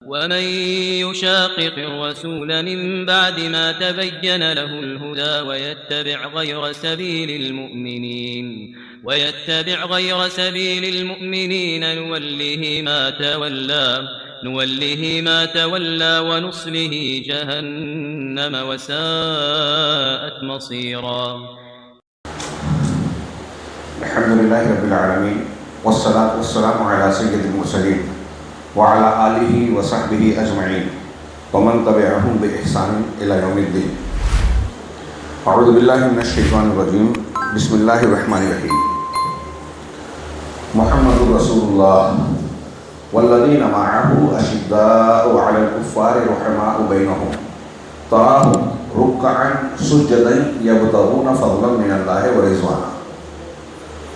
ومن يشاقق الرسول من بعد ما تبين له الهدى ويتبع غير سبيل المؤمنين نوله ما تولى ونصله جهنم وساءت مصيرا. الحمد لله رب العالمين والصلاة والسلام على سيد المرسلين وعلى آله وصحبه أجمعين ومن تبعهم بإحسان إلى يوم الدين. أعوذ بالله من الشيطان الرجيم. بسم الله الرحمن الرحيم. محمد رسول الله والذين معه أشداء على الكفار رحماء بينهم تراهم ركعا سجدا يبتغون فضلا من الله ورضوانا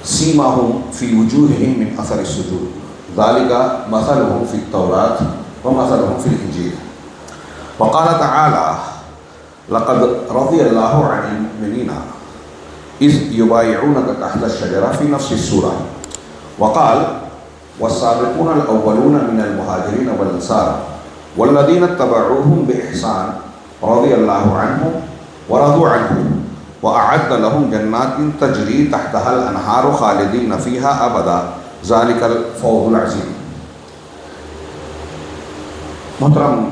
سيماهم في وجوههم من أثر السجود ذلك مثلهم في التوراة ومثلهم في الإنجيل. وقال تعالى لقد رضي الله عن المؤمنين إذ يبايعونك تحت الشجرة في نفس السورة. وقال والسابقون الأولون من المهاجرين والأنصار والذين اتبعوهم بإحسان رضي الله عنهم ورضوا عنه وأعد لهم جنات تجري تحتها الأنهار خالدين فيها أبدا ذلك الفوز العظيم. محترم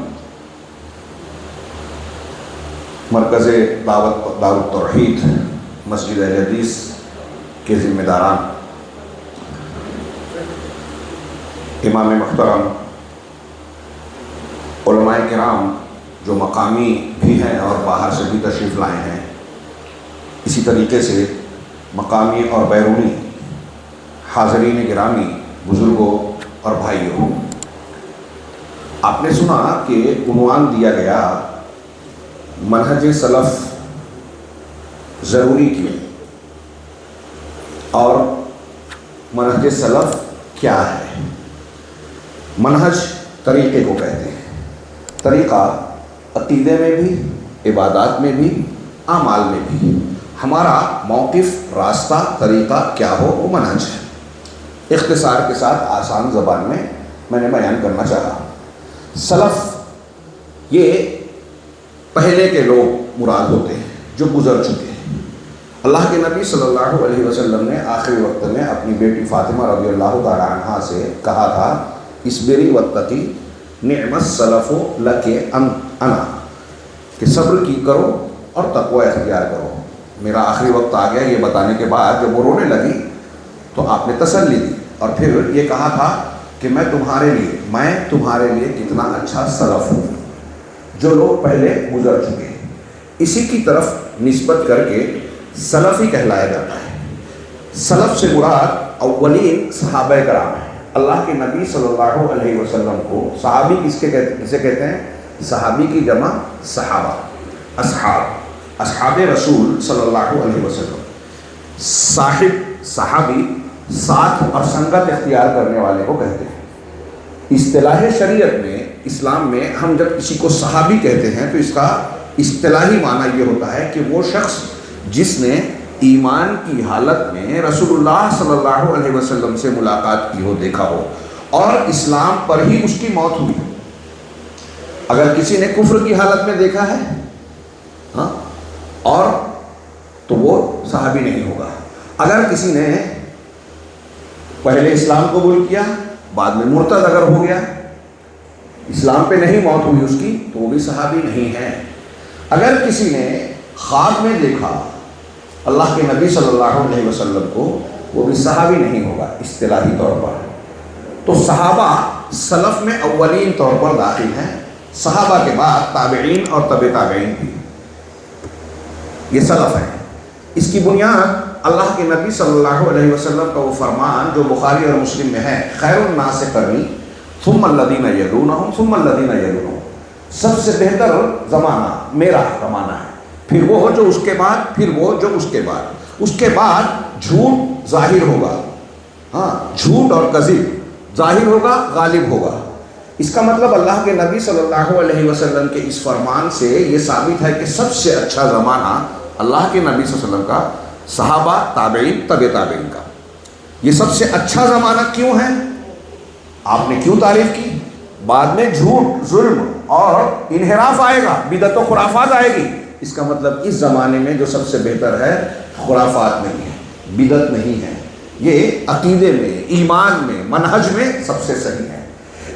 مرکز دعوت التوحید مسجد اہل حدیث کے ذمہ داران، امام محترم، علماء کرام جو مقامی بھی ہیں اور باہر سے بھی تشریف لائے ہیں، اسی طریقے سے مقامی اور بیرونی حاضرین گرامی، بزرگوں اور بھائیوں، آپ نے سنا کہ عنوان دیا گیا منہج سلف ضروری کیوں، اور منہج سلف کیا ہے؟ منہج طریقے کو کہتے ہیں. طریقہ عقیدے میں بھی، عبادات میں بھی، اعمال میں بھی. ہمارا موقف، راستہ، طریقہ کیا ہو وہ منہج ہے. اختصار کے ساتھ آسان زبان میں نے بیان کرنا چاہا. سلف یہ پہلے کے لوگ مراد ہوتے ہیں جو گزر چکے ہیں. اللہ کے نبی صلی اللہ علیہ وسلم نے آخری وقت میں اپنی بیٹی فاطمہ رضی اللہ تعالی عنہا سے کہا تھا اصبری واتقی نعم السلف لک انا، کہ صبر کی کرو اور تقوی اختیار کرو. میرا آخری وقت آ گیا، یہ بتانے کے بعد جب وہ رونے لگی تو آپ نے تسلی دی اور پھر یہ کہا تھا کہ میں تمہارے لیے کتنا اچھا سلف ہوں، جو لوگ پہلے گزر چکے ہیں. اسی کی طرف نسبت کر کے سلف ہی کہلایا جاتا ہے. سلف سے مراد اولین صحابہ کرام ہیں. اللہ کے نبی صلی اللہ علیہ وسلم کو صحابی کسے کہتے ہیں؟ صحابی کی جمع صحابہ، اصحاب رسول صلی اللہ علیہ وسلم. صاحب، صحابی ساتھ اور سنگت اختیار کرنے والے کو کہتے ہیں. اصطلاح شریعت میں، اسلام میں، ہم جب کسی کو صحابی کہتے ہیں تو اس کا اصطلاحی معنی یہ ہوتا ہے کہ وہ شخص جس نے ایمان کی حالت میں رسول اللہ صلی اللہ علیہ وسلم سے ملاقات کی ہو، دیکھا ہو، اور اسلام پر ہی اس کی موت ہوئی. اگر کسی نے کفر کی حالت میں دیکھا ہے اور تو وہ صحابی نہیں ہوگا. اگر کسی نے پہلے اسلام قبول کیا، بعد میں مرتد اگر ہو گیا، اسلام پہ نہیں موت ہوئی اس کی، تو وہ بھی صحابی نہیں ہے. اگر کسی نے خواب میں دیکھا اللہ کے نبی صلی اللہ علیہ وسلم کو، وہ بھی صحابی نہیں ہوگا اصطلاحی طور پر. تو صحابہ سلف میں اولین طور پر داخل ہیں. صحابہ کے بعد تابعین اور تبع تابعین بھی، یہ سلف ہیں. اس کی بنیاد اللہ کے نبی صلی اللہ علیہ وسلم کا وہ فرمان جو بخاری اور مسلم میں ہے، خیر الناس قرنی ثم الذین یلونہم ثم الذین یلونہم، سب سے بہتر زمانہ میرا زمانہ ہے، پھر وہ جو اس کے بعد، پھر وہ جو اس کے بعد. اس کے بعد جھوٹ ظاہر ہوگا، جھوٹ اور کذب ظاہر ہوگا، غالب ہوگا. اس کا مطلب اللہ کے نبی صلی اللہ علیہ وسلم کے اس فرمان سے یہ ثابت ہے کہ سب سے اچھا زمانہ اللہ کے نبی صلی اللہ علیہ وسلم کا، صحابہ، تابعین، تبع تابعین کا. یہ سب سے اچھا زمانہ کیوں ہے؟ آپ نے کیوں تعریف کی؟ بعد میں جھوٹ، ظلم اور انحراف آئے گا، بدعت و خرافات آئے گی۔ اس کا مطلب اس زمانے میں جو سب سے بہتر ہے خرافات نہیں ہے، بدعت نہیں ہے، یہ عقیدے میں، ایمان میں، منہج میں سب سے صحیح ہے۔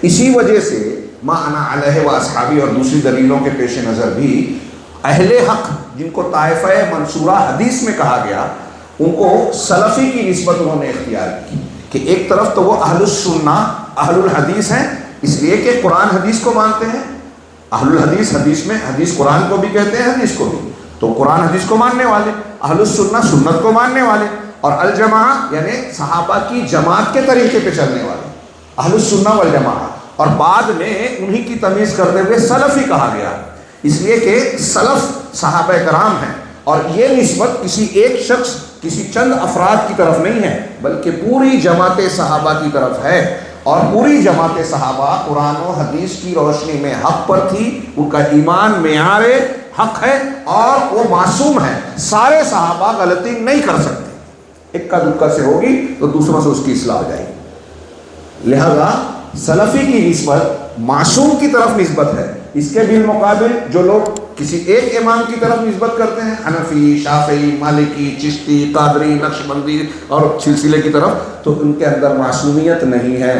اسی وجہ سے ما انا علیہ و اصحابی اور دوسری دلیلوں کے پیش نظر بھی اہل حق جن کو طائفہ منصورہ حدیث میں کہا گیا، ان کو سلفی کی نسبت انہوں نے اختیار کی کہ ایک طرف تو وہ اہل السنہ، اہل الحدیث ہیں، اس لیے کہ قرآن حدیث کو مانتے ہیں۔ اہل الحدیث حدیث میں، حدیث قرآن کو بھی کہتے ہیں، حدیث کو بھی، تو قرآن حدیث کو ماننے والے، اہل السنہ سنت کو ماننے والے، اور الجماعہ یعنی صحابہ کی جماعت کے طریقے پہ چلنے والے، اہل السنہ والجماعہ، اور بعد میں انہی کی تمیز کرتے ہوئے سلفی کہا گیا، اس لیے کہ سلف صحابہ کرام ہیں، اور یہ نسبت کسی ایک شخص، کسی چند افراد کی طرف نہیں ہے، بلکہ پوری جماعت صحابہ کی طرف ہے، اور پوری جماعت صحابہ قرآن و حدیث کی روشنی میں حق پر تھی، ان کا ایمان معیار حق ہے اور وہ معصوم ہے، سارے صحابہ غلطی نہیں کر سکتے، اکا دکا سے ہوگی تو دوسروں سے اس کی اصلاح ہو جائے گی، لہذا سلفی کی نسبت معصوم کی طرف نسبت ہے۔ اس کے بالمقابل جو لوگ کسی ایک امام کی طرف نسبت کرتے ہیں، حنفی، شافعی، مالکی، چشتی، قادری، نقشبندی اور سلسلے کی طرف، تو ان کے اندر معصومیت نہیں ہے،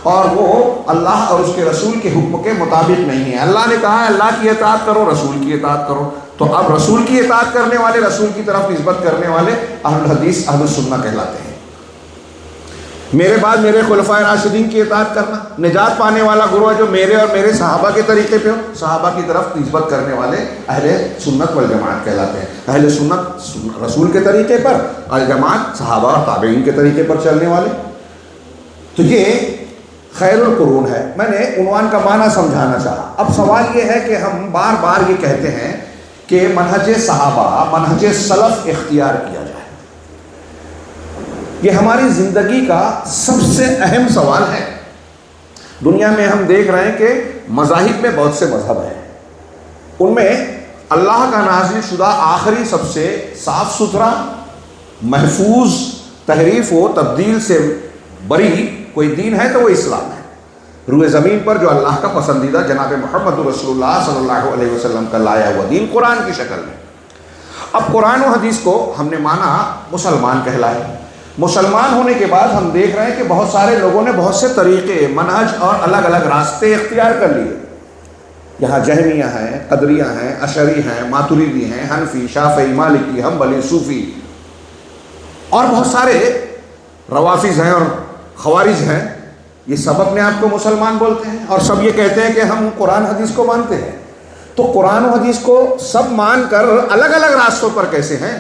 اور وہ اللہ اور اس کے رسول کے حکم کے مطابق نہیں ہے۔ اللہ نے کہا ہے اللہ کی اطاعت کرو، رسول کی اطاعت کرو، تو اب رسول کی اطاعت کرنے والے، رسول کی طرف نسبت کرنے والے اہل الحدیث، اہل السنہ کہلاتے ہیں۔ میرے بعد میرے خلفائے راشدین کی اطاعت کرنا، نجات پانے والا گروہ جو میرے اور میرے صحابہ کے طریقے پہ ہو، صحابہ کی طرف نسبت کرنے والے اہل سنت والجماعت کہلاتے ہیں۔ اہل سنت رسول کے طریقے پر، الجماعت صحابہ اور تابعین کے طریقے پر چلنے والے۔ تو یہ خیر القرون ہے، میں نے عنوان کا معنی سمجھانا چاہا۔ اب سوال یہ ہے کہ ہم بار بار یہ کہتے ہیں کہ منہج صحابہ، منہج سلف اختیار کیا جائے، یہ ہماری زندگی کا سب سے اہم سوال ہے۔ دنیا میں ہم دیکھ رہے ہیں کہ مذاہب میں بہت سے مذہب ہیں، ان میں اللہ کا نازل شدہ آخری سب سے صاف ستھرا، محفوظ، تحریف و تبدیل سے بری کوئی دین ہے تو وہ اسلام ہے۔ روئے زمین پر جو اللہ کا پسندیدہ جناب محمد رسول اللہ صلی اللہ علیہ وسلم کا لایا ہوا دین قرآن کی شکل میں۔ اب قرآن و حدیث کو ہم نے مانا مسلمان کہلائے، مسلمان ہونے کے بعد ہم دیکھ رہے ہیں کہ بہت سارے لوگوں نے بہت سے طریقے، منہج اور الگ الگ راستے اختیار کر لیے۔ یہاں جہمیہ ہیں، قدریہ ہیں، اشعری ہیں، ماتریدی ہیں، حنفی، شافعی، مالکی، حنبلی، صوفی، اور بہت سارے روافض ہیں اور خوارج ہیں۔ یہ سب اپنے آپ کو مسلمان بولتے ہیں اور سب یہ کہتے ہیں کہ ہم قرآن حدیث کو مانتے ہیں۔ تو قرآن و حدیث کو سب مان کر الگ الگ راستوں پر کیسے ہیں؟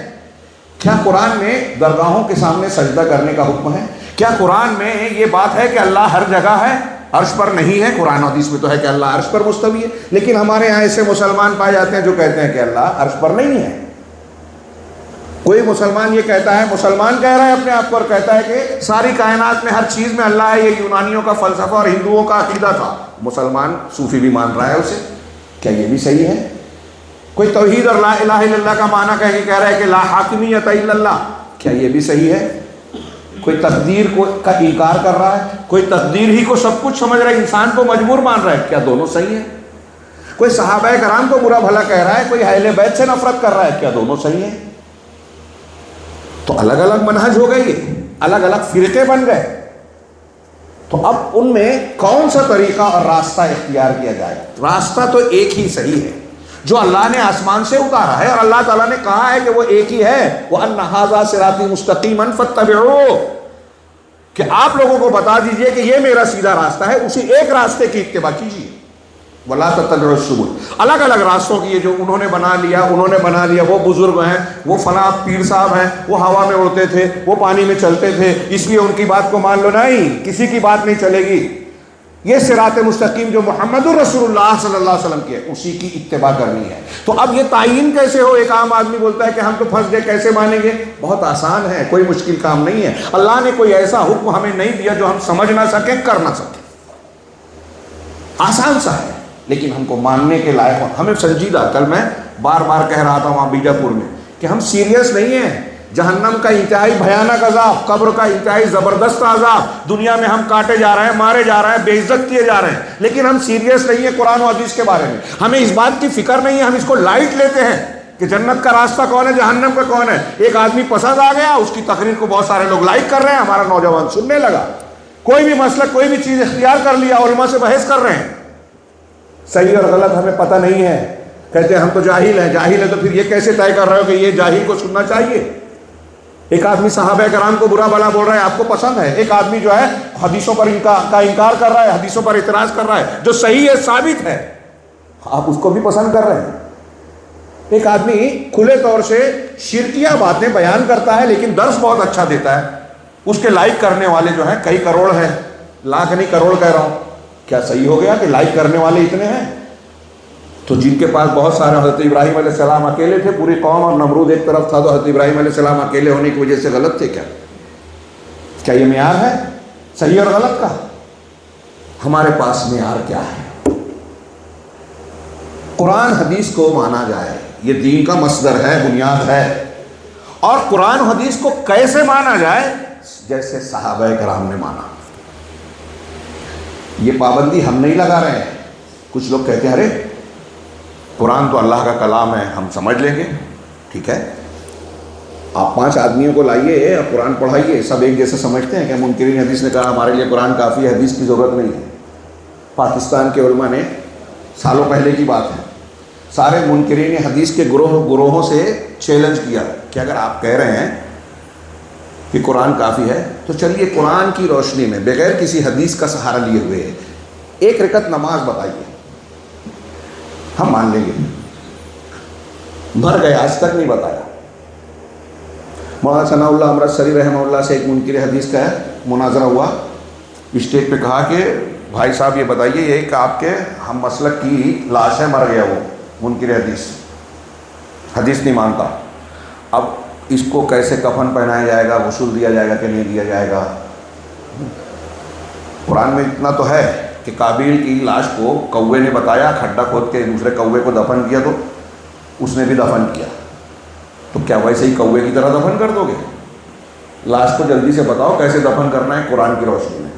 کیا قرآن میں درگاہوں کے سامنے سجدہ کرنے کا حکم ہے؟ کیا قرآن میں یہ بات ہے کہ اللہ ہر جگہ ہے، عرش پر نہیں ہے؟ قرآن و حدیث میں تو ہے کہ اللہ عرش پر مستوی ہے، لیکن ہمارے یہاں ایسے مسلمان پائے جاتے ہیں جو کہتے ہیں کہ اللہ عرش پر نہیں ہے۔ کوئی مسلمان یہ کہتا ہے، مسلمان کہہ رہا ہے اپنے آپ پر، کہتا ہے کہ ساری کائنات میں ہر چیز میں اللہ ہے، یہ یونانیوں کا فلسفہ اور ہندوؤں کا عقیدہ تھا۔ مسلمان صوفی بھی مان رہا ہے اسے، کیا یہ بھی صحیح ہے؟ کوئی توحید اور لا الہ الا اللہ کا معنی کہہ رہا ہے کہ لا حاکمیت الا اللہ، کیا یہ بھی صحیح ہے؟ کوئی تقدیر کا انکار کر رہا ہے، کوئی تقدیر ہی کو سب کچھ سمجھ رہا ہے، انسان کو مجبور مان رہا ہے، کیا دونوں صحیح ہے؟ کوئی صحابہ کرام کو برا بھلا کہہ رہا ہے، کوئی اہل بیت سے نفرت کر رہا ہے، کیا دونوں صحیح ہے؟ تو الگ الگ منہج ہو گئی، الگ الگ فرقے بن گئے۔ تو اب ان میں کون سا طریقہ اور راستہ اختیار کیا جائے؟ راستہ تو ایک ہی صحیح ہے جو اللہ نے آسمان سے اتارا ہے، اور اللہ تعالیٰ نے کہا ہے کہ وہ ایک ہی ہے، وَأَنَّ هَذَا صِرَاطِي مُسْتَقِيمًا فَاتَّبِعُوهُ، کہ آپ لوگوں کو بتا دیجئے کہ یہ میرا سیدھا راستہ ہے، اسی ایک راستے کی اتباع کیجیے۔ وَلَا تَتَّبِعُوا السُّبُلَ، الگ الگ راستوں کی، یہ جو انہوں نے بنا لیا، وہ بزرگ ہیں، وہ فلاں پیر صاحب ہیں، وہ ہوا میں اڑتے تھے، وہ پانی میں چلتے تھے، اس لیے ان کی بات کو مان لو، نہیں، کسی کی بات نہیں چلے گی۔ یہ صراط مستقیم جو محمد رسول اللہ صلی اللہ علیہ وسلم کی ہے، اسی کی اتباع کرنی ہے۔ تو اب یہ تعین کیسے ہو؟ ایک عام آدمی بولتا ہے کہ ہم تو پھنس گئے، کیسے مانیں گے؟ بہت آسان ہے، کوئی مشکل کام نہیں ہے۔ اللہ نے کوئی ایسا حکم ہمیں نہیں دیا جو ہم سمجھ نہ سکیں، کر نہ سکیں، آسان سا ہے، لیکن ہم کو ماننے کے لائق ہو، ہمیں سنجیدہ۔ کل میں بار بار کہہ رہا تھا وہاں بیجاپور میں کہ ہم سیریس نہیں ہیں جہنم کا انتہائی بھیانک عذاب، قبر کا انتہائی زبردست عذاب، دنیا میں ہم کاٹے جا رہے ہیں، مارے جا رہے ہیں، بے عزت کیے جا رہے ہیں، لیکن ہم سیریس نہیں ہیں قرآن و حدیث کے بارے میں، ہمیں اس بات کی فکر نہیں ہے، ہم اس کو لائٹ لیتے ہیں کہ جنت کا راستہ کون ہے، جہنم کا کون ہے۔ ایک آدمی پسند آ گیا، اس کی تقریر کو بہت سارے لوگ لائک کر رہے ہیں، ہمارا نوجوان سننے لگا، کوئی بھی مسئلہ کوئی بھی چیز اختیار کر لیا، علماء سے بحث کر رہے ہیں، صحیح اور غلط ہمیں پتہ نہیں ہے، کہتے ہیں ہم تو جاہل ہیں، جاہل ہے تو پھر یہ کیسے طے کر رہے ہو کہ یہ جاہل کو سننا چاہیے؟ ایک آدمی صحابہ کرام کو برا بھلا بول رہا ہے، آپ کو پسند ہے، ایک آدمی جو ہے حدیثوں پر انکار کر رہا ہے، حدیثوں پر اعتراض کر رہا ہے جو صحیح ہے، ثابت ہے، آپ اس کو بھی پسند کر رہے ہیں۔ ایک آدمی کھلے طور سے شرکیہ باتیں بیان کرتا ہے لیکن درس بہت اچھا دیتا ہے، اس کے لائک کرنے والے جو ہیں کئی کروڑ ہیں، لاکھ نہیں کروڑ کہہ رہا ہوں، کیا صحیح ہو گیا کہ لائک کرنے والے اتنے ہیں؟ تو جن کے پاس بہت سارے، حضرت ابراہیم علیہ السلام اکیلے تھے، پوری قوم اور نمرود ایک طرف تھا، تو حضرت ابراہیم علیہ السلام اکیلے ہونے کی وجہ سے غلط تھے کیا یہ معیار ہے صحیح اور غلط کا؟ ہمارے پاس معیار کیا ہے؟ قرآن حدیث کو مانا جائے، یہ دین کا مصدر ہے، بنیاد ہے، اور قرآن حدیث کو کیسے مانا جائے؟ جیسے صحابہ کرام نے مانا۔ یہ پابندی ہم نہیں لگا رہے ہیں، کچھ لوگ کہتے ہیں ارے قرآن تو اللہ کا کلام ہے، ہم سمجھ لیں گے، ٹھیک ہے، آپ 5 آدمیوں کو لائیے اور قرآن پڑھائیے، سب ایک جیسے سمجھتے ہیں کہ منکرین حدیث نے کہا ہمارے لیے قرآن کافی ہے، حدیث کی ضرورت نہیں ہے۔ پاکستان کے علماء نے، سالوں پہلے کی بات ہے، سارے منکرین حدیث کے گروہوں سے چیلنج کیا کہ اگر آپ کہہ رہے ہیں کہ قرآن کافی ہے تو چلیے قرآن کی روشنی میں بغیر کسی حدیث کا سہارا لیے ہوئے ایک رکعت نماز بتائیے، ہم مان لیں گے۔ مر گئے، آج تک نہیں بتایا۔ مولانا ثناء اللہ امرتسری رحمہ اللہ سے ایک منکر حدیث کا مناظرہ ہوا، اسٹیج پہ کہا کہ بھائی صاحب یہ بتائیے، یہ کہ آپ کے ہم مسلک کی لاش ہے، مر گیا وہ منکر حدیث نہیں مانتا، اب اس کو کیسے کفن پہنایا جائے گا، غسل دیا جائے گا کہ نہیں دیا جائے گا؟ قرآن میں اتنا تو ہے کہ قابیل کی لاش کو کوے نے بتایا، کھڈا کھود کے دوسرے کوے کو دفن کیا تو اس نے بھی دفن کیا، تو کیا ویسے ہی کوے کی طرح دفن کر دو گے؟ لاش کو جلدی سے بتاؤ کیسے دفن کرنا ہے قرآن کی روشنی میں۔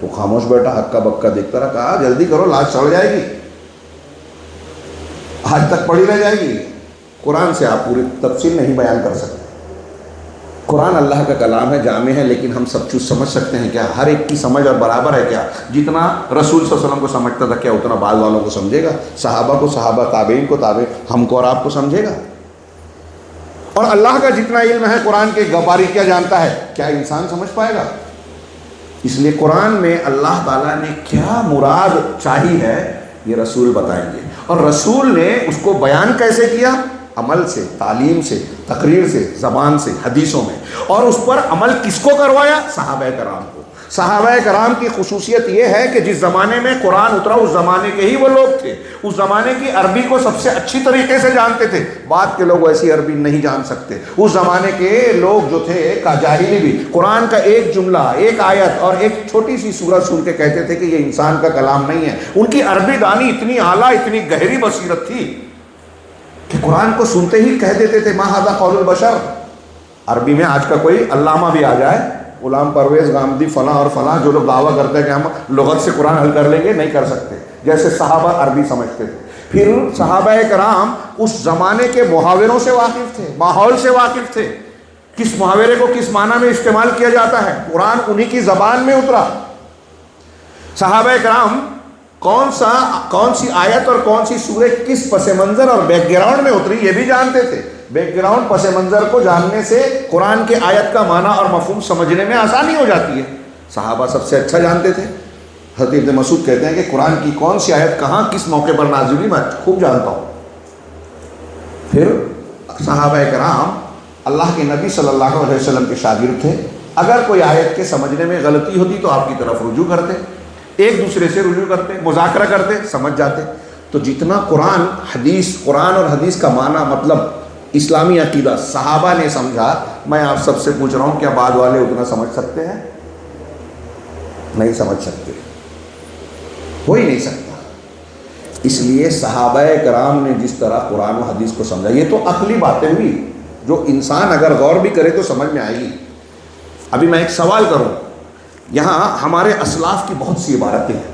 تو خاموش بیٹا، ہکا بکا دیکھتا رہا، کہا جلدی کرو، لاش سڑ جائے گی، آج تک پڑی رہ جائے گی۔ قرآن سے آپ پوری تفصیل نہیں بیان کر سکتے، قرآن اللہ کا کلام ہے، جامع ہے، لیکن ہم سب چیز سمجھ سکتے ہیں کیا؟ ہر ایک کی سمجھ اور برابر ہے کیا؟ جتنا رسول صلی اللہ علیہ وسلم کو سمجھتا تھا کیا اتنا بعد والوں کو سمجھے گا؟ صحابہ کو صحابہ، تابعین کو تابع، ہم کو اور آپ کو سمجھے گا؟ اور اللہ کا جتنا علم ہے قرآن کے گواری کیا جانتا ہے، کیا انسان سمجھ پائے گا؟ اس لیے قرآن میں اللہ تعالیٰ نے کیا مراد چاہی ہے یہ رسول بتائیں گے، اور رسول نے اس کو بیان کیسے کیا؟ عمل سے، تعلیم سے، تقریر سے، زبان سے، حدیثوں میں، اور اس پر عمل کس کو کروایا؟ صحابہ کرام کو۔ صحابہ کرام کی خصوصیت یہ ہے کہ جس زمانے میں قرآن اترا اس زمانے کے ہی وہ لوگ تھے، اس زمانے کی عربی کو سب سے اچھی طریقے سے جانتے تھے، بعد کے لوگ ایسی عربی نہیں جان سکتے۔ اس زمانے کے لوگ جو تھے جاہلی بھی قرآن کا ایک جملہ، ایک آیت اور ایک چھوٹی سی سورت سن کے کہتے تھے کہ یہ انسان کا کلام نہیں ہے۔ ان کی عربی دانی اتنی اعلیٰ، اتنی گہری بصیرت تھی کہ قرآن کو سنتے ہی کہہ دیتے تھے ما ھذا قول البشر۔ عربی میں آج کا کوئی علامہ بھی آ جائے، غلام پرویز گامدی فلاں اور فلاں، جو لوگ دعویٰ کرتے ہیں کہ ہم لغت سے قرآن حل کر لیں گے، نہیں کر سکتے، جیسے صحابہ عربی سمجھتے تھے۔ پھر صحابہ کرام اس زمانے کے محاوروں سے واقف تھے، ماحول سے واقف تھے، کس محاورے کو کس معنی میں استعمال کیا جاتا ہے، قرآن انہی کی زبان میں اترا۔ صحابہ کرام کون سی آیت اور کون سی سورہ کس پس منظر اور بیک گراؤنڈ میں اتری یہ بھی جانتے تھے۔ بیک گراؤنڈ، پس منظر کو جاننے سے قرآن کے آیت کا معنی اور مفہوم سمجھنے میں آسانی ہو جاتی ہے۔ صحابہ سب سے اچھا جانتے تھے۔ حضرت ابن مسعود کہتے ہیں کہ قرآن کی کون سی آیت کہاں کس موقع پر نازل ہوئی میں خوب جانتا ہوں۔ پھر صحابہ کرام اللہ کے نبی صلی اللہ علیہ وسلم کے شاگرد تھے، اگر کوئی آیت کے سمجھنے میں غلطی ہوتی تو آپ کی طرف رجوع کرتے، ایک دوسرے سے رجوع کرتے، مذاکرہ کرتے، سمجھ جاتے۔ تو جتنا قرآن اور حدیث کا معنی مطلب اسلامی عقیدہ صحابہ نے سمجھا، میں آپ سب سے پوچھ رہا ہوں کیا بعد والے اتنا سمجھ سکتے ہیں؟ نہیں سمجھ سکتے، ہو ہی نہیں سکتا۔ اس لیے صحابہ کرام نے جس طرح قرآن و حدیث کو سمجھا، یہ تو عقلی باتیں ہوئی، جو انسان اگر غور بھی کرے تو سمجھ میں آئے گی۔ ابھی میں ایک سوال کروں، یہاں ہمارے اسلاف کی بہت سی عبارتیں ہیں،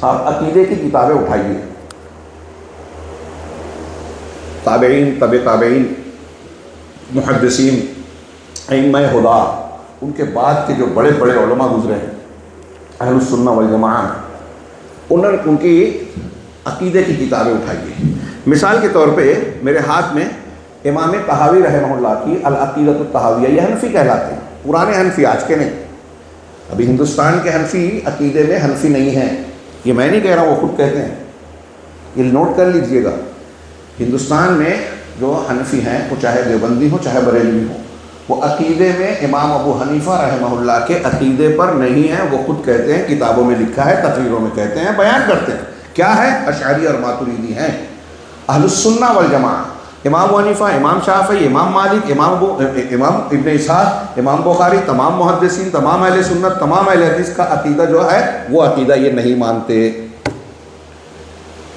آپ عقیدے کی کتابیں اٹھائیے، تابعین، تابعین، محدثین، ائمہ ہدی، ان کے بعد کے جو بڑے بڑے علماء گزرے ہیں اہل السنہ والجماعہ، ان کی عقیدے کی کتابیں اٹھائیے۔ مثال کے طور پہ میرے ہاتھ میں امام طحاوی رحمہ اللہ کی العقیدۃ الطحاویہ، یہ حنفی کہلاتے ہیں، پرانے حنفی، آج کے نہیں۔ ابھی ہندوستان کے حنفی عقیدے میں حنفی نہیں ہیں، یہ میں نہیں کہہ رہا ہوں، وہ خود کہتے ہیں، یہ نوٹ کر لیجئے گا۔ ہندوستان میں جو حنفی ہیں، وہ چاہے دیوبندی ہو چاہے بریلوی ہو، وہ عقیدے میں امام ابو حنیفہ رحمہ اللہ کے عقیدے پر نہیں ہیں، وہ خود کہتے ہیں، کتابوں میں لکھا ہے، تقریروں میں کہتے ہیں، بیان کرتے ہیں، کیا ہے؟ اشعری اور ماتریدی ہیں۔ اہل السنہ والجماعہ امام ابو حنیفہ، امام شافعی، امام مالک، امام ابن اسحاق، امام بخاری، تمام محدثین، تمام اہل سنت، تمام اہل حدیث کا عقیدہ جو ہے وہ عقیدہ یہ نہیں مانتے۔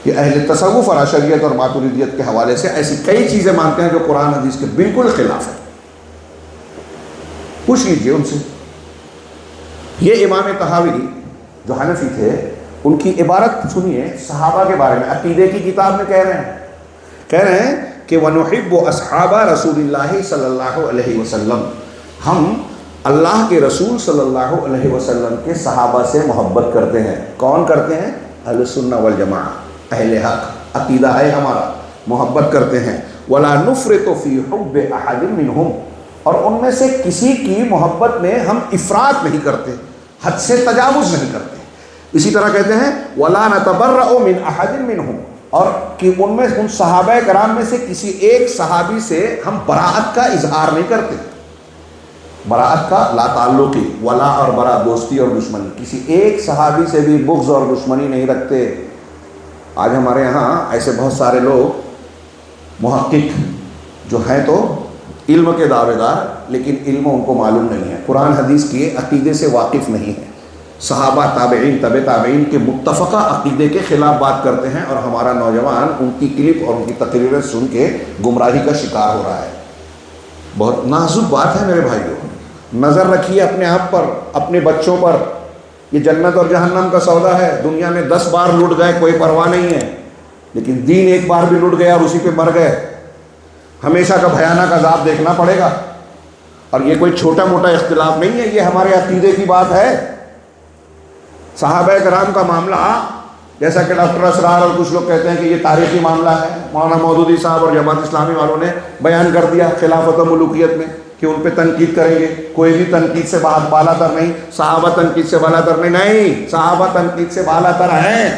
یہ اہل تصوف اور اشعریت اور ماتریدیت کے حوالے سے ایسی کئی چیزیں مانتے ہیں جو قرآن حدیث کے بالکل خلاف ہے، پوچھ لیجئے ان سے۔ یہ امام طحاوی جو حنفی تھے، ان کی عبارت سنیے صحابہ کے بارے میں، عقیدے کی کتاب میں کہہ رہے ہیں کہ وَنُحِبُّ أَصْحَابَ رَسُولِ اللَّهِ صلی اللہ علیہ وسلم، ہم اللہ کے رسول صلی اللہ علیہ وسلم کے صحابہ سے محبت کرتے ہیں۔ کون کرتے ہیں؟ اہل السنہ والجماعہ، اہل حق، عقیدہ ہے ہمارا، محبت کرتے ہیں۔ وَلَا نُفْرِطُ فِي حُبِّ أَحَدٍ مِّنْهُمْ، اور ان میں سے کسی کی محبت میں ہم افراط نہیں کرتے، حد سے تجاوز نہیں کرتے۔ اسی طرح کہتے ہیں وَلَا نَتَبَرَّأُ مِنْ أَحَدٍ مِّنْهُمْ، اور کہ ان صحابہ کرام میں سے کسی ایک صحابی سے ہم براءت کا اظہار نہیں کرتے۔ براءت کا لا تعلقی، ولا اور برا، دوستی اور دشمنی، کسی ایک صحابی سے بھی بغض اور دشمنی نہیں رکھتے۔ آج ہمارے یہاں ایسے بہت سارے لوگ محقق جو ہیں تو علم کے دعوے دار، لیکن علم ان کو معلوم نہیں ہے، قرآن حدیث کے عقیدے سے واقف نہیں ہے، صحابہ، تابعین، تبع تابعین کے متفقہ عقیدے کے خلاف بات کرتے ہیں، اور ہمارا نوجوان ان کی کلپ اور ان کی تقریریں سن کے گمراہی کا شکار ہو رہا ہے۔ بہت نازک بات ہے میرے بھائیوں، نظر رکھیے اپنے آپ پر، اپنے بچوں پر۔ یہ جنت اور جہنم کا سودا ہے، دنیا میں 10 بار لٹ گئے کوئی پرواہ نہیں ہے، لیکن دین ایک بار بھی لٹ گیا اور اسی پہ مر گئے، ہمیشہ کا بھیانک عذاب دیکھنا پڑے گا۔ اور یہ کوئی چھوٹا موٹا اختلاف نہیں ہے، یہ ہمارے عقیدے کی بات ہے۔ صحابہ کرام کا معاملہ، جیسا کہ ڈاکٹر اسرار اور کچھ لوگ کہتے ہیں کہ یہ تاریخی معاملہ ہے، مولانا مودودی صاحب اور جماعت اسلامی والوں نے بیان کر دیا خلافت و ملوکیت میں کہ ان پہ تنقید کریں گے، کوئی بھی تنقید سے بالا تر نہیں، صحابہ تنقید سے بالا تر نہیں، صحابہ تنقید سے بالا تر ہیں،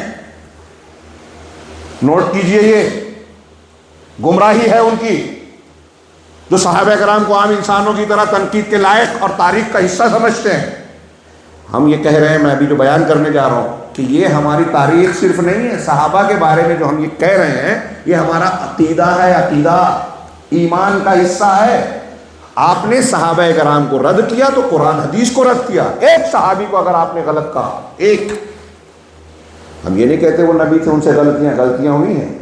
نوٹ کیجئے، یہ گمراہی ہے ان کی، جو صحابہ کرام کو عام انسانوں کی طرح تنقید کے لائق اور تاریخ کا حصہ سمجھتے ہیں۔ ہم یہ کہہ رہے ہیں، میں ابھی جو بیان کرنے جا رہا ہوں، کہ یہ ہماری تاریخ صرف نہیں ہے، صحابہ کے بارے میں جو ہم یہ کہہ رہے ہیں یہ ہمارا عقیدہ ہے، عقیدہ ایمان کا حصہ ہے۔ آپ نے صحابہ کرام کو رد کیا تو قرآن حدیث کو رد کیا۔ ایک صحابی کو اگر آپ نے غلط کہا، ایک، ہم یہ نہیں کہتے وہ نبی تھے ان سے غلطیاں ہوئی ہیں،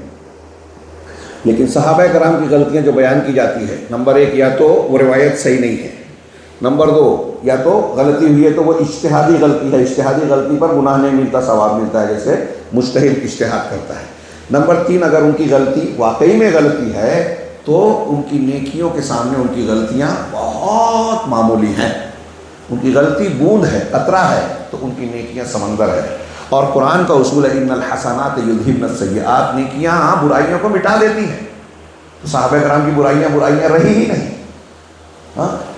لیکن صحابہ کرام کی غلطیاں جو بیان کی جاتی ہے، نمبر 1 یا تو وہ روایت صحیح نہیں ہے، نمبر 2 یا تو غلطی ہوئی ہے تو وہ اجتہادی غلطی ہے، اجتہادی غلطی پر گناہ نہیں ملتا، ثواب ملتا ہے، جیسے مجتہد اجتہاد کرتا ہے۔ نمبر 3 اگر ان کی غلطی واقعی میں غلطی ہے تو ان کی نیکیوں کے سامنے ان کی غلطیاں بہت معمولی ہیں، ان کی غلطی بوند ہے، قطرہ ہے، تو ان کی نیکیاں سمندر ہے۔ اور قرآن کا اصول ہے ان الحسنات یذہبن السیئات، نیکیاں برائیوں کو مٹا دیتی ہیں، تو صحابہ کرام کی برائیاں رہی ہی نہیں۔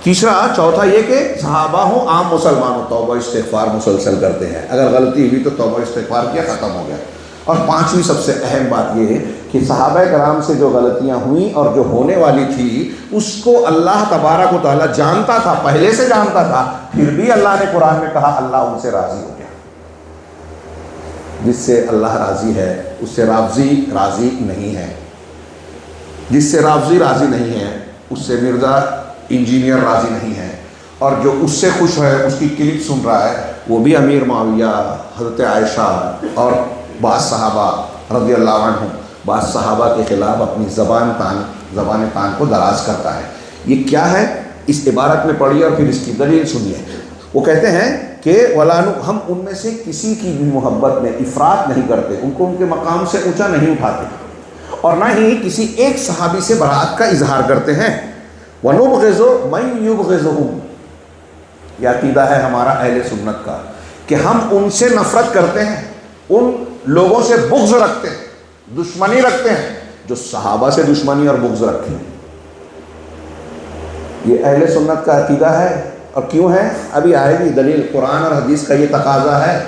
تیسرا، چوتھا یہ کہ صحابہ ہوں، عام مسلمان ہوں، توبہ استغفار مسلسل کرتے ہیں، اگر غلطی ہوئی تو توبہ استغفار کیا، ختم ہو گیا۔ اور 5ویں سب سے اہم بات یہ ہے کہ صحابہ کرام سے جو غلطیاں ہوئیں اور جو ہونے والی تھی اس کو اللہ تبارک و تعالیٰ جانتا تھا، پہلے سے جانتا تھا، پھر بھی اللہ نے قرآن میں کہا اللہ ان سے راضی ہو گیا۔ جس سے اللہ راضی ہے اس سے رافضی راضی نہیں ہے، جس سے رافضی راضی نہیں ہے اس سے مرزا انجینئر راضی نہیں ہے، اور جو اس سے خوش ہے، اس کی کلپ سن رہا ہے، وہ بھی امیر معاویہ، حضرت عائشہ اور بعض صحابہ رضی اللہ عنہم، بعض صحابہ کے خلاف اپنی زبان تان کو دراز کرتا ہے. یہ کیا ہے؟ اس عبارت میں پڑھیے اور پھر اس کی دلیل سنیے. وہ کہتے ہیں کہ ہم ان میں سے کسی کی بھی محبت میں افراط نہیں کرتے، ان کو ان کے مقام سے اونچا نہیں اٹھاتے، اور نہ ہی کسی ایک صحابی سے برات کا اظہار کرتے ہیں. وَنُبْغِضُ مَن يُبْغِضُهُمْ، یہ عقیدہ ہے ہمارا اہل سنت کا کہ ہم ان سے نفرت کرتے ہیں، ان لوگوں سے بغض رکھتے ہیں، دشمنی رکھتے ہیں جو صحابہ سے دشمنی اور بغض رکھتے ہیں. یہ اہل سنت کا عقیدہ ہے. اور کیوں ہے؟ ابھی آئے گی دلیل. قرآن اور حدیث کا یہ تقاضا ہے.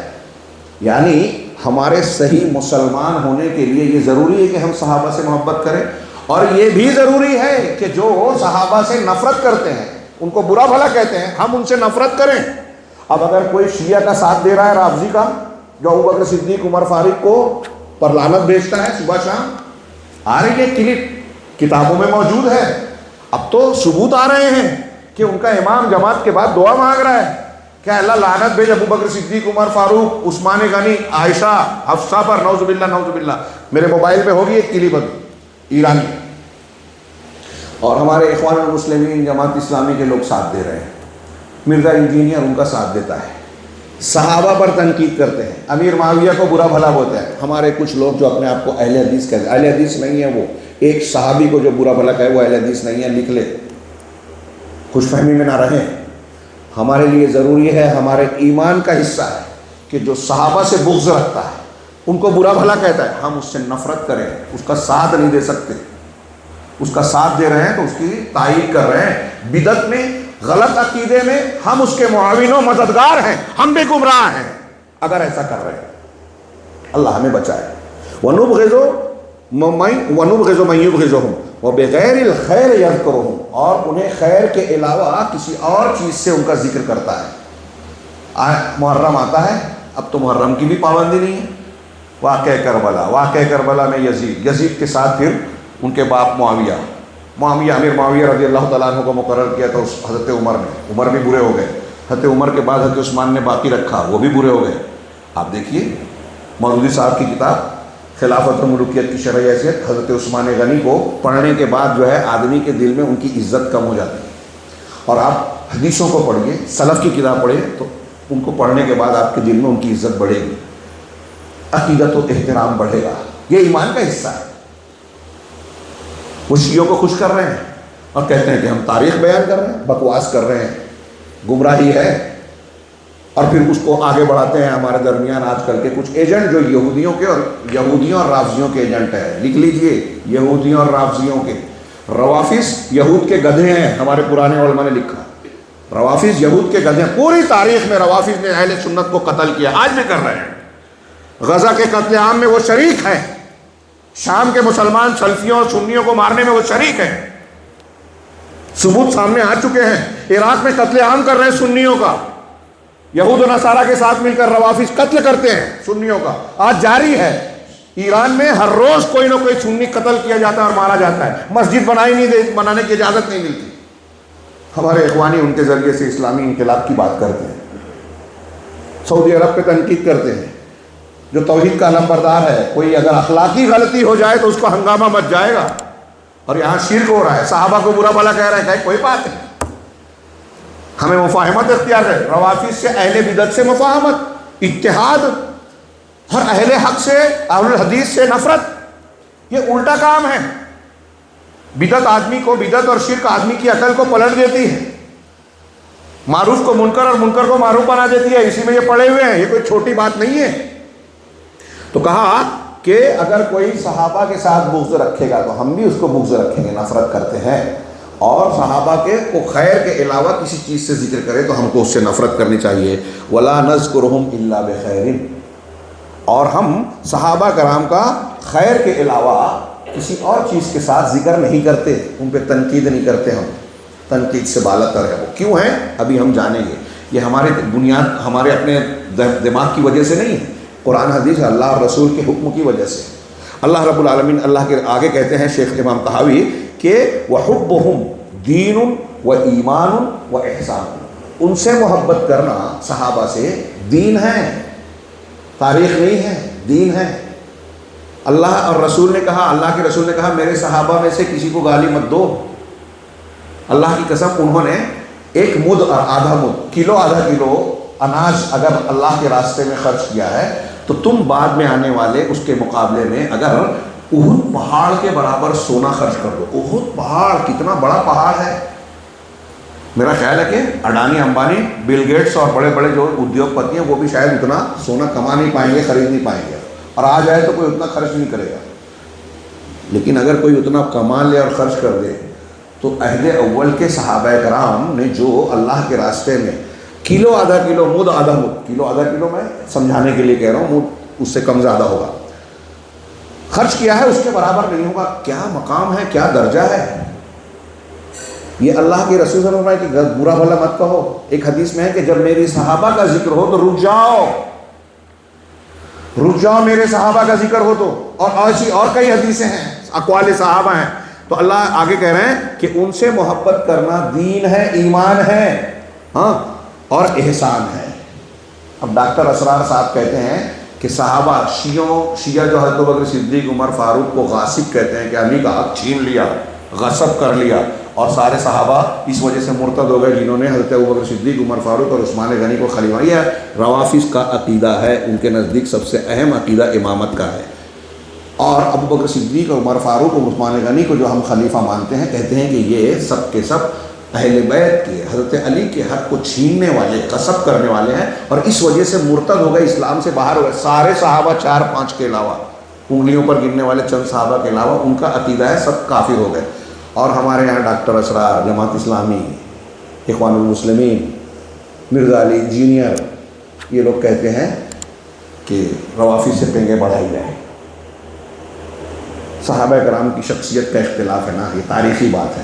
یعنی ہمارے صحیح مسلمان ہونے کے لیے یہ ضروری ہے کہ ہم صحابہ سے محبت کریں، اور یہ بھی ضروری ہے کہ جو صحابہ سے نفرت کرتے ہیں، ان کو برا بھلا کہتے ہیں، ہم ان سے نفرت کریں. اب اگر کوئی شیعہ کا ساتھ دے رہا ہے، رافضی کا، جو ابوبکر صدیق، عمر فاروق کو پر لعنت بھیجتا ہے صبح شام، آ رہی ہے کلپ، کتابوں میں موجود ہے. اب تو ثبوت آ رہے ہیں کہ ان کا امام جماعت کے بعد دعا مانگ رہا ہے کہ اللہ لعنت بھیج ابوبکر صدیق، عمر فاروق، عثمان غنی، عائشہ، حفصہ پر، نعوذ باللہ نعوذ باللہ. میرے موبائل پہ ہوگی ایک کلپ ابھی ایرانی، اور ہمارے اخوان المسلمین جماعت اسلامی کے لوگ ساتھ دے رہے ہیں. مرزا انجینئر ان کا ساتھ دیتا ہے. صحابہ پر تنقید کرتے ہیں، امیر معاویہ کو برا بھلا بولتے ہیں. ہمارے کچھ لوگ جو اپنے آپ کو اہل حدیث کہتے ہیں، اہل حدیث نہیں ہے وہ. ایک صحابی کو جو برا بھلا کہے وہ اہل حدیث نہیں ہے. لکھ لے، خوش فہمی میں نہ رہیں. ہمارے لیے ضروری ہے، ہمارے ایمان کا حصہ ہے کہ جو صحابہ سے بغض رکھتا ہے، ان کو برا بھلا کہتا ہے، ہم اس سے نفرت کریں، اس کا ساتھ نہیں دے سکتے. اس کا ساتھ دے رہے ہیں تو اس کی تائید کر رہے ہیں. بدعت میں، غلط عقیدے میں ہم اس کے معاون و مددگار ہیں، ہم بھی گمراہ ہیں اگر ایسا کر رہے ہیں. اللہ ہمیں بچائے. وَنُبْغِضُ مَن يُبْغِضُهُمْ وَبِغَيْرِ الْخَيْرِ يَذْكُرُهُمْ، اور انہیں خیر کے علاوہ کسی اور چیز سے ان کا ذکر کرتا ہے. محرم آتا ہے، اب تو محرم کی بھی پابندی نہیں ہے. واقعہ کربلا میں یزید کے ساتھ پھر ان کے باپ امیر معاویہ رضی اللہ تعالیٰ عنہ کو مقرر کیا تھا حضرت عمر نے. عمر بھی برے ہو گئے. حضرت عمر کے بعد حضرت عثمان نے باقی رکھا، وہ بھی برے ہو گئے. آپ دیکھیے مودودی صاحب کی کتاب خلافت و ملوکیت کی شرعی حیثیت، حضرت عثمان غنی کو پڑھنے کے بعد جو ہے آدمی کے دل میں ان کی عزت کم ہو جاتی ہے. اور آپ حدیثوں کو پڑھیے، سلف کی کتاب پڑھیے، تو ان کو پڑھنے کے بعد آپ کے دل میں ان کی عزت بڑھے گی، عقیدت و احترام بڑھے گا. یہ ایمان کا حصہ ہے. وہ شیعوں کو خوش کر رہے ہیں اور کہتے ہیں کہ ہم تاریخ بیان کر رہے ہیں، بکواس کر رہے ہیں، گمراہی ہے. اور پھر اس کو آگے بڑھاتے ہیں. ہمارے درمیان آج کل کے کچھ ایجنٹ جو یہودیوں اور رافضیوں کے ایجنٹ ہیں، لکھ لیجئے، یہودیوں اور رافضیوں کے. روافظ یہود کے گدھے ہیں، ہمارے پرانے علماء نے لکھا. روافظ یہود کے گدھے ہیں. پوری تاریخ میں روافظ نے اہل سنت کو قتل کیا، آج بھی کر رہے ہیں. غزہ کے قتل عام میں وہ شریک ہیں. شام کے مسلمان سلفیوں اور سنیوں کو مارنے میں وہ شریک ہیں. ثبوت سامنے آ چکے ہیں. عراق میں قتل عام کر رہے ہیں سنیوں کا. یہود و نصارہ کے ساتھ مل کر روافظ قتل کرتے ہیں سنیوں کا، آج جاری ہے. ایران میں ہر روز کوئی نہ کوئی سنی قتل کیا جاتا ہے اور مارا جاتا ہے. مسجد بنانے کی اجازت نہیں ملتی. ہمارے اخوانی ان کے ذریعے سے اسلامی انقلاب کی بات کرتے ہیں. سعودی عرب پہ تنقید کرتے ہیں، جو توحید کا علمبردار ہے. کوئی اگر اخلاقی غلطی ہو جائے تو اس کو ہنگامہ مچ جائے گا. اور یہاں شرک ہو رہا ہے، صحابہ کو برا بھلا کہہ رہے ہیں. کوئی بات نہیں، ہمیں مفاہمت اختیار ہے. روافظ سے، اہل بدعت سے مفاہمت، اتحاد، اور اہل حق سے، اہل الحدیث سے نفرت. یہ الٹا کام ہے. بدعت آدمی کو، بدعت اور شرک آدمی کی عقل کو پلٹ دیتی ہے. معروف کو منکر اور منکر کو معروف بنا دیتی ہے. اسی میں یہ پڑے ہوئے ہیں. یہ کوئی چھوٹی بات نہیں ہے. تو کہا کہ اگر کوئی صحابہ کے ساتھ بغض رکھے گا تو ہم بھی اس کو بغض رکھیں گے، نفرت کرتے ہیں. اور صحابہ کے کو خیر کے علاوہ کسی چیز سے ذکر کرے تو ہم کو اس سے نفرت کرنی چاہیے. وَلَا نَذْكُرُهُمْ إِلَّا بِخَيْرٍ، اور ہم صحابہ کرام کا خیر کے علاوہ کسی اور چیز کے ساتھ ذکر نہیں کرتے، ان پہ تنقید نہیں کرتے. ہم تنقید سے بالاتر ہے. وہ کیوں ہیں ابھی ہم جانیں گے. یہ ہمارے بنیاد ہمارے اپنے دماغ کی وجہ سے نہیں ہے، قرآن حدیث اللہ اور رسول کے حکم کی وجہ سے. اللہ رب العالمین اللہ کے آگے کہتے ہیں شیخ امام طحاوی کہ وَحُبُّهُمْ دِینٌ وَإِیمَانٌ وَإِحْسَانٌ، ان سے محبت کرنا صحابہ سے دین ہے، تاریخ نہیں ہے، دین ہے. اللہ اور رسول نے کہا، اللہ کے رسول نے کہا میرے صحابہ میں سے کسی کو گالی مت دو. اللہ کی قسم انہوں نے ایک مد اور آدھا مد، کلو آدھا کلو اناج اگر اللہ کے راستے میں خرچ کیا ہے تو تم بعد میں آنے والے اس کے مقابلے میں اگر احد پہاڑ کے برابر سونا خرچ کر دو. احد پہاڑ کتنا بڑا پہاڑ ہے. میرا خیال ہے کہ اڈانی امبانی بل گیٹس اور بڑے بڑے جو ادیوگ پتی ہیں وہ بھی شاید اتنا سونا کما نہیں پائیں گے، خرید نہیں پائیں گے، اور آ جائے تو کوئی اتنا خرچ نہیں کرے گا. لیکن اگر کوئی اتنا کما لے اور خرچ کر دے تو عہد اول کے صحابہ کرام نے جو اللہ کے راستے میں کلو آدھا کلو، مد آدھا مد، کلو آدھا کلو میں سمجھانے کے لیے کہہ رہا ہوں، مد اس سے کم زیادہ ہوگا، خرچ کیا ہے اس کے برابر نہیں ہوگا. کیا مقام ہے، کیا درجہ ہے. یہ اللہ کے رسول صلی اللہ علیہ وسلم کہ برا بھلا مت کہو. ایک حدیث میں ہے کہ جب میری صحابہ کا ذکر ہو تو رک جاؤ، رک جاؤ میرے صحابہ کا ذکر ہو تو. اور ایسی اور کئی حدیثیں ہیں، اقوال صحابہ ہیں. تو اللہ آگے کہہ رہے ہیں کہ ان سے محبت کرنا دین ہے، ایمان ہے، ہاں، اور احسان ہے. اب ڈاکٹر اسرار صاحب کہتے ہیں کہ صحابہ شیعہ جو حضرت ابوبکر صدیق، عمر فاروق کو غاصب کہتے ہیں کہ علی کا حق چھین لیا، غصب کر لیا، اور سارے صحابہ اس وجہ سے مرتد ہو گئے جنہوں نے حضرت ابوبکر صدیق، عمر فاروق اور عثمان غنی کو خلیفہ. یہ روافظ کا عقیدہ ہے، ان کے نزدیک سب سے اہم عقیدہ امامت کا ہے. اور ابوبکر صدیق اور عمر فاروق اور عثمان غنی کو جو ہم خلیفہ مانتے ہیں، کہتے ہیں کہ یہ سب کے سب اہل بیت کے، حضرت علی کے حق کو چھیننے والے، غصب کرنے والے ہیں، اور اس وجہ سے مرتد ہو گئے، اسلام سے باہر ہو گئے. سارے صحابہ 4-5 کے علاوہ، انگلیوں پر گننے والے چند صحابہ کے علاوہ ان کا عقیدہ ہے سب کافر ہو گئے. اور ہمارے یہاں ڈاکٹر اسرار، جماعت اسلامی، اخوان المسلمین، مرزا علی انجینئر، یہ لوگ کہتے ہیں کہ روافظ سے پنگے بڑھائی جائیں. صحابہ کرام کی شخصیت کا اختلاف ہے نا، یہ تاریخی بات ہے.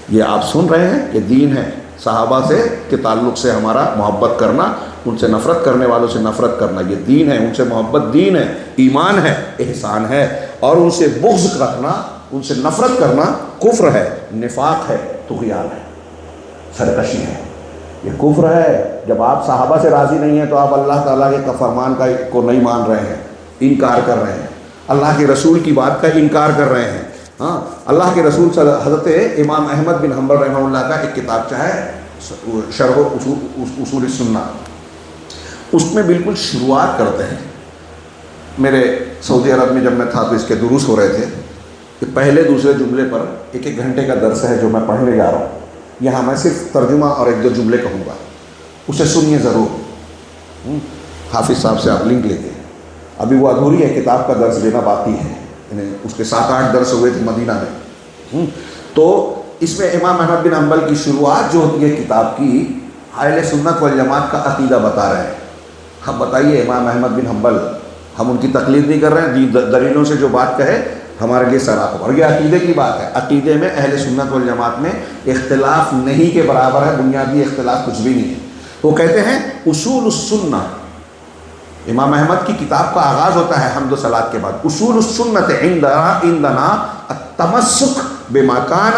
یہ آپ سن رہے ہیں کہ دین ہے، صحابہ سے کے تعلق سے ہمارا محبت کرنا، ان سے نفرت کرنے والوں سے نفرت کرنا، یہ دین ہے. ان سے محبت دین ہے، ایمان ہے، احسان ہے. اور ان سے بغض رکھنا، ان سے نفرت کرنا کفر ہے، نفاق ہے، طغیان ہے، سرکشی ہے. یہ کفر ہے. جب آپ صحابہ سے راضی نہیں ہیں تو آپ اللہ تعالیٰ کے فرمان کو نہیں مان رہے ہیں، انکار کر رہے ہیں، اللہ کے رسول کی بات کا انکار کر رہے ہیں. ہاں، اللہ کے رسول حضرت امام احمد بن حنبل رحمہ اللہ کا ایک کتاب ہے شرح اصول السنہ، اس میں بالکل شروعات کرتے ہیں. میرے سعودی عرب میں جب میں تھا تو اس کے دروس ہو رہے تھے کہ پہلے دوسرے جملے پر 1 گھنٹے کا درس ہے جو میں پڑھنے جا رہا ہوں. یہاں میں صرف ترجمہ اور 1-2 جملے کہوں گا، اسے سنیے ضرور. حافظ صاحب سے آپ لنک لیں گے. ابھی وہ ادھوری ہے، کتاب کا درس لینا باقی ہے، یعنی اس کے 7-8 درس ہوئے تھے مدینہ میں. تو اس میں امام احمد بن حنبل کی شروعات جو ہوتی ہے کتاب کی، اہل سنت والجماعت کا عقیدہ بتا رہے ہیں. ہم بتائیے امام احمد بن حنبل، ہم ان کی تقلید نہیں کر رہے ہیں، دلیلوں سے جو بات کہے ہمارے لیے سراغ. اور یہ عقیدے کی بات ہے. عقیدے میں اہل سنت والجماعت میں اختلاف نہیں کے برابر ہے، بنیادی اختلاف کچھ بھی نہیں ہے. وہ کہتے ہیں اصول السنہ. امام احمد کی کتاب کا آغاز ہوتا ہے حمد و صلات کے بعد. اصول السنت عندنا التمسک بما کان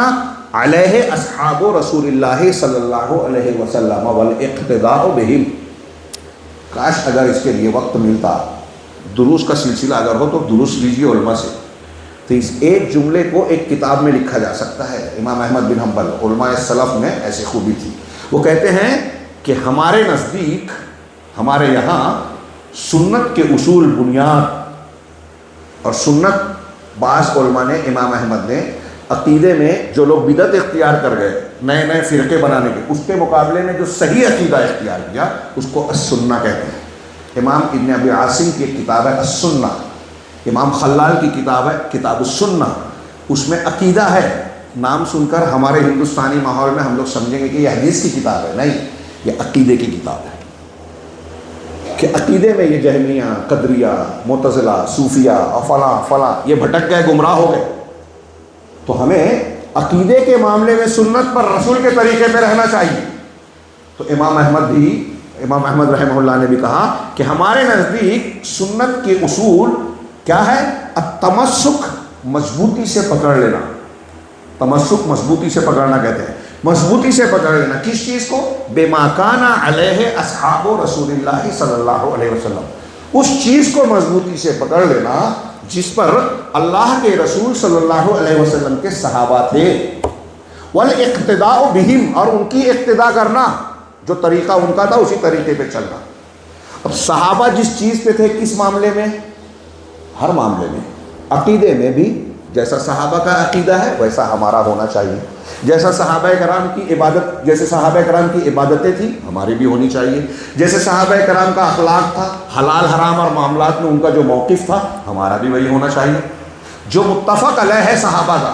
علیہ اصحاب رسول اللہ صلی اللہ علیہ وسلم والاقتداء بہم. کاش اگر اس کے لیے وقت ملتا، دروس کا سلسلہ اگر ہو تو دروس لیجیے علماء سے. تو اس ایک جملے کو ایک کتاب میں لکھا جا سکتا ہے. امام احمد بن حنبل، علماء سلف میں ایسی خوبی تھی. وہ کہتے ہیں کہ ہمارے نزدیک، ہمارے یہاں سنت کے اصول، بنیاد اور سنت، بعض علماء نے، امام احمد نے عقیدے میں جو لوگ بدعت اختیار کر گئے، نئے نئے فرقے بنانے کے، اس کے مقابلے میں جو صحیح عقیدہ اختیار کیا اس کو السنہ کہتے ہیں. امام ابن ابی عاصم کی ایک کتاب ہے السنہ، امام خلال کی کتاب ہے کتاب السنہ، اس میں عقیدہ ہے. نام سن کر ہمارے ہندوستانی ماحول میں ہم لوگ سمجھیں گے کہ یہ حدیث کی کتاب ہے. نہیں، یہ عقیدے کی کتاب ہے. کہ عقیدے میں یہ جہمیہ، قدریہ، معتزلہ، صوفیہ اور فلاں فلاں یہ بھٹک گئے، گمراہ ہو گئے. تو ہمیں عقیدے کے معاملے میں سنت پر، رسول کے طریقے پہ رہنا چاہیے. تو امام احمد رحمہ اللہ نے بھی کہا کہ ہمارے نزدیک سنت کے اصول کیا ہے؟ التمسک، مضبوطی سے پکڑ لینا. تمسک مضبوطی سے پکڑنا کہتے ہیں، مضبوطی سے پکڑ لینا. کس چیز کو؟ بما کان علیہ اصحاب رسول اللہ صلی اللہ علیہ وسلم. اس چیز کو مضبوطی سے پکڑ لینا جس پر اللہ کے رسول صلی اللہ علیہ وسلم کے صحابہ تھے، والاقتداء بہم، اور ان کی اقتداء کرنا، جو طریقہ ان کا تھا اسی طریقے پہ چلنا۔ اب صحابہ جس چیز پہ تھے، کس معاملے میں؟ ہر معاملے میں، عقیدے میں بھی جیسا صحابہ کا عقیدہ ہے ویسا ہمارا ہونا چاہیے، جیسا صحابہ کرام کی عبادت، جیسے صحابہ کرام کی عبادتیں تھیں ہماری بھی ہونی چاہیے، جیسے صحابہ کرام کا اخلاق تھا، حلال حرام اور معاملات میں ان کا جو موقف تھا ہمارا بھی وہی ہونا چاہیے۔ جو متفق علیہ ہے صحابہ کا،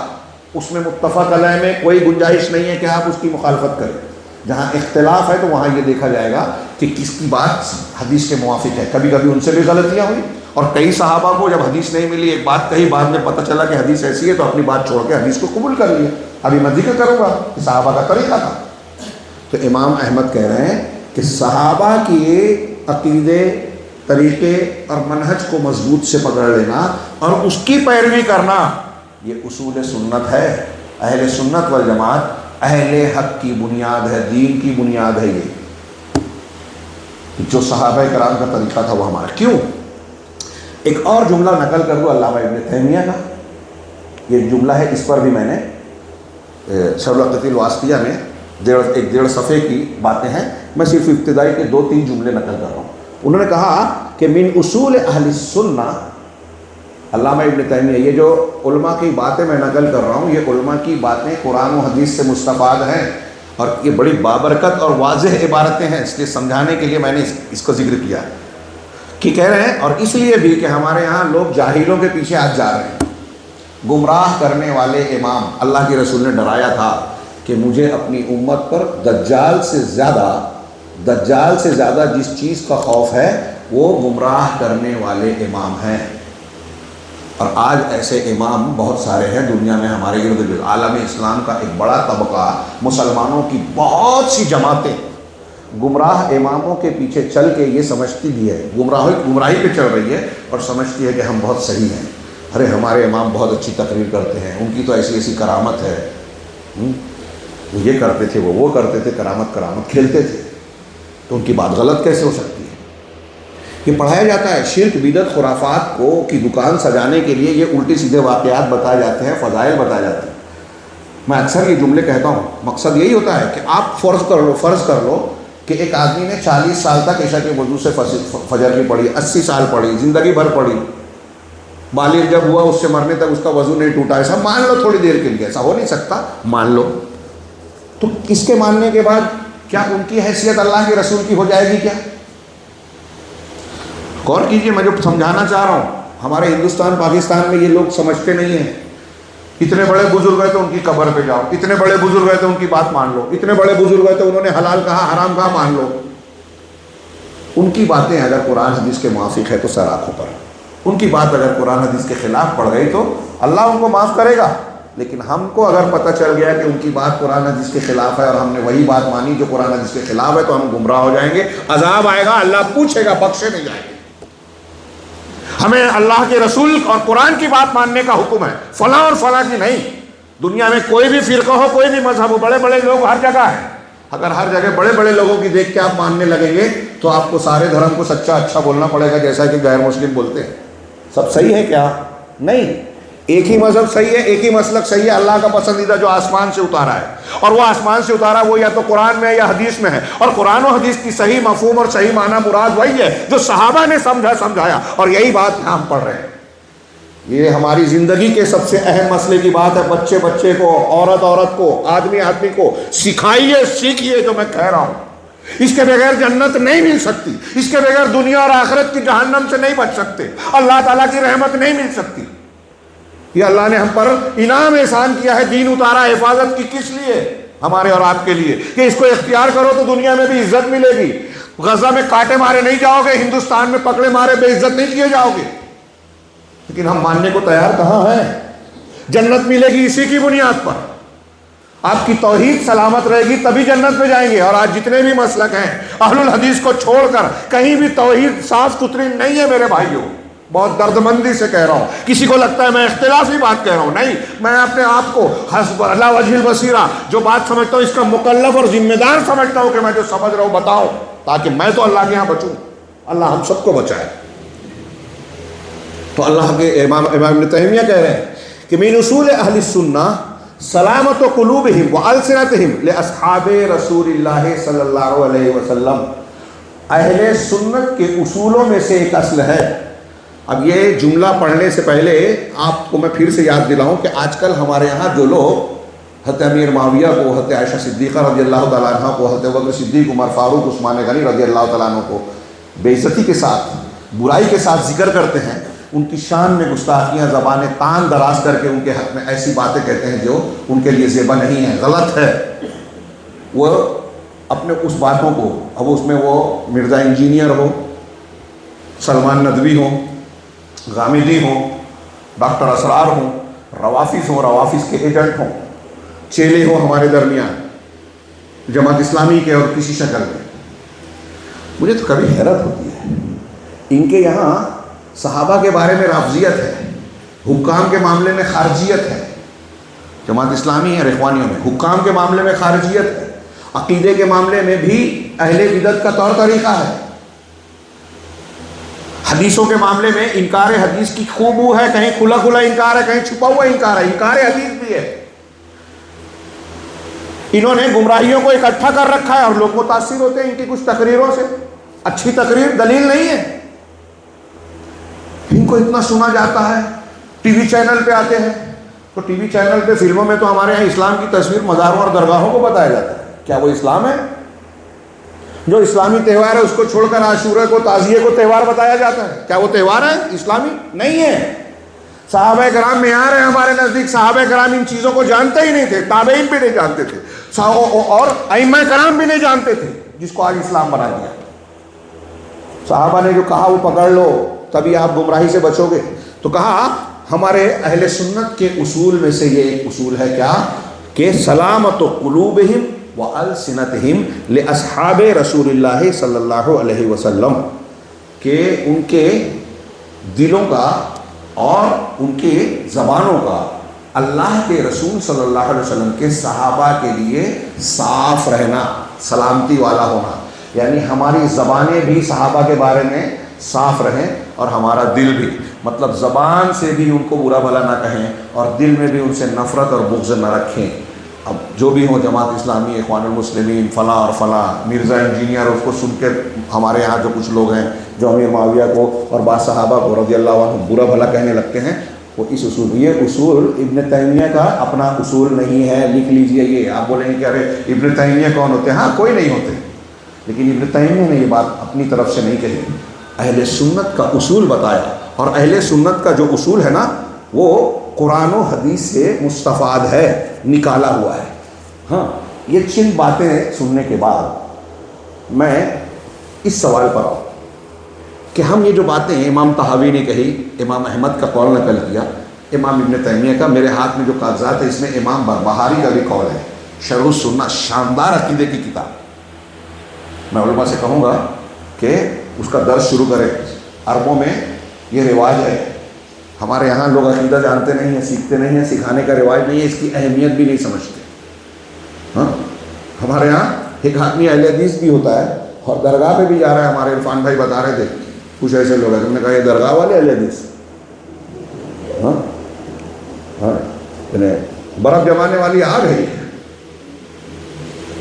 اس میں متفق علیہ میں کوئی گنجائش نہیں ہے کہ آپ اس کی مخالفت کریں۔ جہاں اختلاف ہے تو وہاں یہ دیکھا جائے گا کہ کس کی بات حدیث کے موافق ہے۔ کبھی کبھی ان سے بھی غلطیاں ہوئی، اور کئی صحابہ کو جب حدیث نہیں ملی، ایک بات کہی، بعد میں پتہ چلا کہ حدیث ایسی ہے تو اپنی بات چھوڑ کے حدیث کو قبول کر لیا۔ ابھی میں ذکر کروں گا کہ صحابہ کا طریقہ تھا۔ تو امام احمد کہہ رہے ہیں کہ صحابہ کے عقیدے، طریقے اور منہج کو مضبوط سے پکڑ لینا اور اس کی پیروی کرنا، یہ اصول سنت ہے۔ اہل سنت والجماعت اہل حق کی بنیاد ہے، دین کی بنیاد ہے۔ یہ جو صحابہ کرام کا طریقہ تھا وہ ہمارا۔ کیوں؟ ایک اور جملہ نقل کر دو علامہ ابن تیمیہ کا، یہ جملہ ہے، اس پر بھی میں نے شرح العقیدۃ الواسطیہ میں ایک ڈیڑھ صفحے کی باتیں ہیں، میں صرف ابتدائی کے 2-3 جملے نقل کر رہا ہوں۔ انہوں نے کہا کہ من اصول اہل السنہ، علامہ ابن تیمیہ، یہ جو علماء کی باتیں میں نقل کر رہا ہوں، یہ علماء کی باتیں قرآن و حدیث سے مستفاد ہیں، اور یہ بڑی بابرکت اور واضح عبارتیں ہیں، اس لیے سمجھانے کے لیے میں نے اس کو ذکر کیا ہے کہ کہہ رہے ہیں، اور اس لیے بھی کہ ہمارے ہاں لوگ جاہلوں کے پیچھے آج جا رہے ہیں، گمراہ کرنے والے امام۔ اللہ کے رسول نے ڈرایا تھا کہ مجھے اپنی امت پر دجال سے زیادہ جس چیز کا خوف ہے وہ گمراہ کرنے والے امام ہیں۔ اور آج ایسے امام بہت سارے ہیں دنیا میں، ہمارے ارد گرد۔ عالم اسلام کا ایک بڑا طبقہ، مسلمانوں کی بہت سی جماعتیں گمراہ اماموں کے پیچھے چل کے یہ سمجھتی بھی ہے، گمراہی پہ چل رہی ہے اور سمجھتی ہے کہ ہم بہت صحیح ہیں۔ ارے ہمارے امام بہت اچھی تقریر کرتے ہیں، ان کی تو ایسی ایسی کرامت ہے، وہ یہ کرتے تھے، وہ کرتے تھے، کرامت کھیلتے تھے، تو ان کی بات غلط کیسے ہو سکتی ہے؟ یہ پڑھایا جاتا ہے۔ شرک، بدعت، خرافات کو کی دکان سجانے کے لیے یہ الٹی سیدھے واقعات بتائے جاتے ہیں، فضائل بتائے جاتے ہیں۔ میں اکثر یہ جملے کہتا ہوں، مقصد یہی ہوتا ہے کہ آپ فرض کر لو کہ ایک آدمی نے 40 سال تک عشاء کے وضو سے فجر کی پڑھی، 80 سال پڑھی، زندگی بھر پڑھی، بالغ جب ہوا اس سے مرنے تک اس کا وضو نہیں ٹوٹا، ایسا مان لو تھوڑی دیر کے لیے، ایسا ہو نہیں سکتا، مان لو، تو اس کے ماننے کے بعد کیا ان کی حیثیت اللہ کے رسول کی ہو جائے گی کیا؟ غور کیجئے، میں جو سمجھانا چاہ رہا ہوں، ہمارے ہندوستان پاکستان میں یہ لوگ سمجھتے نہیں ہیں۔ اتنے بڑے بزرگ ہیں تو ان کی قبر پہ جاؤ، اتنے بڑے بزرگ ہیں تو ان کی بات مان لو، اتنے بڑے بزرگ ہیں تو انہوں نے حلال کہا حرام کہا مان لو۔ ان کی باتیں اگر قرآن حدیث کے موافق ہے تو سر آنکھوں پر، ان کی بات اگر قرآن حدیث کے خلاف پڑ گئی تو اللہ ان کو معاف کرے گا، لیکن ہم کو اگر پتہ چل گیا کہ ان کی بات قرآن حدیث کے خلاف ہے اور ہم نے وہی بات مانی جو قرآن حدیث کے خلاف ہے، تو ہم گمراہ ہو جائیں گے، عذاب آئے گا، اللہ پوچھے گا، بخشے نہیں جائیں گے۔ ہمیں اللہ کے رسول اور قرآن کی بات ماننے کا حکم ہے، فلاں اور فلاں کی نہیں۔ دنیا میں کوئی بھی فرقہ ہو، کوئی بھی مذہب ہو، بڑے بڑے لوگ ہر جگہ ہیں، اگر ہر جگہ بڑے بڑے لوگوں کی دیکھ کے آپ ماننے لگیں گے تو آپ کو سارے دھرم کو سچا اچھا بولنا پڑے گا، جیسا کہ غیر مسلم بولتے ہیں۔ سب صحیح ہے کیا؟ نہیں، ایک ہی مذہب صحیح ہے، ایک ہی مسلک صحیح ہے، اللہ کا پسندیدہ جو آسمان سے اتارا ہے، اور وہ آسمان سے اتارا وہ یا تو قرآن میں ہے یا حدیث میں ہے، اور قرآن و حدیث کی صحیح مفہوم اور صحیح معنی مراد وہی ہے جو صحابہ نے سمجھایا، اور یہی بات ہم پڑھ رہے ہیں۔ یہ ہماری زندگی کے سب سے اہم مسئلے کی بات ہے۔ بچے کو، عورت کو، آدمی کو سکھائیے، سیکھیے جو میں کہہ رہا ہوں۔ اس کے بغیر جنت نہیں مل سکتی، اس کے بغیر دنیا اور آخرت کی جہنم سے نہیں بچ سکتے، اللہ تعالیٰ کی رحمت نہیں مل سکتی۔ یہ اللہ نے ہم پر انعام احسان کیا ہے، دین اتارا حفاظت کی، کس لیے؟ ہمارے اور آپ کے لیے، کہ اس کو اختیار کرو تو دنیا میں بھی عزت ملے گی، غزہ میں کاٹے مارے نہیں جاؤ گے، ہندوستان میں پکڑے مارے بے عزت نہیں کیے جاؤ گے۔ لیکن ہم ماننے کو تیار کہاں ہیں؟ جنت ملے گی اسی کی بنیاد پر، آپ کی توحید سلامت رہے گی تبھی جنت میں جائیں گے۔ اور آج جتنے بھی مسلک ہیں اہل الحدیث کو چھوڑ کر کہیں بھی توحید صاف ستھری نہیں ہے میرے بھائیوں، بہت درد مندی سے کہہ رہا ہوں۔ کسی کو لگتا ہے میں اختلافی بات کہہ رہا ہوں، نہیں، میں اپنے آپ کو حسب اللہ وجہ البصیرہ جو بات سمجھتا ہوں اس کا مکلف اور ذمہ دار سمجھتا ہوں کہ میں جو سمجھ رہا ہوں بتاؤں، تاکہ میں تو اللہ کے یہاں بچوں، اللہ ہم سب کو بچائے۔ تو اللہ کے امام ابن تیمیہ کہہ رہے ہیں کہ من اصول اہل السنہ سلامت قلوبہم والسنتہم لاصحاب رسول اللہ صلی اللہ علیہ وسلم. اہل سنت کے اصولوں میں سے ایک اصل ہے. اب یہ جملہ پڑھنے سے پہلے آپ کو میں پھر سے یاد دلاؤں کہ آج کل ہمارے یہاں جو لوگ حضرت امیر معاویہ کو، حضرت عائشہ صدیقہ رضی اللہ تعالیٰ عنہ کو، حضرت ابوبکر صدیق، عمر فاروق، عثمان غنی رضی اللہ تعالیٰ عنہ کو بے عزتی کے ساتھ، برائی کے ساتھ ذکر کرتے ہیں، ان کی شان میں گستاخیاں، زبانیں تان دراز کر کے ان کے حق میں ایسی باتیں کہتے ہیں جو ان کے لیے زیبا نہیں ہے، غلط ہے. وہ اپنے اس باتوں کو، اب اس میں وہ مرزا انجینئر ہو، سلمان ندوی ہوں، غامدی ہوں، ڈاکٹر اسرار ہوں، روافظ ہوں، روافظ کے ایجنٹ ہوں، چیلے ہوں ہمارے درمیان جماعت اسلامی کے اور کسی شکل میں. مجھے تو کبھی حیرت ہوتی ہے، ان کے یہاں صحابہ کے بارے میں رافضیت ہے، حکام کے معاملے میں خارجیت ہے. جماعت اسلامی اور اخوانیوں میں حکام کے معاملے میں خارجیت ہے، عقیدے کے معاملے میں بھی اہل بدعت کا طور طریقہ ہے، حدیثوں کے معاملے میں انکار حدیث کی خوب ہے، کہیں کھلا کھلا انکار ہے، کہیں چھپا ہوا انکار ہے، انکار حدیث بھی ہے. انہوں نے گمراہیوں کو اکٹھا کر رکھا ہے اور لوگ متاثر ہوتے ہیں ان کی کچھ تقریروں سے. اچھی تقریر دلیل نہیں ہے، ان کو اتنا سنا جاتا ہے، ٹی وی چینل پہ آتے ہیں تو ٹی وی چینل پہ فلموں میں تو ہمارے یہاں اسلام کی تصویر مزاروں اور درگاہوں کو بتایا جاتا ہے. کیا وہ اسلام ہے؟ جو اسلامی تہوار ہے اس کو چھوڑ کر عاشورہ کو، تعزیے کو تہوار بتایا جاتا ہے. کیا وہ تہوار ہے؟ اسلامی نہیں ہے. صحابہ کرام معیار ہے ہمارے نزدیک. صحابہ کرام ان چیزوں کو جانتے ہی نہیں تھے، تابعین بھی نہیں جانتے تھے، اور ائمہ کرام بھی نہیں جانتے تھے، جس کو آج اسلام بنا دیا. صحابہ نے جو کہا وہ پکڑ لو، تبھی آپ گمراہی سے بچو گے. تو کہا ہمارے اہل سنت کے اصول میں سے یہ ایک اصول ہے کیا کہ سلامت قلوبہم والسنتہم لاصحاب رسول اللہ صلی اللہ علیہ وسلم، کہ ان کے دلوں کا اور ان کے زبانوں کا اللہ کے رسول صلی اللہ علیہ وسلم کے صحابہ کے لیے صاف رہنا، سلامتی والا ہونا. یعنی ہماری زبانیں بھی صحابہ کے بارے میں صاف رہیں اور ہمارا دل بھی، مطلب زبان سے بھی ان کو برا بھلا نہ کہیں اور دل میں بھی ان سے نفرت اور بغض نہ رکھیں. اب جو بھی ہو، جماعت اسلامی، اخوان المسلمین، فلاں اور فلاں، مرزا انجینئر، اس کو سن کے ہمارے یہاں جو کچھ لوگ ہیں جو امیر معاویہ کو اور بعض صحابہ کو رضی اللہ عنہ برا بھلا کہنے لگتے ہیں، وہ اس اصول، یہ اصول ابن تیمیہ کا اپنا اصول نہیں ہے. لکھ لیجئے. یہ آپ بولیں گے کہ ارے ابن تیمیہ کون ہوتے ہیں؟ ہاں، کوئی نہیں ہوتے، لیکن ابن تیمیہ نے یہ بات اپنی طرف سے نہیں کہی، اہل سنت کا اصول بتایا. اور اہل سنت کا جو اصول ہے نا، وہ قرآن و حدیث سے مستفاد ہے، نکالا ہوا ہے. ہاں، یہ چند باتیں سننے کے بعد میں اس سوال پر آؤں کہ ہم یہ جو باتیں امام طحاوی نے کہی، امام احمد کا قول نقل کیا، امام ابن تیمیہ کا، میرے ہاتھ میں جو کاغذات ہیں اس میں امام بربہاری کا بھی قول ہے، شرح السنہ، شاندار عقیدے کی کتاب. میں علماء سے کہوں گا کہ اس کا درس شروع کریں. عربوں میں یہ رواج ہے، ہمارے یہاں لوگ عقیدہ جانتے نہیں ہیں، سیکھتے نہیں ہیں، سکھانے کا رواج نہیں ہے، اس کی اہمیت بھی نہیں سمجھتے. ہاں، ہمارے یہاں ایک آدمی اہل حدیث بھی ہوتا ہے اور درگاہ پہ بھی جا رہا ہے. ہمارے عرفان بھائی بتا رہے تھے کچھ ایسے لوگ ہیں، تم نے کہا یہ درگاہ والے اہل حدیث. ہاں ہاں، برف جمانے والی آگ ہے،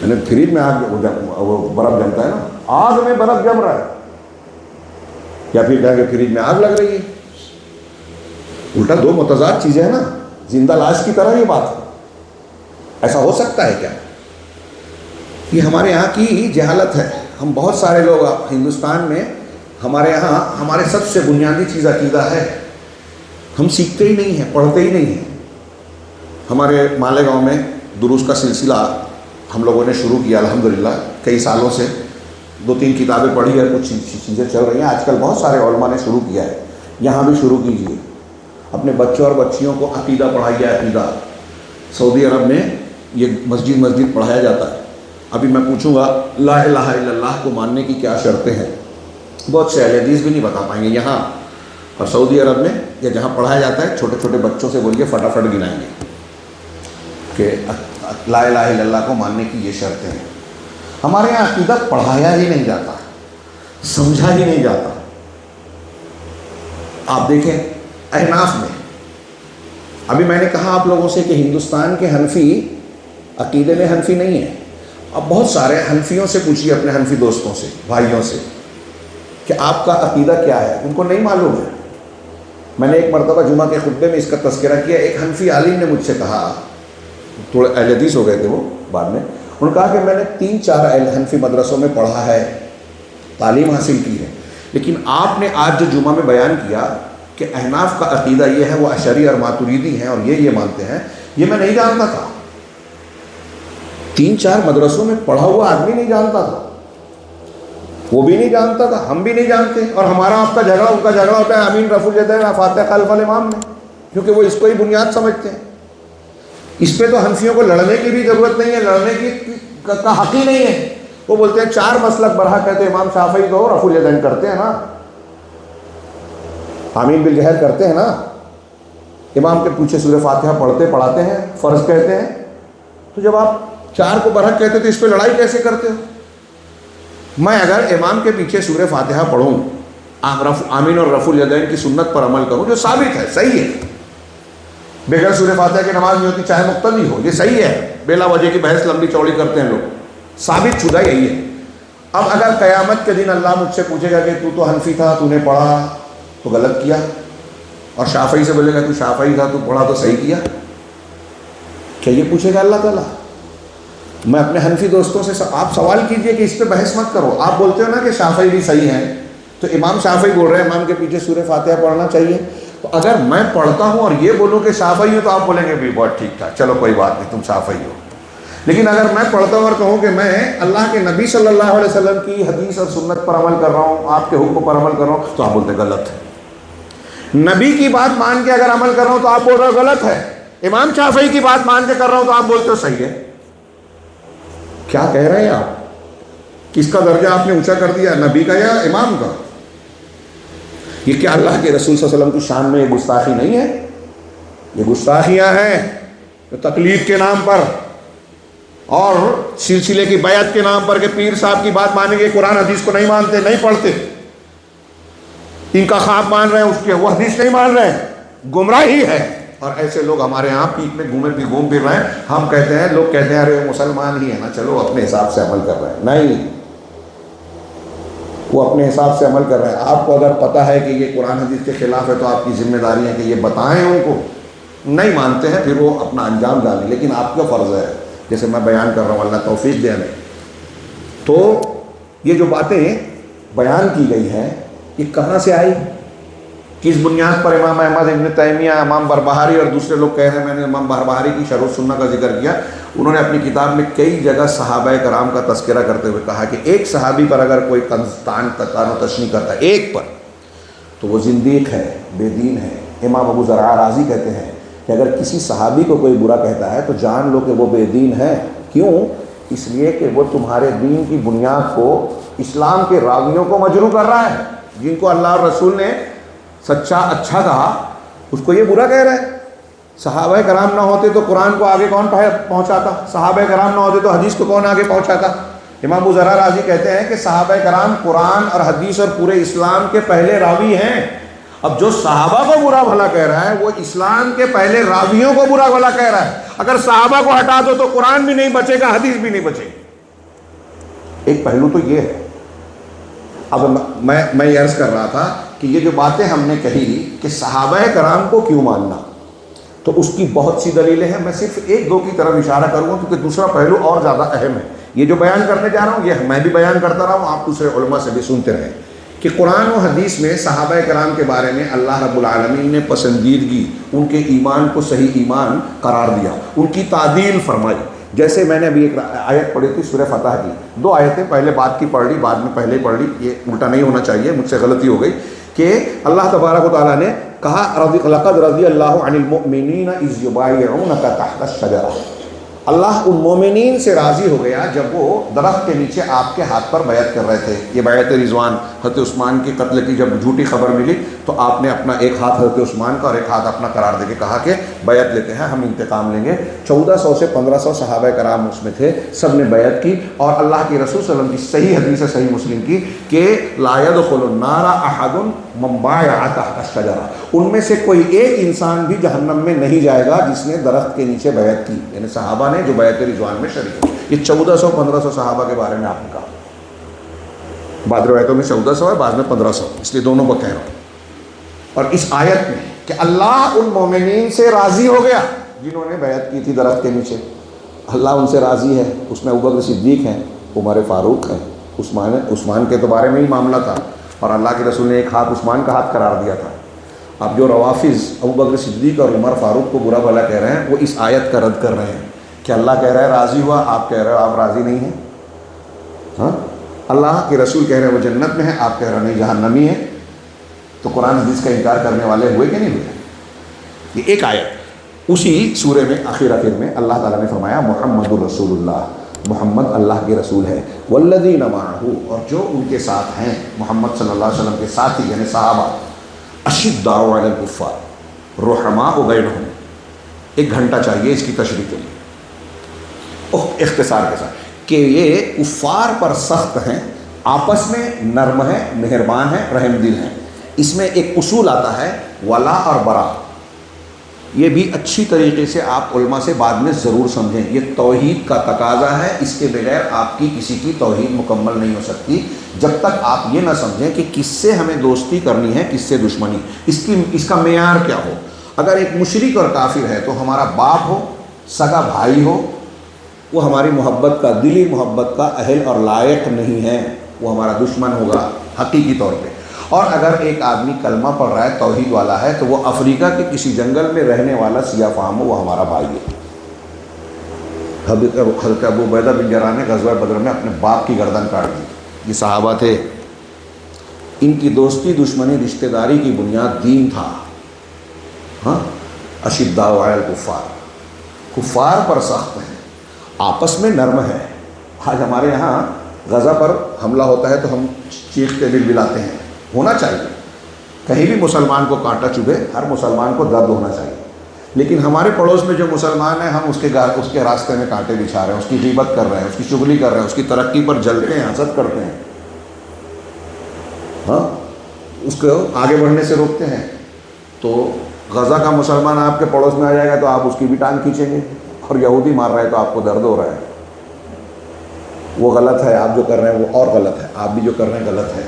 یعنی فریج میں آگ، وہ برف جمتا ہے نا، آگ میں برف جم رہا ہے، یا پھر کہیں کہ فریج میں آگ لگ رہی ہے. الٹا دو متضاد چیزیں ہیں نا، زندہ لاش کی طرح یہ بات ہے. ایسا ہو سکتا ہے کیا؟ یہ ہمارے یہاں کی جہالت ہے. ہم بہت سارے لوگ ہندوستان میں، ہمارے یہاں ہمارے سب سے بنیادی چیز عقیدہ ہے، ہم سیکھتے ہی نہیں ہیں، پڑھتے ہی نہیں ہیں. ہمارے مالیگاؤں میں دروس کا سلسلہ ہم لوگوں نے شروع کیا الحمدللہ کئی سالوں سے. 2-3 کتابیں پڑھی ہے، کچھ چیزیں چل رہی ہیں. آج کل بہت سارے علماء نے شروع کیا ہے، یہاں بھی شروع کیجیے. اپنے بچوں اور بچیوں کو عقیدہ پڑھائیے. عقیدہ سعودی عرب میں یہ مسجد پڑھایا جاتا ہے. ابھی میں پوچھوں گا لا الہ الا اللہ کو ماننے کی کیا شرطیں ہیں، بہت سے اہل حدیث بھی نہیں بتا پائیں گے. یہاں اور سعودی عرب میں یا جہاں پڑھایا جاتا ہے، چھوٹے چھوٹے بچوں سے بولیے فٹافٹ گنائیں گے کہ لا الہ الا اللہ کو ماننے کی یہ شرطیں ہیں. ہمارے یہاں عقیدہ پڑھایا ہی نہیں جاتا، سمجھا ہی نہیں جاتا. آپ دیکھیں احناف میں، ابھی میں نے کہا آپ لوگوں سے کہ ہندوستان کے حنفی عقیدے میں حنفی نہیں ہیں. اب بہت سارے حنفیوں سے پوچھیے، اپنے حنفی دوستوں سے، بھائیوں سے، کہ آپ کا عقیدہ کیا ہے، ان کو نہیں معلوم ہے. میں نے ایک مرتبہ جمعہ کے خطبے میں اس کا تذکرہ کیا. ایک حنفی عالم نے مجھ سے کہا، تھوڑے اہل حدیث ہو گئے تھے وہ بعد میں، انہوں نے کہا کہ میں نے 3-4 حنفی مدرسوں میں پڑھا ہے، تعلیم حاصل کی ہے، لیکن آپ نے آج جو جمعہ میں بیان کیا کہ احناف کا عقیدہ یہ ہے، وہ اشعری اور ماتریدی ہیں اور یہ مانتے ہیں، یہ میں نہیں جانتا تھا. 3-4 مدرسوں میں پڑھا ہوا آدمی نہیں جانتا تھا، وہ بھی نہیں جانتا تھا، ہم بھی نہیں جانتے. اور ہمارا آپ کا جھگڑا ان کا جھگڑا ہوتا ہے آمین رفع الیدین فاتحہ خلف الامام میں، کیونکہ وہ اس کو ہی بنیاد سمجھتے ہیں. اس پہ تو حنفیوں کو لڑنے کی بھی ضرورت نہیں ہے، لڑنے کی کا حق ہی نہیں ہے. وہ بولتے ہیں 4 مسلک برحق ہے، تو امام شافعی تو رفع الیدین کرتے ہیں نا، آمین بالجہر کرتے ہیں نا، امام کے پیچھے سورہ فاتحہ پڑھاتے ہیں، فرض کہتے ہیں. تو جب آپ 4 کو برحق کہتے تو اس پہ لڑائی کیسے کرتے ہو؟ میں اگر امام کے پیچھے سورہ فاتحہ پڑھوں، آمین اور رفع الیدین کی سنت پر عمل کروں، جو ثابت ہے، صحیح ہے، بغیر سورہ فاتحہ کی نماز نہیں ہوتی چاہے مقتدی ہو، یہ صحیح ہے، بلا وجہ کی بحث لمبی چوڑی کرتے ہیں لوگ، ثابت شدہ یہی ہے. اب اگر قیامت کے دن اللہ مجھ سے پوچھے گا کہ تو حنفی تھا، تو نے پڑھا تو غلط کیا، اور شافعی سے بولے گا تو شافعی تھا، تو پڑھا تو صحیح کیا، کیا یہ پوچھے گا اللہ تعالیٰ؟ میں اپنے حنفی دوستوں سے آپ سوال کیجئے کہ اس پہ بحث مت کرو. آپ بولتے ہو نا کہ شافعی بھی صحیح ہیں، تو امام شافعی بول رہے ہیں امام کے پیچھے سورہ فاتحہ پڑھنا چاہیے. تو اگر میں پڑھتا ہوں اور یہ بولوں کہ شافعی ہوں، تو آپ بولیں گے بھی بہت ٹھیک تھا، چلو کوئی بات نہیں، تم شافعی ہو. لیکن اگر میں پڑھتا ہوں اور کہوں کہ میں اللہ کے نبی صلی اللہ علیہ وسلم کی حدیث اور سنت پر عمل کر رہا ہوں، آپ کے حکم پر عمل کر رہا ہوں، تو آپ بولتے ہیں غلط ہے. نبی کی بات مان کے اگر عمل کر رہا ہوں تو آپ بول رہے ہو غلط ہے. امام شافعی کی بات مان کے کر رہا ہوں تو آپ بولتے ہو صحیح ہے. کیا کہہ رہے ہیں آپ؟ کس کا درجہ آپ نے اونچا کر دیا، نبی کا یا امام کا؟ یہ کیا اللہ کے رسول صلی اللہ علیہ وسلم کی شان میں یہ گستاخی نہیں ہے؟ یہ گستاخیاں ہیں جو تقلید کے نام پر اور سلسلے کی بیعت کے نام پر کہ پیر صاحب کی بات مانیں گے، قرآن حدیث کو نہیں مانتے، نہیں پڑھتے، ان کا خواب مان رہے ہیں، اس کے وہ حدیث نہیں مان رہے ہیں، گمراہی ہے. اور ایسے لوگ ہمارے یہاں پیٹ میں گھوم پھر رہے ہیں. ہم کہتے ہیں، لوگ کہتے ہیں ارے مسلمان ہی ہے نا، چلو اپنے حساب سے عمل کر رہے ہیں. نہیں، وہ اپنے حساب سے عمل کر رہے ہیں. آپ کو اگر پتہ ہے کہ یہ قرآن حدیث کے خلاف ہے تو آپ کی ذمہ داری ہے کہ یہ بتائیں ان کو. نہیں مانتے ہیں پھر وہ اپنا انجام جانیں، لیکن آپ کا فرض ہے، جیسے میں بیان کر رہا ہوں، اللہ توفیق دے ہمیں. تو یہ جو باتیں بیان کی گئی ہیں یہ کہاں سے آئی، کس بنیاد پر؟ امام احمد ابن تیمیہ، امام بربہاری اور دوسرے لوگ کہہ رہے ہیں. میں نے امام بربہاری کی شرح السنہ کا ذکر کیا. انہوں نے اپنی کتاب میں کئی جگہ صحابہ کرام کا تذکرہ کرتے ہوئے کہا کہ ایک صحابی پر اگر کوئی تان و تشنیع کرتا ہے ایک پر، تو وہ زندیق ہے، بے دین ہے. امام ابو زرع رازی کہتے ہیں کہ اگر کسی صحابی کو کوئی برا کہتا ہے تو جان لو کہ وہ بے دین ہے. کیوں؟ اس لیے کہ وہ تمہارے دین کی بنیاد کو، اسلام کے راویوں کو مجروح کر رہا ہے، جن کو اللہ اور رسول نے سچا اچھا کہا، اس کو یہ برا کہہ رہا ہے. صحابہ کرام نہ ہوتے تو قرآن کو آگے کون پہنچاتا؟ صحابہ کرام نہ ہوتے تو حدیث کو کون آگے پہنچاتا؟ امام ابو ذر رازی کہتے ہیں کہ صحابہ کرام قرآن اور حدیث اور پورے اسلام کے پہلے راوی ہیں. اب جو صحابہ کو برا بھلا کہہ رہا ہے وہ اسلام کے پہلے راویوں کو برا بھلا کہہ رہا ہے. اگر صحابہ کو ہٹا دو تو قرآن بھی نہیں بچے گا، حدیث بھی نہیں بچے گی. ایک پہلو تو یہ ہے. اب میں یہ عرض کر رہا تھا کہ یہ جو باتیں ہم نے کہی کہ صحابہ کرام کو کیوں ماننا، تو اس کی بہت سی دلیلیں ہیں. میں صرف 1-2 کی طرف اشارہ کروں گا کیونکہ دوسرا پہلو اور زیادہ اہم ہے. یہ جو بیان کرنے جا رہا ہوں یہ میں بھی بیان کرتا رہا ہوں، آپ دوسرے علماء سے بھی سنتے رہیں کہ قرآن و حدیث میں صحابہ کرام کے بارے میں اللہ رب العالمین نے پسندیدگی، ان کے ایمان کو صحیح ایمان قرار دیا، ان کی تعدیل فرمائی. جیسے میں نے ابھی ایک آیت پڑھی تھی سورہ فتح کی، 2 آیتیں، پہلے بعد کی پڑھ لی، بعد میں پہلے پڑھ لی. یہ الٹا نہیں ہونا چاہیے، مجھ سے غلطی ہو گئی. کہ اللہ تبارک و تعالیٰ نے کہا لقد رضی اللہ عن المؤمنین اذ یبایعونک تحت الشجرہ. اللہ ان مومنین سے راضی ہو گیا جب وہ درخت کے نیچے آپ کے ہاتھ پر بیعت کر رہے تھے. یہ بیعت رضوان، حضرت عثمان کی قتل کی جب جھوٹی خبر ملی تو آپ نے اپنا ایک ہاتھ حضرت عثمان کا اور ایک ہاتھ اپنا قرار دے کے کہا کہ بیعت لیتے ہیں، ہم انتقام لیں گے. 1400 سے 1500 صحابہ کرام اس میں تھے، سب نے بیعت کی. اور اللہ کے رسول صلی اللہ علیہ وسلم کی صحیح حدیث ہے صحیح مسلم کی کہ لا يدخل النار احد من بايع تحت الشجرہ، ان میں سے کوئی ایک انسان بھی جہنم میں نہیں جائے گا جس نے درخت کے نیچے بیعت کی، یعنی صحابہ نے جو بیعت رضوان میں شریک ہوئے. یہ 1400-1500 صحابہ کے بارے میں آپ نے کہا. بعض روایتوں میں 1400 ہے، بعض میں 1500، اس لیے دونوں کو کہہ رہا ہوں. اور اس آیت میں کہ اللہ ان مومنین سے راضی ہو گیا جنہوں نے بیعت کی تھی درخت کے نیچے، اللہ ان سے راضی ہے. اس میں ابوبکر صدیق ہیں، عمر فاروق ہیں، عثمان کے تو بارے میں ہی معاملہ تھا اور اللہ کے رسول نے ایک ہاتھ عثمان کا ہاتھ قرار دیا تھا. اب جو روافظ ابوبکر صدیق اور عمر فاروق کو برا بھلا کہہ رہے ہیں وہ اس آیت کا رد کر رہے ہیں کہ اللہ کہہ رہا ہے راضی ہوا، آپ کہہ رہے ہو آپ راضی نہیں ہیں. ہاں، اللہ کے رسول کہہ رہے ہیں وہ جنت میں ہے، آپ کہہ رہے ہیں نہیں جہنمی ہے. تو قرآن حدیث کا انکار کرنے والے ہوئے کہ نہیں ہوئے؟ یہ ایک آیت اسی سورے میں آخر میں اللہ تعالیٰ نے فرمایا محمد الرسول اللہ، محمد اللہ کے رسول ہے. والذین معہ، اور جو ان کے ساتھ ہیں محمد صلی اللہ علیہ وسلم کے ساتھی یعنی صحابہ، اشداء علی الکفار رحماء بینہم. ایک گھنٹہ چاہیے اس کی تشریح کے لیے اختصار کے ساتھ کہ یہ کفار پر سخت ہیں، آپس میں نرم ہیں، مہربان ہیں، رحم دل ہیں. اس میں ایک اصول آتا ہے ولا اور برا، یہ بھی اچھی طریقے سے آپ علماء سے بعد میں ضرور سمجھیں. یہ توحید کا تقاضا ہے، اس کے بغیر آپ کی کسی کی توحید مکمل نہیں ہو سکتی جب تک آپ یہ نہ سمجھیں کہ کس سے ہمیں دوستی کرنی ہے، کس سے دشمنی. اس کا معیار کیا ہو. اگر ایک مشرک اور کافر ہے تو ہمارا باپ ہو، سگا بھائی ہو، وہ ہماری محبت کا، دلی محبت کا اہل اور لائق نہیں ہے، وہ ہمارا دشمن ہوگا حقیقی طور پہ. اور اگر ایک آدمی کلمہ پڑھ رہا ہے، توحید والا ہے، تو وہ افریقہ کے کسی جنگل میں رہنے والا سیاہ فام ہو، وہ ہمارا بھائی ہے. حضرت ابو عبیدہ بن جراح نے غزوہ بدر میں اپنے باپ کی گردن کاٹ دی. یہ صحابہ تھے، ان کی دوستی دشمنی رشتہ داری کی بنیاد دین تھا. ہاں، اشداء علی الکفار، کفار پر سخت ہیں، آپس میں نرم ہے. آج ہمارے یہاں غزہ پر حملہ ہوتا ہے تو ہم چیختے بلبلاتے ہیں، ہونا چاہیے. کہیں بھی مسلمان کو کانٹا چبھے، ہر مسلمان کو درد ہونا چاہیے. لیکن ہمارے پڑوس میں جو مسلمان ہیں ہم اس کے راستے میں کانٹے بچھا رہے ہیں، اس کی غیبت کر رہے ہیں، اس کی چغلی کر رہے ہیں، اس کی ترقی پر جلتے ہیں، حسد کرتے ہیں. ہاں، اس کو آگے بڑھنے سے روکتے ہیں. تو غزہ کا مسلمان آپ کے پڑوس میں آ جائے گا تو آپ اس کی بھی ٹانگ کھینچیں گے، اور یہودی مار رہا ہے تو آپ کو درد ہو رہا ہے. وہ غلط ہے، آپ جو کر رہے ہیں وہ اور غلط ہے، آپ بھی جو کر رہے ہیں غلط ہے.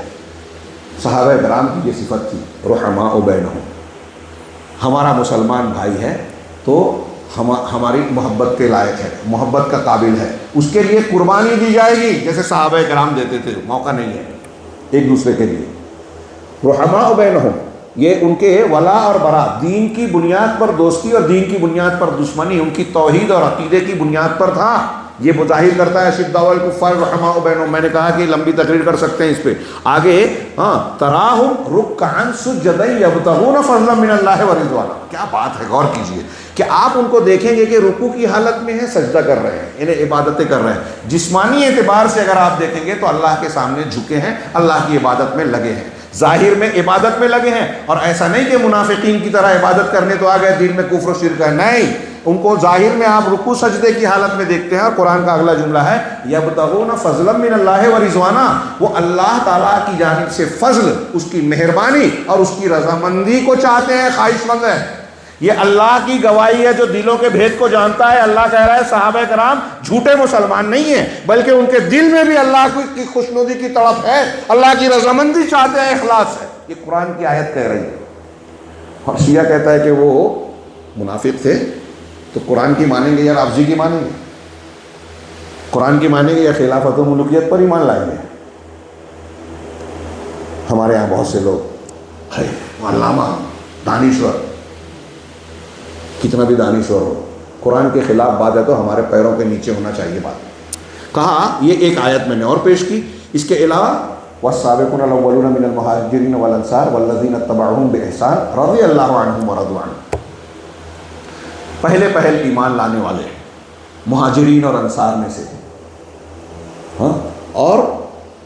صحابہ کرام کی یہ صفت تھی رحماء بینہم. ہمارا مسلمان بھائی ہے تو ہماری محبت کے لائق ہے، محبت کا قابل ہے، اس کے لیے قربانی دی جائے گی جیسے صحابہ کرام دیتے تھے. موقع نہیں ہے ایک دوسرے کے لیے. رحماء بینہم، یہ ان کے ولا اور برا، دین کی بنیاد پر دوستی اور دین کی بنیاد پر دشمنی ان کی توحید اور عقیدے کی بنیاد پر تھا. یہ مظاہر کرتا ہے اشداء علی الکفار رحماء بینہم. میں نے کہا کہ لمبی تقریر کر سکتے ہیں اس پہ آگے. ہاں، تراہم رکعا سجدا یبتغون فضلا من اللہ ورضوانا. کیا بات ہے، غور کیجئے کہ آپ ان کو دیکھیں گے کہ رکوع کی حالت میں ہیں، سجدہ کر رہے ہیں، انہیں عبادتیں کر رہے ہیں. جسمانی اعتبار سے اگر آپ دیکھیں گے تو اللہ کے سامنے جھکے ہیں، اللہ کی عبادت میں لگے ہیں، ظاہر میں عبادت میں لگے ہیں. اور ایسا نہیں کہ منافقین کی طرح عبادت کرنے تو آ گئے، دل میں کفر و شرک ہے، نہیں. ان کو ظاہر میں آپ رکوع سجدے کی حالت میں دیکھتے ہیں. اور قرآن کا اگلا جملہ ہے یبتغون فضلا من اللہ ورضوانا، وہ اللہ تعالیٰ کی جانب سے فضل، اس کی مہربانی اور اس کی رضامندی کو چاہتے ہیں، خواہش مند ہیں. یہ اللہ کی گواہی ہے جو دلوں کے بھید کو جانتا ہے. اللہ کہہ رہا ہے صحابہ کرام جھوٹے مسلمان نہیں ہیں، بلکہ ان کے دل میں بھی اللہ کی خوشنودی کی تڑپ ہے، اللہ کی رضامندی چاہتے ہیں، اخلاص ہے. یہ قرآن کی آیت کہہ رہی ہے. اور شیعہ کہتا ہے کہ وہ منافق تھے تو قرآن کی مانیں گے یا رافضی کی مانیں گے؟ قرآن کی مانیں گے یا خلافت و ملوکیت پر ایمان لائیں گے؟ ہمارے یہاں بہت سے لوگ ہے علامہ، دانشور، کتنا بھی دانشور ہو، قرآن کے خلاف بات ہے تو ہمارے پیروں کے نیچے ہونا چاہیے بات. کہا یہ ایک آیت میں نے اور پیش کی. اس کے علاوہ والسابقون الاولون من المہاجرین والانصار والذین اتبعوہم بإحسان رضی اللہ عنہم ورضوا عنہ. پہلے ایمان لانے والے مہاجرین اور انصار میں سے. ہاں، اور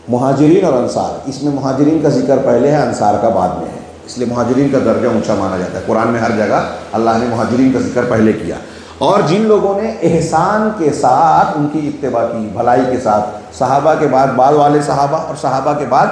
مہاجرین اور انصار، اس میں مہاجرین کا ذکر پہلے ہے، انصار کا بعد میں ہے، اس لیے مہاجرین کا درجہ اونچا مانا جاتا ہے. قرآن میں ہر جگہ اللہ نے مہاجرین کا ذکر پہلے کیا. اور جن لوگوں نے احسان کے ساتھ ان کی اتباع کی، بھلائی کے ساتھ، صحابہ کے بعد بعد والے صحابہ، اور صحابہ کے بعد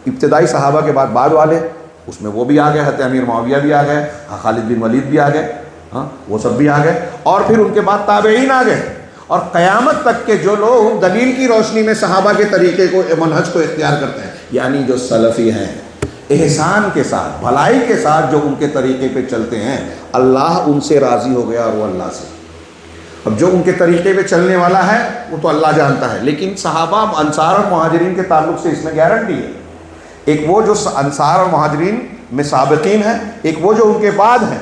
ابتدائی صحابہ کے بعد بعد والے، اس میں وہ بھی آ گئے، حضرت امیر معاویہ بھی آ گئے، خالد بن ولید بھی آ گئے، ہاں وہ سب بھی آ گئے. اور پھر ان کے بعد تابعین آ گئے. اور قیامت تک کے جو لوگ دلیل کی روشنی میں صحابہ کے طریقے کو، منہج کو اختیار کرتے ہیں، یعنی جو سلفی ہیں، احسان کے ساتھ، بھلائی کے ساتھ جو ان کے طریقے پہ چلتے ہیں، اللہ ان سے راضی ہو گیا اور وہ اللہ سے. اب جو ان کے طریقے پہ چلنے والا ہے وہ تو اللہ جانتا ہے، لیکن صحابہ، انصار اور مہاجرین کے تعلق سے اس میں گارنٹی ہے. ایک وہ جو انصار اور مہاجرین میں سابقین ہیں، ایک وہ جو ان کے بعد ہیں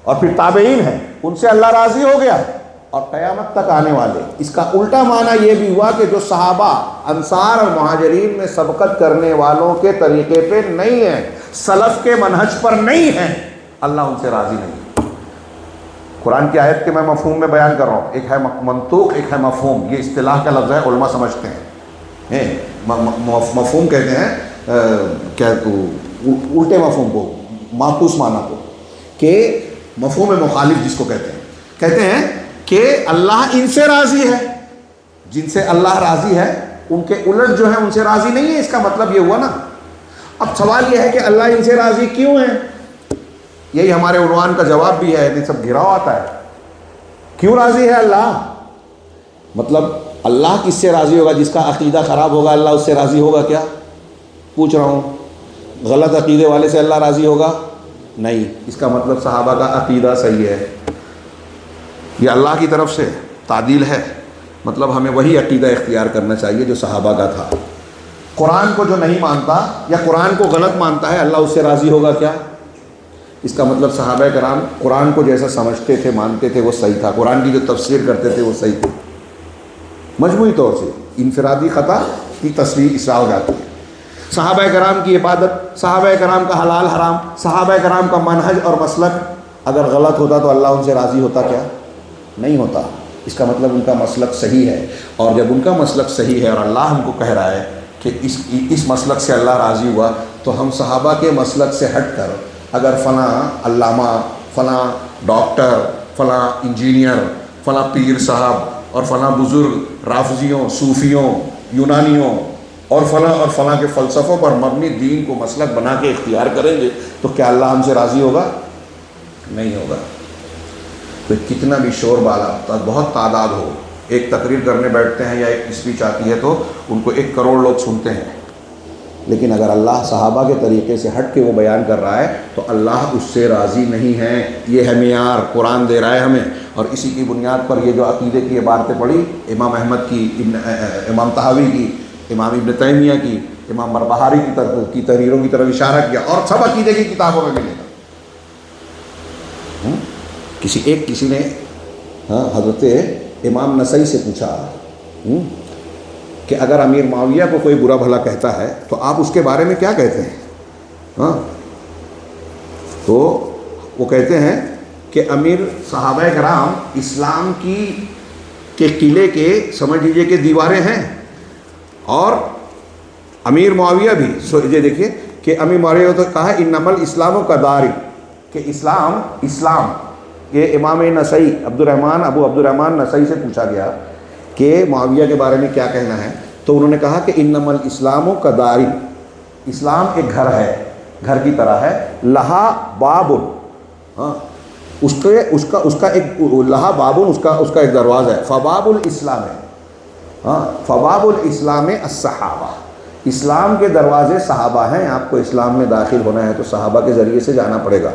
اور پھر تابعین ہیں، ان سے اللہ راضی ہو گیا. اور قیامت تک آنے والے، اس کا الٹا معنی یہ بھی ہوا کہ جو صحابہ، انصار اور مہاجرین میں سبقت کرنے والوں کے طریقے پہ نہیں ہیں، سلف کے منہج پر نہیں ہیں، اللہ ان سے راضی نہیں. قرآن کی آیت کے میں مفہوم میں بیان کر رہا ہوں، ایک ہے منطوق، ایک ہے مفہوم. یہ اصطلاح کا لفظ ہے، علماء سمجھتے ہیں. مفہوم کہتے ہیں کیا، الٹے مفہوم کو، معکوس معنی کو، کہ مفہوم مخالف جس کو کہتے ہیں کہ اللہ ان سے راضی ہے، جن سے اللہ راضی ہے ان کے الٹ جو ہے ان سے راضی نہیں ہے. اس کا مطلب یہ ہوا نا. اب سوال یہ ہے کہ اللہ ان سے راضی کیوں ہے؟ یہی ہمارے عنوان کا جواب بھی ہے، یہ سب گھراؤ آتا ہے. کیوں راضی ہے اللہ؟ مطلب اللہ کس سے راضی ہوگا؟ جس کا عقیدہ خراب ہوگا اللہ اس سے راضی ہوگا کیا؟ پوچھ رہا ہوں. غلط عقیدے والے سے اللہ راضی ہوگا؟ نہیں. اس کا مطلب صحابہ کا عقیدہ صحیح ہے، یہ اللہ کی طرف سے تعدیل ہے. مطلب ہمیں وہی عقیدہ اختیار کرنا چاہیے جو صحابہ کا تھا. قرآن کو جو نہیں مانتا یا قرآن کو غلط مانتا ہے، اللہ اس سے راضی ہوگا کیا؟ اس کا مطلب صحابہ کرام قرآن کو جیسا سمجھتے تھے، مانتے تھے، وہ صحیح تھا. قرآن کی جو تفسیر کرتے تھے وہ صحیح تھی. مجموعی طور سے انفرادی خطا کی تصویر اصلاح ہو جاتی ہے. صحابہ کرام کی عبادت، صحابہ کرام کا حلال حرام، صحابہ کرام کا منہج اور مسلک اگر غلط ہوتا تو اللہ ان سے راضی ہوتا کیا؟ نہیں ہوتا. اس کا مطلب ان کا مسلک صحیح ہے. اور جب ان کا مسلک صحیح ہے اور اللہ ہم کو کہہ رہا ہے کہ اس مسلک سے اللہ راضی ہوا، تو ہم صحابہ کے مسلک سے ہٹ کر اگر فلاں علامہ، فلاں ڈاکٹر، فلاں انجینئر، فلاں پیر صاحب اور فلاں بزرگ رافضیوں، صوفیوں، یونانیوں اور فلاں کے فلسفوں پر مبنی دین کو مسلک بنا کے اختیار کریں گے تو کیا اللہ ہم سے راضی ہوگا؟ نہیں ہوگا. تو کتنا بھی شور بالا، بہت تعداد ہو، ایک تقریر کرنے بیٹھتے ہیں یا ایک اسپیچ آتی ہے تو ان کو 1 کروڑ لوگ سنتے ہیں، لیکن اگر اللہ صحابہ کے طریقے سے ہٹ کے وہ بیان کر رہا ہے تو اللہ اس سے راضی نہیں ہے. یہ ہے معیار قرآن دے رہا ہے ہمیں. اور اسی کی بنیاد پر یہ جو عقیدے کی عبارتیں پڑھی، امام احمد کی، امام طحاوی کی، امام ابن تیمیہ کی، امام بربہاری کی تحریروں کی طرف اشارہ کیا، اور سب عقیدے کی کتابوں میں ملے گا. کسی نے حضرت امام نسائی سے پوچھا کہ اگر امیر معاویہ کو کوئی برا بھلا کہتا ہے تو آپ اس کے بارے میں کیا کہتے ہیں؟ تو وہ کہتے ہیں کہ امیر، صحابہ کرام اسلام کے قلعے کے سمجھ لیجیے کہ دیواریں ہیں، اور امیر معاویہ بھی. یہ دیکھیے کہ امیر معاویہ تو کہا انما الاسلام کدار، کہ اسلام یہ امام نسائی ابو عبد الرحمن نسائی سے پوچھا گیا کہ معاویہ کے بارے میں کیا کہنا ہے، تو انہوں نے کہا کہ انما الاسلام کدار، اسلام ایک گھر ہے، گھر کی طرح ہے، لہا باب، اس کا ایک لہا باب، اس کا ایک دروازہ ہے، فباب الاسلام ہے، فباب الاسلام الصحابہ، اسلام کے دروازے صحابہ ہیں. آپ کو اسلام میں داخل ہونا ہے تو صحابہ کے ذریعے سے جانا پڑے گا.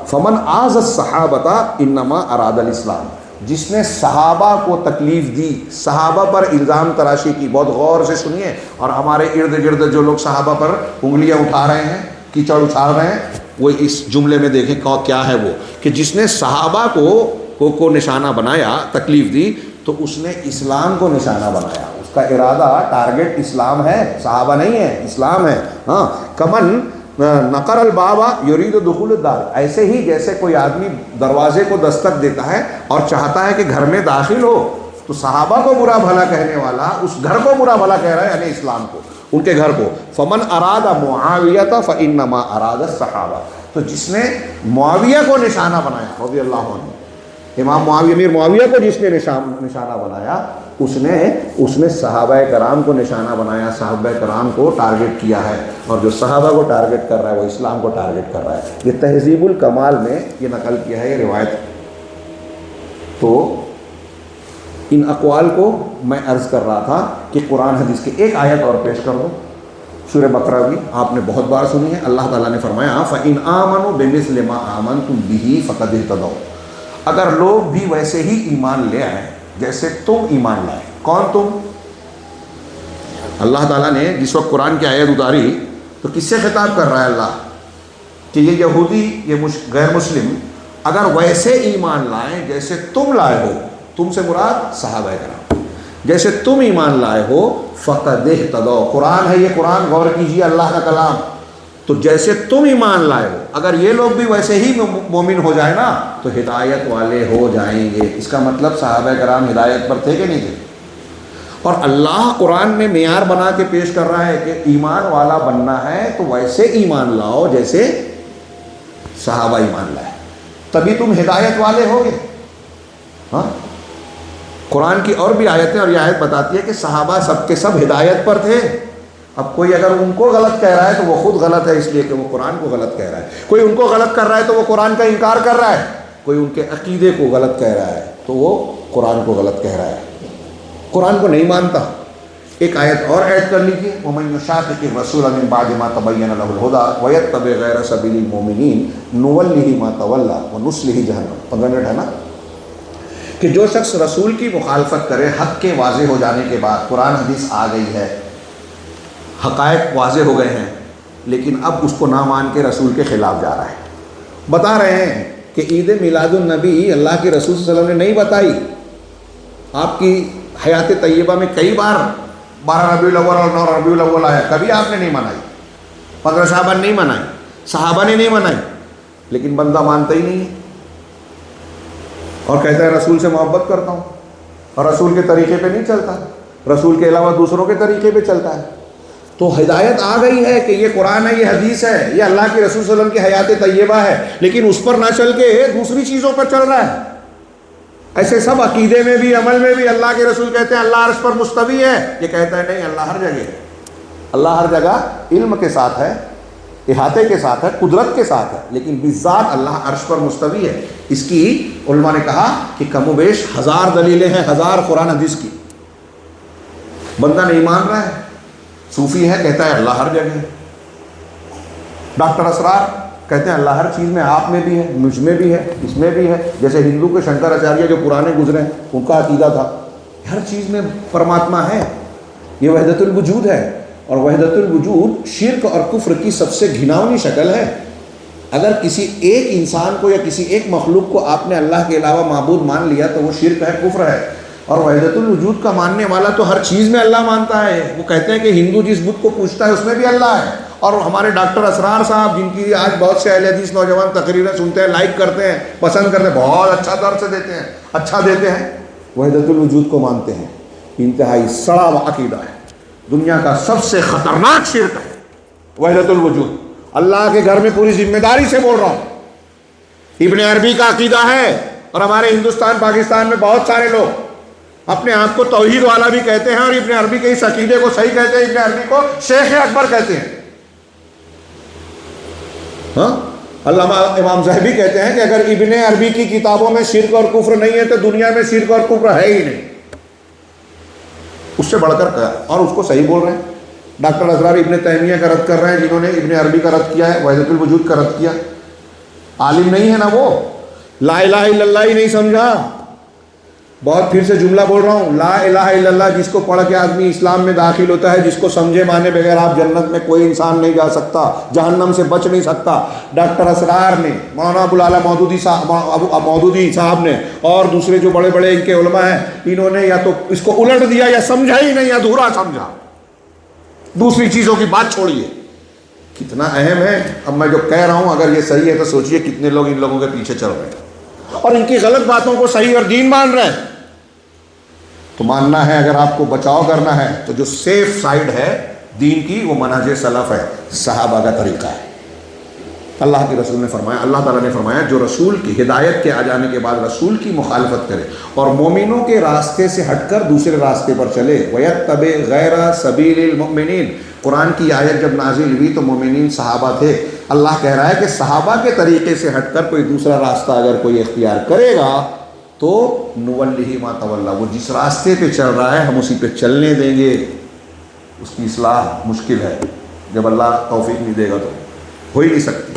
فمن آذ الصحابہ انما اراد الاسلام، جس نے صحابہ کو تکلیف دی، صحابہ پر الزام تراشی کی. بہت غور سے سنیے. اور ہمارے ارد گرد جو لوگ صحابہ پر انگلیاں اٹھا رہے ہیں، کیچڑ اچھال رہے ہیں، وہ اس جملے میں دیکھیں کیا ہے وہ، کہ جس نے صحابہ کو نشانہ بنایا، تکلیف دی، تو اس نے اسلام کو نشانہ بنایا. اس کا ارادہ، ٹارگٹ اسلام ہے، صحابہ نہیں ہے، اسلام ہے. کمن نقر البابا یرید دخول الدار، ایسے ہی جیسے کوئی آدمی دروازے کو دستک دیتا ہے اور چاہتا ہے کہ گھر میں داخل ہو، تو صحابہ کو برا بھلا کہنے والا اس گھر کو برا بھلا کہہ رہا ہے، یعنی اسلام کو، ان کے گھر کو. فمن اراد معاویہ فانما اراد الصحابہ، تو جس نے معاویہ کو نشانہ بنایا رضی اللہ عنہ، امام معاویہ امیر معاویہ کو جس نے نشانہ بنایا، اس نے صحابہ کرام کو نشانہ بنایا، صحابہ کرام کو ٹارگٹ کیا ہے، اور جو صحابہ کو ٹارگٹ کر رہا ہے وہ اسلام کو ٹارگٹ کر رہا ہے. یہ تہذیب الکمال میں یہ نقل کیا ہے یہ روایت. تو ان اقوال کو میں عرض کر رہا تھا کہ قرآن حدیث کی ایک آیت اور پیش کر دو. سورہ بقرہ بھی آپ نے بہت بار سنی ہے. اللہ تعالیٰ نے فرمایا فَإِنْ آمَنُوا بِمِثْلِ مَا آمَنْتُمْ بِهِ فَقَدِ اهْتَدَوْا، اگر لوگ بھی ویسے ہی ایمان لے آئیں جیسے تم ایمان لائے. کون تم؟ اللہ تعالیٰ نے جس وقت قرآن کی آیت اتاری تو کس سے خطاب کر رہا ہے اللہ؟ کہ یہ یہودی، یہ غیر مسلم اگر ویسے ایمان لائیں جیسے تم لائے ہو، تم سے مراد صحابہ کرام، جیسے تم ایمان لائے ہو، فقد اہتدوا، قرآن ہے یہ، قرآن غور کیجیے، اللہ کا کلام. تو جیسے تم ایمان لائے ہو، اگر یہ لوگ بھی ویسے ہی مومن ہو جائے نا تو ہدایت والے ہو جائیں گے. اس کا مطلب صحابہ کرام ہدایت پر تھے کہ نہیں تھے؟ اور اللہ قرآن میں معیار بنا کے پیش کر رہا ہے کہ ایمان والا بننا ہے تو ویسے ایمان لاؤ جیسے صحابہ ایمان لائے، تبھی تم ہدایت والے ہوگے. ہاں، قرآن کی اور بھی آیتیں، اور یہ آیت بتاتی ہے کہ صحابہ سب کے سب ہدایت پر تھے. اب کوئی اگر ان کو غلط کہہ رہا ہے تو وہ خود غلط ہے، اس لیے کہ وہ قرآن کو غلط کہہ رہا ہے. کوئی ان کو غلط کر رہا ہے تو وہ قرآن کا انکار کر رہا ہے. کوئی ان کے عقیدے کو غلط کہہ رہا ہے تو وہ قرآن کو غلط کہہ رہا ہے، قرآن کو نہیں مانتا. ایک آیت اور ایڈ کر لیجیے، وَمَن يُشَاقِقِ الرَّسُولَ مِن بَعْدِ مَا تَبَيَّنَ لَهُ الْهُدَىٰ وَيَتَّبِعْ غَيْرَ سَبِيلِ الْمُؤْمِنِينَ نُوَلِّهِ مَا تَوَلَّىٰ وَنُصْلِهِ جَهَنَّمَ. 15 منٹ ہے نا، کہ جو شخص رسول کی مخالفت کرے حق کے واضح ہو جانے کے بعد، قرآن حدیث آ گئی ہے، حقائق واضح ہو گئے ہیں، لیکن اب اس کو نہ مان کے رسول کے خلاف جا رہا ہے. بتا رہے ہیں کہ عید میلاد النبی اللہ کے رسول صلی اللہ علیہ وسلم نے نہیں بتائی. آپ کی حیات طیبہ میں کئی بار 12 ربیع الاول اور 9 ربیع الاول آیا، کبھی آپ نے نہیں منائی. 15 شعبان نہیں منائی، صحابہ نے نہیں منائی، لیکن بندہ مانتا ہی نہیں ہے اور کہتا ہے رسول سے محبت کرتا ہوں، اور رسول کے طریقے پہ نہیں چلتا، رسول کے علاوہ دوسروں کے طریقے پہ چلتا ہے. تو ہدایت آ گئی ہے کہ یہ قرآن ہے، یہ حدیث ہے، یہ اللہ کے رسول صلی اللہ علیہ وسلم کی حیات طیبہ ہے، لیکن اس پر نہ چل کے دوسری چیزوں پر چل رہا ہے. ایسے سب عقیدے میں بھی، عمل میں بھی اللہ کے رسول کہتے ہیں اللہ عرش پر مستوی ہے، یہ کہتا ہے نہیں، اللہ ہر جگہ ہے. اللہ ہر جگہ علم کے ساتھ ہے، احاطے کے ساتھ ہے، قدرت کے ساتھ ہے، لیکن بذات اللہ عرش پر مستوی ہے. اس کی علماء نے کہا کہ کم و بیش 1000 دلیلیں ہیں، 1000 قرآن حدیث کی. بندہ نہیں مان رہا ہے، صوفی ہے کہتا ہے اللہ ہر جگہ ہے. ڈاکٹر اسرار کہتے ہیں اللہ ہر چیز میں، آپ میں بھی ہے، مجھ میں بھی ہے، اس میں بھی ہے. جیسے ہندو کے شنکر آچاریہ جو پرانے گزرے ہیں، ان کا عقیدہ تھا ہر چیز میں پرماتما ہے. یہ وحدت الوجود ہے، اور وحدت الوجود شرک اور کفر کی سب سے گھناؤنی شکل ہے. اگر کسی ایک انسان کو یا کسی ایک مخلوق کو آپ نے اللہ کے علاوہ معبود مان لیا تو وہ شرک ہے، کفر ہے. اور وحدت الوجود کا ماننے والا تو ہر چیز میں اللہ مانتا ہے. وہ کہتے ہیں کہ ہندو جس بت کو پوجتا ہے اس میں بھی اللہ ہے. اور ہمارے ڈاکٹر اسرار صاحب، جن کی آج بہت سے اہل حدیث نوجوان تقریریں سنتے ہیں، لائک کرتے ہیں، پسند کرتے ہیں، بہت اچھا درس دیتے ہیں، اچھا دیتے ہیں، وحدت الوجود کو مانتے ہیں. انتہائی سڑا ہوا عقیدہ ہے، دنیا کا سب سے خطرناک شرک ہے وحدت الوجود. اللہ کے گھر میں پوری ذمہ داری سے بول رہا ہوں. ابن عربی کا عقیدہ ہے، اور ہمارے ہندوستان پاکستان میں بہت سارے لوگ اپنے آپ کو توحید والا بھی کہتے ہیں، اور ابن عربی کے اس عقیدے کو صحیح کہتے ہیں. ابن عربی کو شیخ اکبر کہتے ہیں. ہاں، علامہ امام ذہبی کہتے ہیں کہ اگر ابن عربی کی کتابوں میں شرک اور کفر نہیں ہے تو دنیا میں شرک اور کفر ہے ہی نہیں. اس سے بڑھ کر کہا، اور اس کو صحیح بول رہے ہیں. ڈاکٹر اسرار ابن تیمیہ کا رد کر رہے ہیں، جنہوں نے ابن عربی کا رد کیا ہے، وحدت الوجود کا رد کیا. عالم نہیں ہے نا وہ، لا الہ الا اللہ ہی نہیں سمجھا. بہت پھر سے جملہ بول رہا ہوں، لا الہ الا اللہ جس کو پڑھ کے آدمی اسلام میں داخل ہوتا ہے، جس کو سمجھے مانے بغیر آپ جنت میں کوئی انسان نہیں جا سکتا، جہنم سے بچ نہیں سکتا. ڈاکٹر اسرار نے، مولانا ابوالعلا مودودی صاحب نے، اور دوسرے جو بڑے بڑے ان کے علماء ہیں، انہوں نے یا تو اس کو الٹ دیا یا سمجھا ہی نہیں، ادھورا سمجھا. دوسری چیزوں کی بات چھوڑیے کتنا اہم ہے. اب میں جو کہہ رہا ہوں اگر یہ صحیح ہے تو سوچئے کتنے لوگ ان لوگوں کے پیچھے چل رہے ہیں اور ان کی غلط باتوں کو صحیح اور دین مان رہے ہیں. تو ماننا ہے اگر آپ کو بچاؤ کرنا ہے تو جو سیف سائیڈ ہے دین کی وہ منہج سلف ہے، صحابہ کا طریقہ ہے. اللہ کے رسول نے فرمایا، اللہ تعالیٰ نے فرمایا جو رسول کی ہدایت کے آ جانے کے بعد رسول کی مخالفت کرے اور مومنوں کے راستے سے ہٹ کر دوسرے راستے پر چلے، وَيَتَّبِعْ غَيْرَ سَبِيلِ الْمُؤْمِنِينَ. قرآن کی آیت جب نازل ہوئی تو مومنین صحابہ تھے. اللہ کہہ رہا ہے کہ صحابہ کے طریقے سے ہٹ کر کوئی دوسرا راستہ اگر کوئی اختیار کرے گا تو نُوَلِّهِ مَا تَوَلَّىٰ، وہ جس راستے پہ چل رہا ہے ہم اسی پہ چلنے دیں گے. اس کی اصلاح مشکل ہے، جب اللہ توفیق نہیں دے گا تو ہو ہی نہیں سکتی.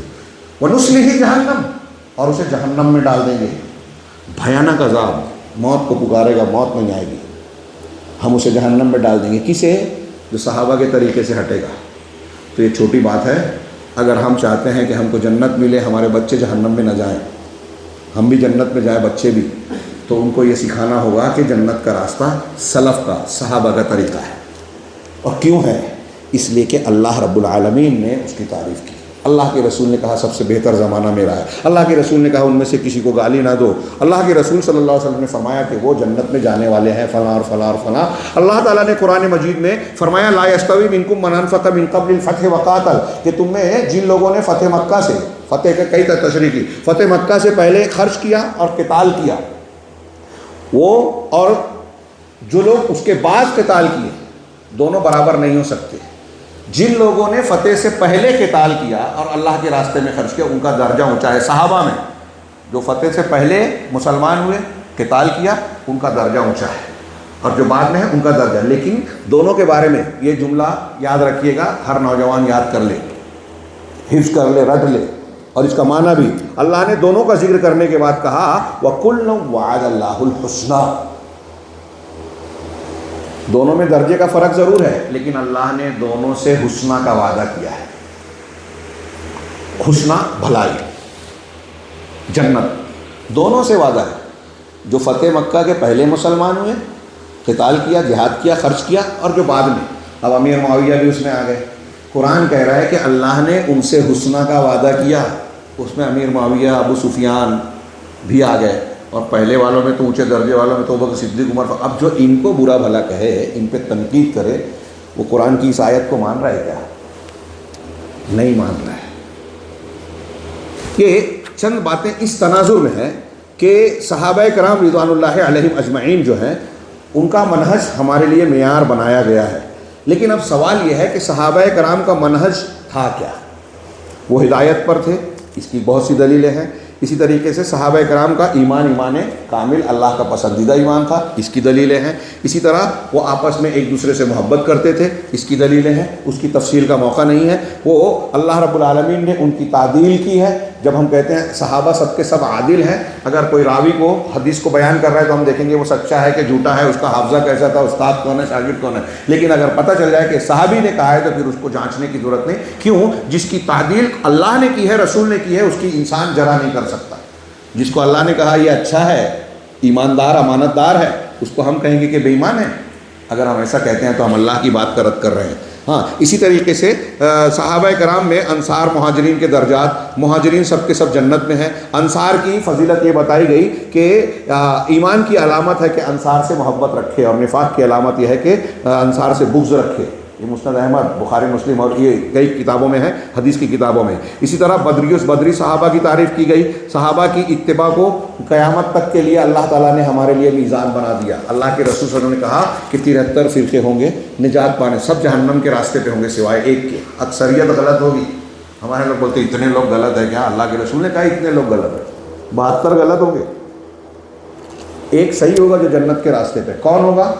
وَنُصْلِهِ جہنم، اور اسے جہنم میں ڈال دیں گے. بھیانک عذاب، موت کو پکارے گا، موت نہیں آئے گی، ہم اسے جہنم میں ڈال دیں گے. کسے؟ جو صحابہ کے طریقے سے ہٹے گا. تو یہ چھوٹی بات ہے. اگر ہم چاہتے ہیں کہ ہم کو جنت ملے، ہمارے بچے جہنم میں نہ جائیں، ہم بھی جنت میں جائیں بچے بھی، تو ان کو یہ سکھانا ہوگا کہ جنت کا راستہ سلف کا، صحابہ کا طریقہ ہے. اور کیوں ہے؟ اس لیے کہ اللہ رب العالمین نے اس کی تعریف کی. اللہ کے رسول نے کہا سب سے بہتر زمانہ میرا ہے. اللہ کے رسول نے کہا ان میں سے کسی کو گالی نہ دو. اللہ کے رسول صلی اللہ علیہ وسلم نے فرمایا کہ وہ جنت میں جانے والے ہیں فلاں اور فلاں اور فلاں. اللہ تعالیٰ نے قرآن مجید میں فرمایا لا یستوی منکم من انفق من قبل الفتح وقاتل، کہ تم میں جن لوگوں نے فتح مکہ سے، فتح کا کئی تشریح کی، فتح مکہ سے پہلے خرچ کیا اور قتال کیا، وہ اور جو لوگ اس کے بعد قتال کیے، دونوں برابر نہیں ہو سکتے. جن لوگوں نے فتح سے پہلے قتال کیا اور اللہ کے راستے میں خرچ کیا ان کا درجہ اونچا ہے. صحابہ میں جو فتح سے پہلے مسلمان ہوئے، قتال کیا، ان کا درجہ اونچا ہے، اور جو بعد میں ہے ان کا درجہ. لیکن دونوں کے بارے میں یہ جملہ یاد رکھیے گا، ہر نوجوان یاد کر لے، حفظ کر لے، رٹ لے. اور اس کا معنی بھی اللہ نے دونوں کا ذکر کرنے کے بعد کہا وَكُلًّا وَعَدَ اللَّهُ الْحُسْنَىٰ. دونوں میں درجے کا فرق ضرور ہے، لیکن اللہ نے دونوں سے حسنہ کا وعدہ کیا ہے. حسنہ بھلائی، جنت، دونوں سے وعدہ ہے. جو فتح مکہ کے پہلے مسلمان ہوئے، قتال کیا، جہاد کیا، خرچ کیا، اور جو بعد میں، اب امیر معاویہ بھی اس میں آ گئے. قرآن کہہ رہا ہے کہ اللہ نے ان سے حسنہ کا وعدہ کیا. اس میں امیر معاویہ، ابو سفیان بھی آ گئے، اور پہلے والوں میں تو اونچے درجے والوں میں تو ابوبکر صدیق، عمر. اب جو ان کو برا بھلا کہے، ان پہ تنقید کرے، وہ قرآن کی اس آیت کو مان رہا ہے کیا؟ نہیں مان رہا ہے. یہ چند باتیں اس تناظر میں ہیں کہ صحابہ کرام رضوان اللہ علیہم اجمعین جو ہیں ان کا منہج ہمارے لیے معیار بنایا گیا ہے. لیکن اب سوال یہ ہے کہ صحابہ کرام کا منہج تھا کیا؟ وہ ہدایت پر تھے، اس کی بہت سی دلیلیں ہیں. اسی طریقے سے صحابہ کرام کا ایمان کامل، اللہ کا پسندیدہ ایمان تھا، اس کی دلیلیں ہیں. اسی طرح وہ آپس میں ایک دوسرے سے محبت کرتے تھے، اس کی دلیلیں ہیں. اس کی تفصیل کا موقع نہیں ہے. وہ اللہ رب العالمین نے ان کی تعدیل کی ہے. جب ہم کہتے ہیں صحابہ سب کے سب عادل ہیں، اگر کوئی راوی کو حدیث کو بیان کر رہا ہے تو ہم دیکھیں گے وہ سچا ہے کہ جھوٹا ہے، اس کا حافظہ کیسا تھا، استاد کون ہے، شاگرد کون ہے. لیکن اگر پتہ چل جائے کہ صحابی نے کہا ہے تو پھر اس کو جانچنے کی ضرورت نہیں. کیوں؟ جس کی تعدیل اللہ نے کی ہے، رسول نے کی ہے، اس کی انسان جرا نہیں کر سکتا. جس کو اللہ نے کہا یہ اچھا ہے، ایماندار، امانت دار ہے، اس کو ہم کہیں گے کہ بے ایمان ہے. اگر ہم ایسا کہتے ہیں تو ہم اللہ کی بات کا رد کر رہے ہیں. ہاں، اسی طریقے سے صحابہ کرام میں انصار مہاجرین کے درجات، مہاجرین سب کے سب جنت میں ہیں. انصار کی فضیلت یہ بتائی گئی کہ ایمان کی علامت ہے کہ انصار سے محبت رکھے، اور نفاق کی علامت یہ ہے کہ انصار سے بغض رکھے. یہ مسند احمد، بخاری، مسلم اور یہ کئی کتابوں میں ہے، حدیث کی کتابوں میں. اسی طرح بدری صحابہ کی تعریف کی گئی. صحابہ کی اتباع کو قیامت تک کے لیے اللہ تعالیٰ نے ہمارے لیے میزان بنا دیا. اللہ کے رسول صلی اللہ علیہ وسلم نے کہا کہ 73 فرقے ہوں گے نجات پانے، سب جہنم کے راستے پہ ہوں گے سوائے ایک کے. اکثریت غلط ہوگی. ہمارے لوگ بولتے اتنے لوگ غلط ہے کیا؟ اللہ کے رسول نے کہا اتنے لوگ غلط ہیں، 72 غلط ہوں گے، ایک صحیح ہوگا جو جنت کے راستے پہ. کون ہوگا؟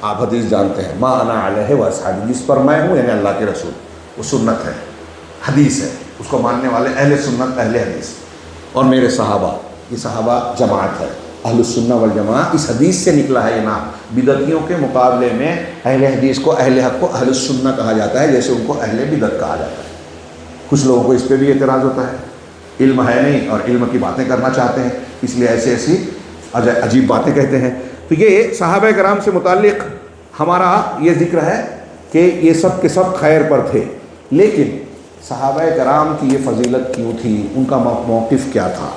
آپ حدیث جانتے ہیں، ما انا علیہ واصحابی، جس پر میں ہوں، یعنی اللہ کے رسول. وہ سنت ہے، حدیث ہے، اس کو ماننے والے اہل سنت، اہل حدیث. اور میرے صحابہ، یہ صحابہ جماعت ہے، اہل السنہ والجماعہ. اس حدیث سے نکلا ہے یہ نام. بدعتیوں کے مقابلے میں اہل حدیث کو، اہل حق کو اہل السنہ کہا جاتا ہے، جیسے ان کو اہل بدعت کہا جاتا ہے. کچھ لوگوں کو اس پہ بھی اعتراض ہوتا ہے، علم ہے نہیں اور علم کی باتیں کرنا چاہتے ہیں، اس لیے ایسی عجیب باتیں کہتے ہیں. تو یہ صحابہ کرام سے متعلق ہمارا یہ ذکر ہے کہ یہ سب کے سب خیر پر تھے. لیکن صحابہ کرام کی یہ فضیلت کیوں تھی، ان کا موقف کیا تھا؟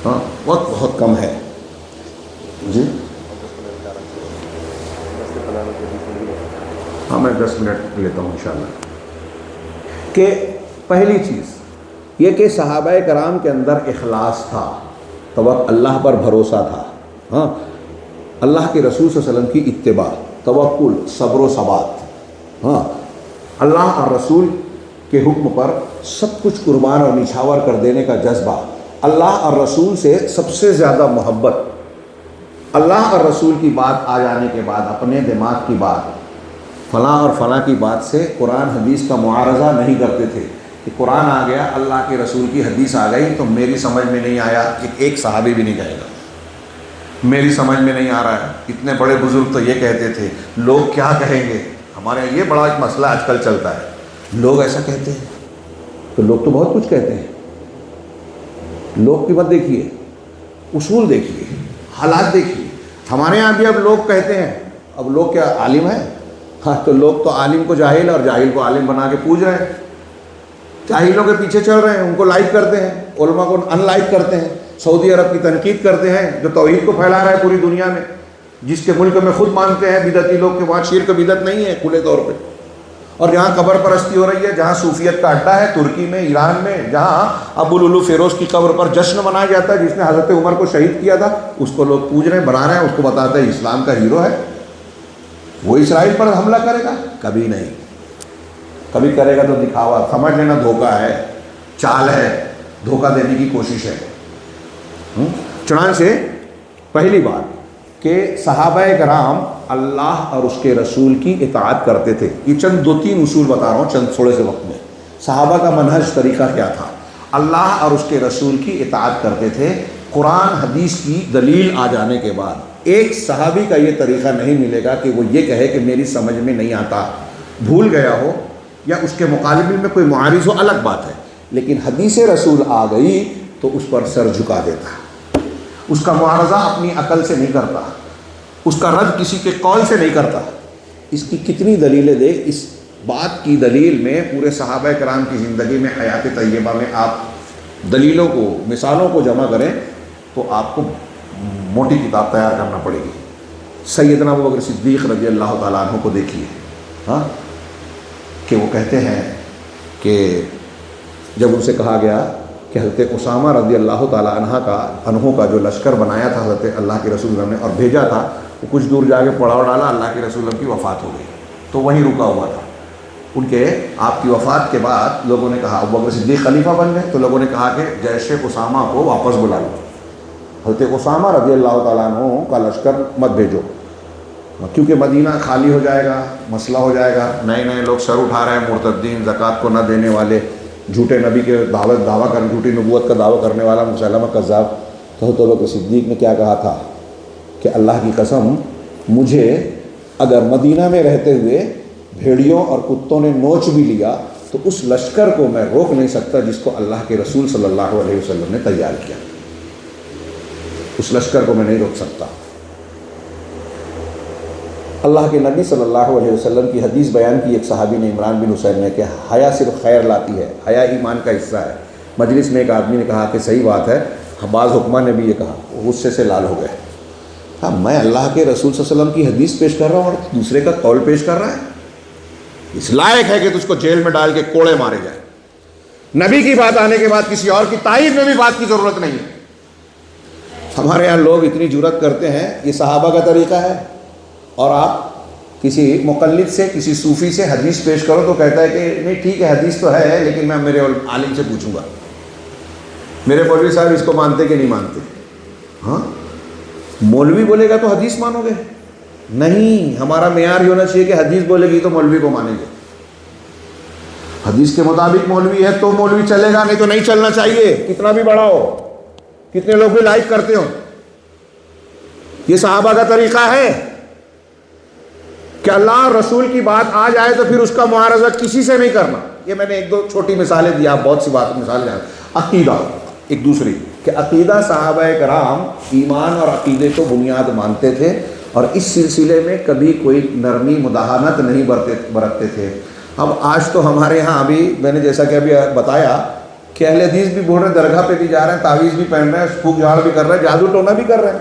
ہاں وقت بہت کم ہے جی، ہاں میں 10 منٹ لیتا ہوں انشاءاللہ۔ کہ پہلی چیز یہ کہ صحابہ کرام کے اندر اخلاص تھا، اللہ پر بھروسہ تھا، ہاں اللہ کے رسول صلی اللہ علیہ وسلم کی اتباع، توکل، صبر و ثبات، ہاں اللہ اور رسول کے حکم پر سب کچھ قربان اور نچھاور کر دینے کا جذبہ، اللہ اور رسول سے سب سے زیادہ محبت، اللہ اور رسول کی بات آ جانے کے بعد اپنے دماغ کی بات، فلاں اور فلاں کی بات سے قرآن حدیث کا معارضہ نہیں کرتے تھے کہ قرآن آ گیا، اللہ کے رسول کی حدیث آ گئی تو میری سمجھ میں نہیں آیا، ایک صحابی بھی نہیں کہے گا میری سمجھ میں نہیں آ رہا ہے۔ اتنے بڑے بزرگ تو یہ کہتے تھے، لوگ کیا کہیں گے، ہمارے یہ بڑا ایک مسئلہ آج کل چلتا ہے، لوگ ایسا کہتے ہیں تو لوگ تو بہت کچھ کہتے ہیں، لوگ کی مت دیکھیے، اصول دیکھیے، حالات دیکھیے۔ ہمارے یہاں بھی اب لوگ کہتے ہیں، اب لوگ کیا عالم ہیں؟ ہاں تو لوگ تو عالم کو جاہل اور جاہل کو عالم بنا کے پوج رہے ہیں، جاہلوں کے پیچھے چل رہے ہیں، ان کو لائک کرتے ہیں، علماء کو ان لائک کرتے ہیں، سعودی عرب کی تنقید کرتے ہیں جو توحید کو پھیلا رہا ہے پوری دنیا میں، جس کے ملک میں خود مانتے ہیں بدعتی لوگ کہ وہاں شرک بدعت نہیں ہے کھلے طور پہ، اور جہاں قبر پرستی ہو رہی ہے، جہاں صوفیت کا اڈا ہے، ترکی میں، ایران میں، جہاں ابوالعلو فیروز کی قبر پر جشن منایا جاتا ہے جس نے حضرت عمر کو شہید کیا تھا، اس کو لوگ پوج رہے ہیں، بنا رہے ہیں، اس کو بتاتے ہیں اسلام کا ہیرو ہے، وہ اسرائیل پر حملہ کرے گا؟ کبھی نہیں، کبھی کرے گا تو دکھاوا، سمجھ لینا دھوکہ ہے، چال ہے، دھوکہ دینے کی کوشش ہے۔ چنانچہ پہلی بات کہ صحابہ کرام اللہ اور اس کے رسول کی اطاعت کرتے تھے۔ یہ چند 2-3 اصول بتا رہا ہوں چند تھوڑے سے وقت میں۔ صحابہ کا منہج طریقہ کیا تھا؟ اللہ اور اس کے رسول کی اطاعت کرتے تھے۔ قرآن حدیث کی دلیل آ جانے کے بعد ایک صحابی کا یہ طریقہ نہیں ملے گا کہ وہ یہ کہے کہ میری سمجھ میں نہیں آتا، بھول گیا ہو یا اس کے مقابلے میں کوئی معارض ہو، الگ بات ہے، لیکن حدیث رسول آ گئی تو اس پر سر جھکا دیتا، اس کا معارضہ اپنی عقل سے نہیں کرتا، اس کا رد کسی کے قول سے نہیں کرتا۔ اس کی کتنی دلیلیں دیکھ، اس بات کی دلیل میں پورے صحابہ کرام کی زندگی میں، حیات طیبہ میں آپ دلیلوں کو، مثالوں کو جمع کریں تو آپ کو موٹی کتاب تیار کرنا پڑے گی۔ سیدنا ابوبکر صدیق رضی اللہ تعالیٰ عنہ کو دیکھیے، ہاں کہ وہ کہتے ہیں کہ جب ان سے کہا گیا کہ حضرت اسامہ رضی اللہ تعالیٰ عنہ کا جو لشکر بنایا تھا حضرت اللہ کے رسول نے اور بھیجا تھا، وہ کچھ دور جا کے پڑاؤ ڈالا، اللہ کے رسول کی وفات ہو گئی، تو وہیں رکا ہوا تھا۔ ان کے آپ کی وفات کے بعد لوگوں نے کہا، ابوبکر صدیق خلیفہ بن گئے، تو لوگوں نے کہا کہ جیش اسامہ کو واپس بلا لو، حضرت اسامہ رضی اللہ تعالیٰ عنہ کا لشکر مت بھیجو، کیونکہ مدینہ خالی ہو جائے گا، مسئلہ ہو جائے گا، نئے نئے لوگ سر اٹھا رہے ہیں، مرتدین، زکوٰۃ کو نہ دینے والے، جھوٹے نبی کے دعویٰ کرنے، جھوٹی نبوت کا دعویٰ کرنے والا مسلمہ کذاب۔ تو حضرت ابوبکر صدیق نے کیا کہا تھا کہ اللہ کی قسم، مجھے اگر مدینہ میں رہتے ہوئے بھیڑیوں اور کتوں نے نوچ بھی لیا تو اس لشکر کو میں روک نہیں سکتا جس کو اللہ کے رسول صلی اللہ علیہ وسلم نے تیار کیا، اس لشکر کو میں نہیں روک سکتا۔ اللہ کے نبی صلی اللہ علیہ وسلم کی حدیث بیان کی ایک صحابی نے، عمران بن حسین نے، کہ حیا صرف خیر لاتی ہے، حیا ایمان کا حصہ ہے۔ مجلس میں ایک آدمی نے کہا کہ صحیح بات ہے، بعض حکماء نے بھی یہ کہا، وہ غصے سے لال ہو گئے۔ ہاں میں اللہ کے رسول صلی اللہ علیہ وسلم کی حدیث پیش کر رہا ہوں اور دوسرے کا قول پیش کر رہا ہے، اس لائق ہے کہ تجھ کو جیل میں ڈال کے کوڑے مارے جائے۔ نبی کی بات آنے کے بعد کسی اور کی تائید میں بھی بات کی ضرورت نہیں ہے۔ ہمارے یہاں لوگ اتنی جرأت کرتے ہیں، یہ صحابہ کا طریقہ ہے، اور آپ کسی مقلد سے، کسی صوفی سے حدیث پیش کرو تو کہتا ہے کہ نہیں ٹھیک ہے حدیث تو ہے لیکن میں میرے عالم سے پوچھوں گا، میرے مولوی صاحب اس کو مانتے کہ نہیں مانتے۔ ہاں مولوی بولے گا تو حدیث مانو گے؟ نہیں، ہمارا معیار یہ ہونا چاہیے کہ حدیث بولے گی تو مولوی کو مانیں گے، حدیث کے مطابق مولوی ہے تو مولوی چلے گا، نہیں تو نہیں چلنا چاہیے، کتنا بھی بڑا ہو، کتنے لوگ بھی لائک کرتے ہو۔ یہ صحابہ کا طریقہ ہے کہ اللہ رسول کی بات آ جائے تو پھر اس کا معارضہ کسی سے نہیں کرنا۔ یہ میں نے 1-2 چھوٹی مثالیں دی، آپ بہت سی بات مثالیں جانیں۔ عقیدہ ایک دوسری کہ عقیدہ صحابہ کرام ایمان اور عقیدے کو بنیاد مانتے تھے اور اس سلسلے میں کبھی کوئی نرمی مداہنت نہیں برتتے تھے۔ اب آج تو ہمارے یہاں ابھی میں نے جیسا کہ ابھی بتایا کہ اہل حدیث بھی بول رہے ہیں درگاہ پہ بھی جا رہے ہیں، تعویذ بھی پہن رہے ہیں، پھونک جھاڑ بھی کر رہے ہیں، جادو ٹونا بھی کر رہے ہیں.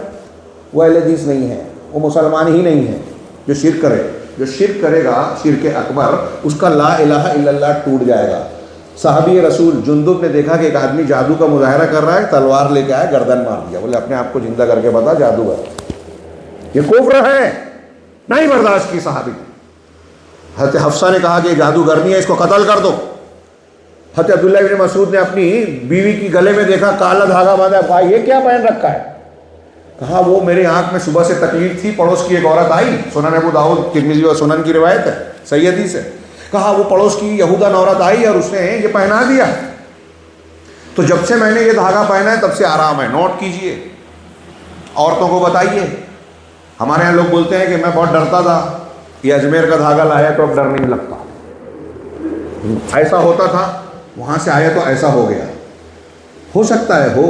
وہ اہل حدیث نہیں ہے، وہ مسلمان ہی نہیں ہے. جو شرک کرے، جو شرک کرے گا شرک اکبر، اس کا لا الہ الا اللہ ٹوٹ جائے گا. صحابی رسول جندب نے دیکھا کہ ایک آدمی جادو کا مظاہرہ کر رہا ہے، تلوار لے کے آیا، گردن مار دیا. بولے اپنے آپ کو زندہ کر کے بتا جادوگر. یہ کفر ہے، نہیں برداشت کی صحابی. حضرت حفصہ نے کہا کہ یہ جادوگر نہیں ہے، اس کو قتل کر دو. حضرت عبداللہ ابن مسعود نے اپنی بیوی کی گلے میں دیکھا کالا دھاگا باندھا، کہا یہ کیا پہن رکھا ہے؟ کہا وہ میرے آنکھ میں صبح سے تکلیف تھی، پڑوس کی ایک عورت آئی، سنن ابو داؤد ترمذی اور سنن کی روایت ہے، صحیح حدیث ہے. کہا وہ پڑوس کی یہودن عورت آئی اور اس نے یہ پہنا دیا، تو جب سے میں نے یہ دھاگا پہنا ہے تب سے آرام ہے. نوٹ کیجئے، عورتوں کو بتائیے. ہمارے یہاں لوگ بولتے ہیں کہ میں بہت ڈرتا تھا، یہ اجمیر کا دھاگا لایا تو اب ڈر نہیں لگتا. ایسا ہوتا تھا، وہاں سے آیا تو ایسا ہو گیا. ہو سکتا ہے ہو،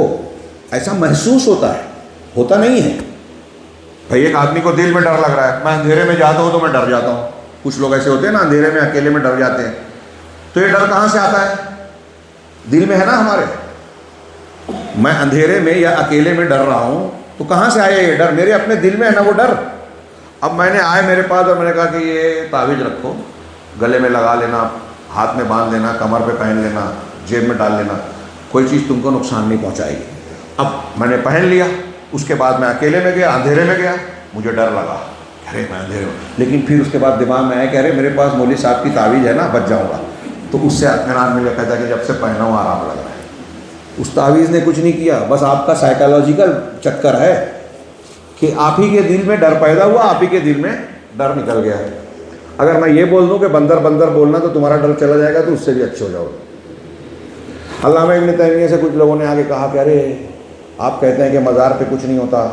ایسا محسوس ہوتا ہے، ہوتا نہیں ہے. بھائی ایک آدمی کو دل میں ڈر لگ رہا ہے، میں اندھیرے میں جاتا ہوں تو میں ڈر جاتا ہوں. کچھ لوگ ایسے ہوتے ہیں نا، اندھیرے میں اکیلے میں ڈر جاتے ہیں. تو یہ ڈر کہاں سے آتا ہے؟ دل میں ہے نا ہمارے. میں اندھیرے میں یا اکیلے میں ڈر رہا ہوں تو کہاں سے آیا یہ ڈر؟ میرے اپنے دل میں ہے نا وہ ڈر. اب میں نے آئے میرے پاس اور میں نے کہا کہ یہ تعویذ رکھو، گلے میں لگا لینا، ہاتھ میں باندھ لینا، کمر پہ پہن لینا، جیب میں ڈال لینا، کوئی چیز تم کو نقصان نہیں پہنچائے گی. اب میں نے پہن لیا، اس کے بعد میں اکیلے میں گیا، اندھیرے میں گیا، مجھے ڈر لگا، ارے میں اندھیرے میں. لیکن پھر اس کے بعد دماغ میں آیا کہ ارے میرے پاس مولوی صاحب کی تعویذ ہے نا، بچ جاؤں گا. تو اس سے اطمینان مل کہتا کہ جب سے پہنا ہوں آرام لگ رہا ہے. اس تعویذ نے کچھ نہیں کیا، بس آپ کا سائیکالوجیکل چکر ہے کہ آپ ہی کے دل میں ڈر پیدا ہوا، آپ ہی کے دل میں ڈر نکل گیا ہے. اگر میں یہ بول دوں کہ بندر بندر بولنا تو تمہارا ڈر چلا جائے گا تو اس سے بھی اچھے ہو جاؤ. علامہ ابن تیمیہ سے کچھ لوگوں نے آگے کہا کہ ارے آپ کہتے ہیں کہ مزار پہ کچھ نہیں ہوتا،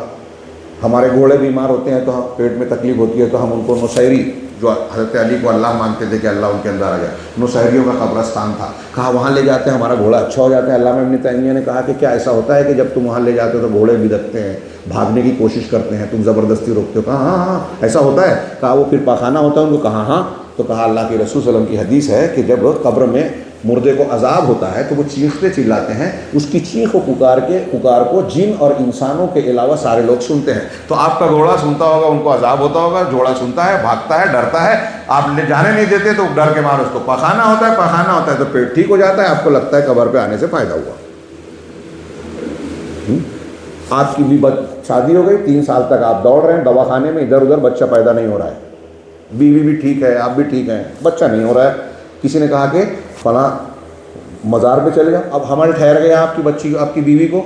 ہمارے گھوڑے بیمار ہوتے ہیں تو پیٹ میں تکلیف ہوتی ہے تو ہم ان کو نصیری، جو حضرت علی کو اللہ مانتے تھے کہ اللہ ان کے اندر آ جائے، نصیریوں کا قبرستان تھا، کہا وہاں لے جاتے ہیں ہمارا گھوڑا اچھا ہو جاتا ہے. علامہ ابن تیمیہ نے کہا کہ کیا ایسا ہوتا ہے کہ جب تم وہاں لے جاتے ہو تو گھوڑے بدکتے ہیں، بھاگنے کی کوشش کرتے ہیں، تم زبردستی روکتے ہو؟ کہا ہاں ہاں ایسا ہوتا ہے. کہا وہ پھر پاخانہ ہوتا ہے ان کو؟ کہا ہاں. تو کہا اللہ کے رسول صلی اللہ علیہ وسلم کی حدیث ہے کہ جب قبر میں مردے کو عذاب ہوتا ہے تو وہ چیختے چلاتے ہیں، اس کی چیخ و پکار کو جن اور انسانوں کے علاوہ سارے لوگ سنتے ہیں. تو آپ کا گھوڑا سنتا ہوگا، ان کو عذاب ہوتا ہوگا، گھوڑا سنتا ہے، بھاگتا ہے، ڈرتا ہے، آپ لے جانے نہیں دیتے تو ڈر کے مارے اس کو پخانا ہوتا ہے، پخانا ہوتا ہے تو پیٹ ٹھیک ہو جاتا ہے، آپ کو لگتا ہے قبر پہ آنے سے فائدہ ہوا. آپ کی بھی شادی ہو گئی، 3 سال تک آپ دوڑ رہے ہیں دواخانے میں ادھر ادھر، بچہ پیدا نہیں ہو رہا ہے، بیوی بھی ٹھیک ہے، آپ بھی ٹھیک ہیں، بچہ نہیں ہو رہا ہے. کسی نے کہا کہ فلاں مزار پہ چلے جاؤ، اب حمل ٹھہر گیا آپ کی بچی، آپ کی بیوی کو،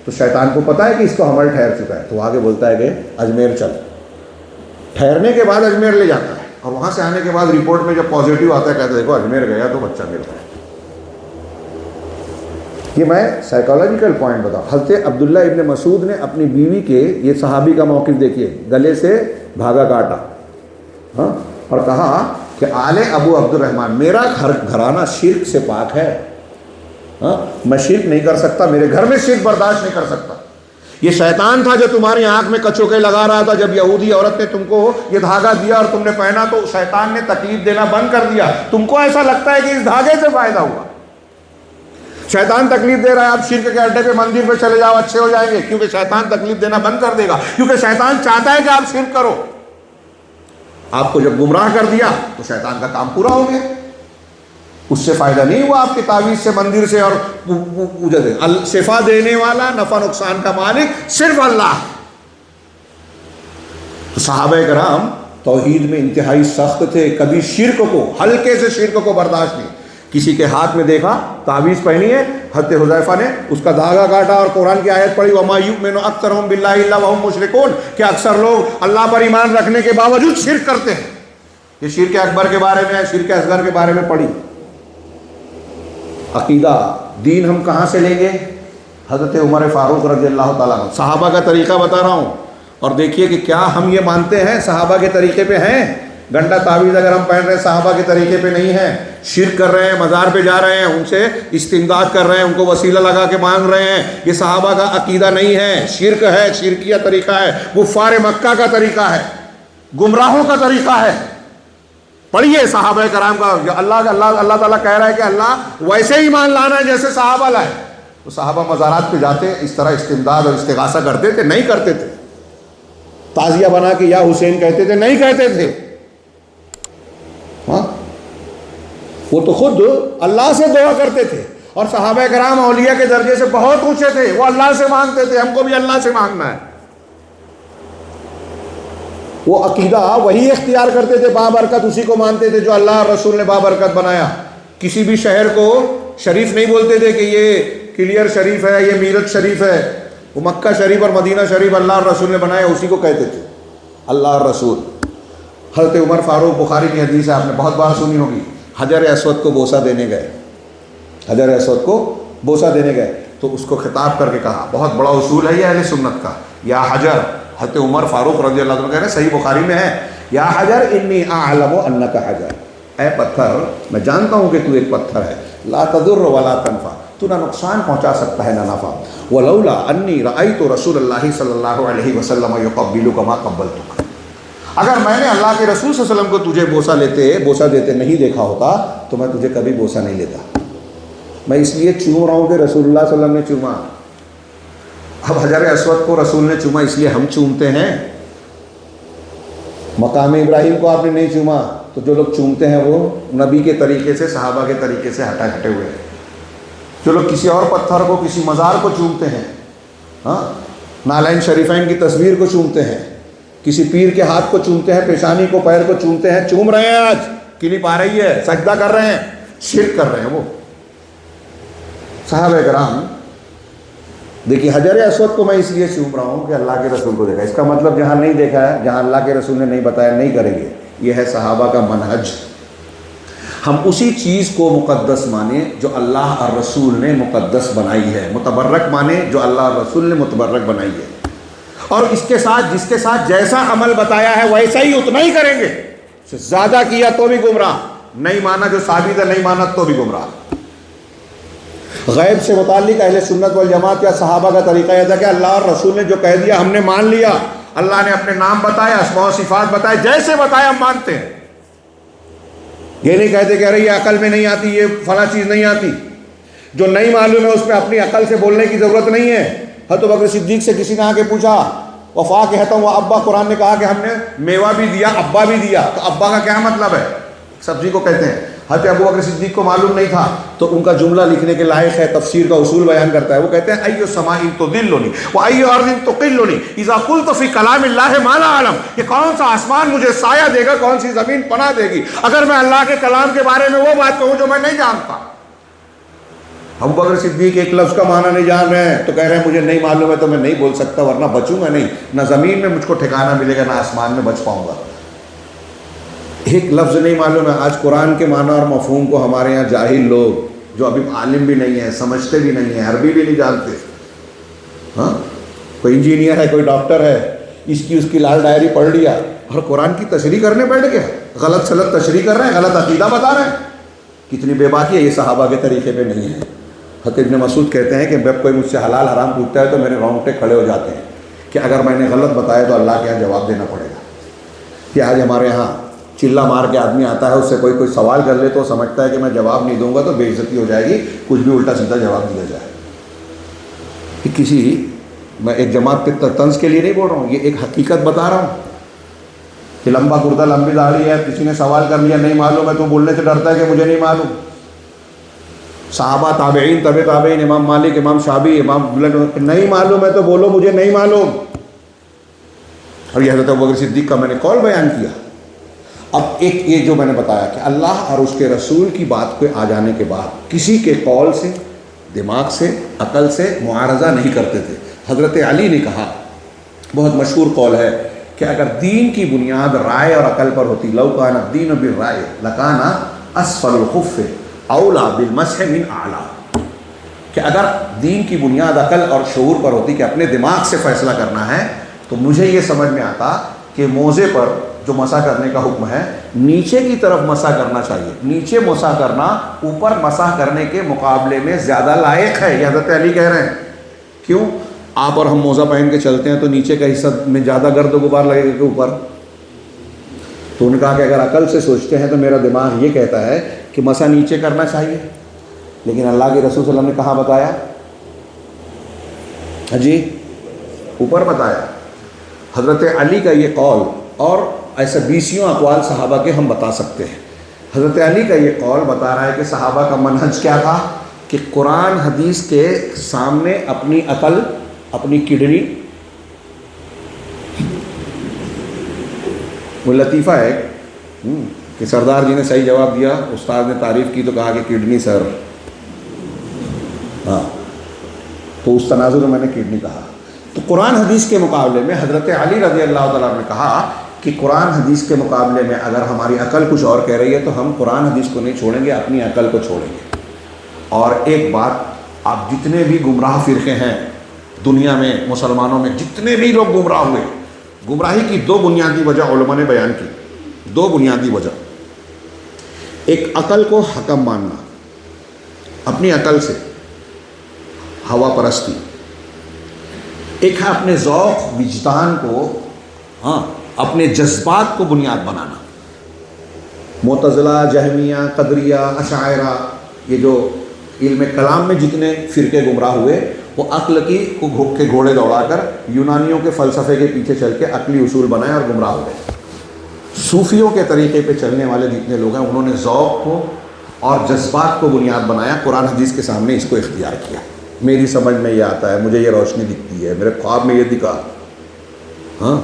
تو شیطان کو پتہ ہے کہ اس کو حمل ٹھہر چکا ہے، تو آگے بولتا ہے کہ اجمیر چل. ٹھہرنے کے بعد اجمیر لے جاتا ہے، اور وہاں سے آنے کے بعد رپورٹ میں جب پازیٹیو آتا ہے کہتے ہیں دیکھو اجمیر گیا تو بچہ مل رہا ہے. یہ میں سائیکالوجیکل پوائنٹ بتاؤں. حضرت عبداللہ ابن مسعود نے اپنی بیوی کے، یہ صحابی کا موقف دیکھیے، گلے سے دھاگا کاٹا ہاں اور کہا کہ آل ابو عبد الرحمن، میرا گھرانہ شرک سے پاک ہے، ہاں میں شرک نہیں کر سکتا، میرے گھر میں شرک برداشت نہیں کر سکتا. یہ شیطان تھا جو تمہاری آنکھ میں کچوکے لگا رہا تھا. جب یہودی عورت نے تم کو یہ دھاگا دیا اور تم نے پہنا تو شیطان نے تکلیف دینا بند کر دیا. تم کو ایسا لگتا ہے کہ اس دھاگے سے فائدہ ہوا. شیطان تکلیف دے رہا ہے، آپ شرک کے اڈے پہ مندر پہ چلے جاؤ اچھے ہو جائیں گے، کیونکہ شیطان تکلیف دینا بند کر دے گا، کیونکہ شیطان چاہتا ہے کہ آپ شرک کرو. آپ کو جب گمراہ کر دیا تو شیطان کا کام پورا ہو گیا. اس سے فائدہ نہیں ہوا آپ کی تعویذ سے، مندر سے، اور شفا دینے والا، نفع نقصان کا مالک صرف اللہ. تو صحابہ کرام توحید میں انتہائی سخت تھے، کبھی شرک کو، ہلکے سے شرک کو برداشت نہیں. کسی کے ہاتھ میں دیکھا تعویذ پہنی ہے، حضرت حذیفہ نے اس کا دھاگا کاٹا اور قرآن کی آیت پڑھی وَمَا يُؤْمِنُ أَكْثَرُهُم بِاللَّهِ إِلَّا وَهُم مُشْرِكُونَ، کہ اکثر لوگ اللہ پر ایمان رکھنے کے باوجود شرک کرتے ہیں. یہ شرک اکبر کے بارے میں ہے، شرک اصغر کے بارے میں پڑھی. عقیدہ دین ہم کہاں سے لیں گے؟ حضرت عمر فاروق رضی اللہ تعالیٰ عنہ. صحابہ کا طریقہ بتا رہا ہوں، اور دیکھیے کہ کیا ہم یہ مانتے ہیں صحابہ کے طریقے پہ ہیں. گنڈا تعویذ اگر ہم پہن رہے ہیں صحابہ کے طریقے پہ نہیں ہے، شرک کر رہے ہیں، مزار پہ جا رہے ہیں، ان سے استمداد کر رہے ہیں، ان کو وسیلہ لگا کے مانگ رہے ہیں، یہ صحابہ کا عقیدہ نہیں ہے، شرک ہے، شرکیہ طریقہ ہے، کفار مکہ کا طریقہ ہے، گمراہوں کا طریقہ ہے. پڑھیے صحابہ کرام کا، اللہ تعالیٰ کہہ رہا ہے کہ اللہ ویسے ہی ایمان لانا ہے جیسے صحابہ لائے. تو صحابہ مزارات پہ جاتے اس طرح استمداد اور استغاثہ کرتے تھے؟ نہیں کرتے تھے. تعزیہ بنا کے یا حسین کہتے تھے؟ نہیں کہتے تھے. ہاں، وہ تو خود اللہ سے دعا کرتے تھے. اور صحابہ کرام اولیاء کے درجے سے بہت اونچے تھے، وہ اللہ سے مانگتے تھے. ہم کو بھی اللہ سے مانگنا ہے. وہ عقیدہ وہی اختیار کرتے تھے، بابرکت اسی کو مانتے تھے جو اللہ اور رسول نے بابرکت بنایا. کسی بھی شہر کو شریف نہیں بولتے تھے کہ یہ کلیئر شریف ہے، یہ میرٹھ شریف ہے. وہ مکہ شریف اور مدینہ شریف اللہ اور رسول نے بنایا، اسی کو کہتے تھے اللہ اور رسول. حضرت عمر فاروق، بخاری کی حدیث ہے، آپ نے بہت بار سنی ہوگی، حجر اسود کو بوسہ دینے گئے. حجر اسود کو بوسہ دینے گئے تو اس کو خطاب کر کے کہا، بہت بڑا اصول ہے یہ اہل سنت کا، یا حجر. حضرت عمر فاروق رضی اللہ عنہ کہہ رہے ہیں، صحیح بخاری میں ہے، یا حجر انی اعلم انک حجر، اے پتھر میں جانتا ہوں کہ تو ایک پتھر ہے، لا تضر ولا تنفع، تو نہ نقصان پہنچا سکتا ہے نہ نفع. ولولا انی رأیت رسول اللہ صلی اللہ علیہ وسلم یقبلک ما قبلتک، اگر میں نے اللہ کے رسول صلی اللہ علیہ وسلم کو تجھے بوسہ دیتے نہیں دیکھا ہوتا تو میں تجھے کبھی بوسہ نہیں لیتا. میں اس لیے چوم رہا ہوں کہ رسول اللہ صلی اللہ علیہ وسلم نے چوما. اب حجر اسود کو رسول نے چوما اس لیے ہم چومتے ہیں. مقام ابراہیم کو آپ نے نہیں چوما، تو جو لوگ چومتے ہیں وہ نبی کے طریقے سے، صحابہ کے طریقے سے ہٹے ہوئے ہیں. جو لوگ کسی اور پتھر کو، کسی مزار کو چومتے ہیں، ہاں، نالین شریفین کی تصویر کو چومتے ہیں، کسی پیر کے ہاتھ کو چومتے ہیں، پیشانی کو، پیر کو چومتے ہیں، چوم رہے ہیں. آج کلپ آ رہی ہے، سجدہ کر رہے ہیں، شرک کر رہے ہیں. وہ صحابہ کرام دیکھیے، حجر اسود کو میں اس لیے چوم رہا ہوں کہ اللہ کے رسول کو دیکھا. اس کا مطلب جہاں نہیں دیکھا ہے، جہاں اللہ کے رسول نے نہیں بتایا نہیں کریں گے. یہ ہے صحابہ کا منہج. ہم اسی چیز کو مقدس مانیں جو اللہ اور رسول نے مقدس بنائی ہے، متبرک مانیں جو اللہ اور رسول نے متبرک بنائی ہے. اور اس کے ساتھ جس کے ساتھ جیسا عمل بتایا ہے ویسا ہی اتنا ہی کریں گے. زیادہ کیا تو بھی گمراہ، نہیں مانا جو ثابت ہے نہیں مانا تو بھی گمراہ. غیب سے متعلق اہل سنت والجماعت یا صحابہ کا طریقہ یہ تھا کہ اللہ اور رسول نے جو کہہ دیا ہم نے مان لیا. اللہ نے اپنے نام بتایا، اسماء و صفات بتائے، جیسے بتایا ہم مانتے ہیں. یہ نہیں کہتے کہ ارے یہ عقل میں نہیں آتی، یہ فلاں چیز نہیں آتی. جو نہیں معلوم ہے اس میں اپنی عقل سے بولنے کی ضرورت نہیں ہے. حضرت بکر صدیق سے کسی نے آ کے پوچھا، وفا کہتا ہوں ابا، قرآن نے کہا کہ ہم نے میوہ بھی دیا، ابا بھی دیا، تو ابا کا کیا مطلب ہے؟ سبزی کو کہتے ہیں. حضرت ابو بکر صدیق کو معلوم نہیں تھا تو ان کا جملہ لکھنے کے لائق ہے، تفسیر کا اصول بیان کرتا ہے. وہ کہتے ہیں ایو سماء تضلنی وایو ارض تقلنی اذا قلت فی کلام اللہ ما لا اعلم، یہ کون سا آسمان مجھے سایہ دے گا، کون سی زمین پناہ دے گی اگر میں اللہ کے کلام کے بارے میں وہ بات کہوں جو میں نہیں جانتا. ابو بکر صدیق ایک لفظ کا معنی نہیں جان رہے ہیں تو کہہ رہے ہیں مجھے نہیں معلوم ہے تو میں نہیں بول سکتا، ورنہ بچوں گا نہیں، نہ زمین میں مجھ کو ٹھکانہ ملے گا نہ آسمان میں بچ پاؤں گا. ایک لفظ نہیں معلوم ہے. آج قرآن کے معنی اور مفہوم کو ہمارے یہاں جاہل لوگ جو ابھی عالم بھی نہیں ہیں، سمجھتے بھی نہیں ہیں، عربی بھی نہیں جانتے، ہاں، کوئی انجینئر ہے، کوئی ڈاکٹر ہے، اس کی لال ڈائری پڑھ لیا اور قرآن کی تشریح کرنے بیٹھ گیا، غلط سلط تشریح کر رہے ہیں، غلط عقیدہ بتا رہے ہیں. کتنی بے باکی ہے، یہ صحابہ کے طریقے پہ نہیں ہے. حضرت ابن مسعود کہتے ہیں کہ جب کوئی مجھ سے حلال حرام پوچھتا ہے تو میرے رونگٹے کھڑے ہو جاتے ہیں کہ اگر میں نے غلط بتایا تو اللہ کے یہاں جواب دینا پڑے گا. کہ آج ہمارے یہاں چلا مار کے آدمی آتا ہے، اس سے کوئی سوال کر لے تو سمجھتا ہے کہ میں جواب نہیں دوں گا تو بے عزتی ہو جائے گی، کچھ بھی الٹا سیدھا جواب دیا جائے. میں ایک جماعت کے طنز کے لیے نہیں بول رہا ہوں، یہ ایک حقیقت بتا رہا ہوں کہ لمبا کرتا لمبی داڑھی ہے، کسی نے سوال کر لیا نہیں معلوم ہے تو بولنے سے ڈرتا ہے کہ مجھے نہیں معلوم. صحابہ، تابعین، تابعین، امام مالک، امام شافعی، امام نہیں معلوم ہے تو بولو مجھے نہیں معلوم. اور یہ حضرت ابوبکر صدیق کا میں نے قول بیان کیا. اب ایک یہ جو میں نے بتایا کہ اللہ اور اس کے رسول کی بات کو آ جانے کے بعد کسی کے قول سے، دماغ سے، عقل سے معارضہ نہیں کرتے تھے. حضرت علی نے کہا، بہت مشہور قول ہے کہ اگر دین کی بنیاد رائے اور عقل پر ہوتی، لو کان الدین بالرائے لکان اسفل الخف اولا بالمسح من اعلی، کہ اگر دین کی بنیاد عقل اور شعور پر ہوتی کہ اپنے دماغ سے فیصلہ کرنا ہے تو مجھے یہ سمجھ میں آتا کہ موزے پر جو مسح کرنے کا حکم ہے نیچے کی طرف مسح کرنا چاہیے. نیچے مسح کرنا اوپر مسح کرنے کے مقابلے میں زیادہ لائق ہے. یہ حضرت علی کہہ رہے ہیں. کیوں؟ آپ اور ہم موزہ پہن کے چلتے ہیں تو نیچے کا حصہ میں زیادہ گرد و غبار لگے گا کہ اوپر؟ تو انہوں نے کہا کہ اگر عقل سے سوچتے ہیں تو میرا دماغ یہ کہتا ہے کہ مسا نیچے کرنا چاہیے، لیکن اللہ کے رسول صلی اللہ علیہ وسلم نے کہاں بتایا؟ جی اوپر بتایا۔ حضرت علی کا یہ قول، اور ایسے 20 اقوال صحابہ کے ہم بتا سکتے ہیں۔ حضرت علی کا یہ قول بتا رہا ہے کہ صحابہ کا منہج کیا تھا کہ قرآن حدیث کے سامنے اپنی عقل، اپنی کڈنی، وہ لطیفہ ہے کہ سردار جی نے صحیح جواب دیا، استاد نے تعریف کی تو کہا کہ کڈنی سر، ہاں تو اس تناظر میں نے کڈنی کہا۔ تو قرآن حدیث کے مقابلے میں حضرت علی رضی اللہ تعالیٰ نے کہا کہ قرآن حدیث کے مقابلے میں اگر ہماری عقل کچھ اور کہہ رہی ہے تو ہم قرآن حدیث کو نہیں چھوڑیں گے، اپنی عقل کو چھوڑیں گے۔ اور ایک بات، آپ جتنے بھی گمراہ فرقے ہیں دنیا میں، مسلمانوں میں جتنے بھی لوگ گمراہ ہوئے، گمراہی کی 2 بنیادی وجہ علماء نے بیان کی، 2 بنیادی وجہ۔ ایک عقل کو حکم ماننا، اپنی عقل سے ہوا پرستی، ایک ہے اپنے ذوق وجدان کو، ہاں اپنے جذبات کو بنیاد بنانا۔ معتزلہ، جہمیہ، قدریہ، اشاعرہ، یہ جو علم کلام میں جتنے فرقے گمراہ ہوئے وہ عقل کے گھوڑے دوڑا کر یونانیوں کے فلسفے کے پیچھے چل کے عقلی اصول بنائے اور گمراہ ہو گئے۔ صوفیوں کے طریقے پہ چلنے والے جتنے لوگ ہیں انہوں نے ذوق کو اور جذبات کو بنیاد بنایا، قرآن حدیث کے سامنے اس کو اختیار کیا۔ میری سمجھ میں یہ آتا ہے، مجھے یہ روشنی دکھتی ہے، میرے خواب میں یہ دکھا۔ ہاں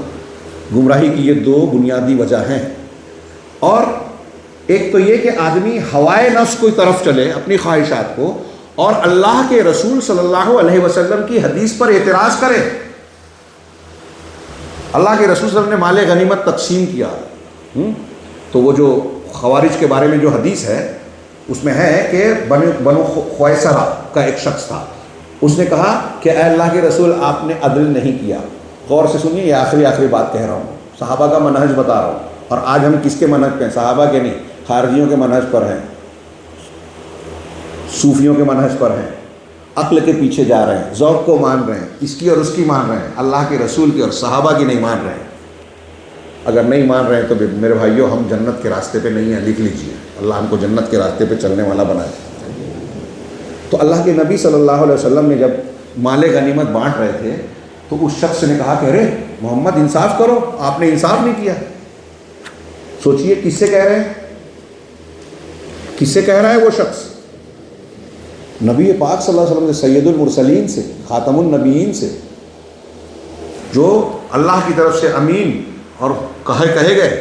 گمراہی کی یہ 2 بنیادی وجہ ہیں۔ اور ایک تو یہ کہ آدمی ہوائے نفس کی طرف چلے، اپنی خواہشات کو، اور اللہ کے رسول صلی اللہ علیہ وسلم کی حدیث پر اعتراض کرے۔ اللہ کے رسول صلی اللہ علیہ وسلم نے مال غنیمت تقسیم کیا، تو وہ جو خوارج کے بارے میں جو حدیث ہے اس میں ہے کہ بنو خویسرہ کا ایک شخص تھا، اس نے کہا کہ اے اللہ کے رسول آپ نے عدل نہیں کیا۔ غور سے سنیے، یہ آخری بات کہہ رہا ہوں، صحابہ کا منہج بتا رہا ہوں، اور آج ہم کس کے منہج پہ ہیں؟ صحابہ کے نہیں، خارجیوں کے منہج پر ہیں، صوفیوں کے منہج پر ہیں، عقل کے پیچھے جا رہے ہیں، ذوق کو مان رہے ہیں، اس کی اور اس کی مان رہے ہیں، اللہ کے رسول کی اور صحابہ کی نہیں مان رہے ہیں۔ اگر نہیں مان رہے ہیں تو میرے بھائیوں ہم جنت کے راستے پہ نہیں ہیں، لکھ لیجئے، اللہ ہم کو جنت کے راستے پہ چلنے والا بنائے۔ تو اللہ کے نبی صلی اللہ علیہ وسلم نے جب مال غنیمت بانٹ رہے تھے تو اس شخص نے کہا کہ ارے محمد انصاف کرو، آپ نے انصاف نہیں کیا۔ سوچئے کس سے کہہ رہے ہیں، کس سے کہہ رہا ہے وہ شخص؟ نبی پاک صلی اللہ علیہ وسلم سے، سید المرسلین سے، خاتم النبیین سے، جو اللہ کی طرف سے امین اور کہے گئے،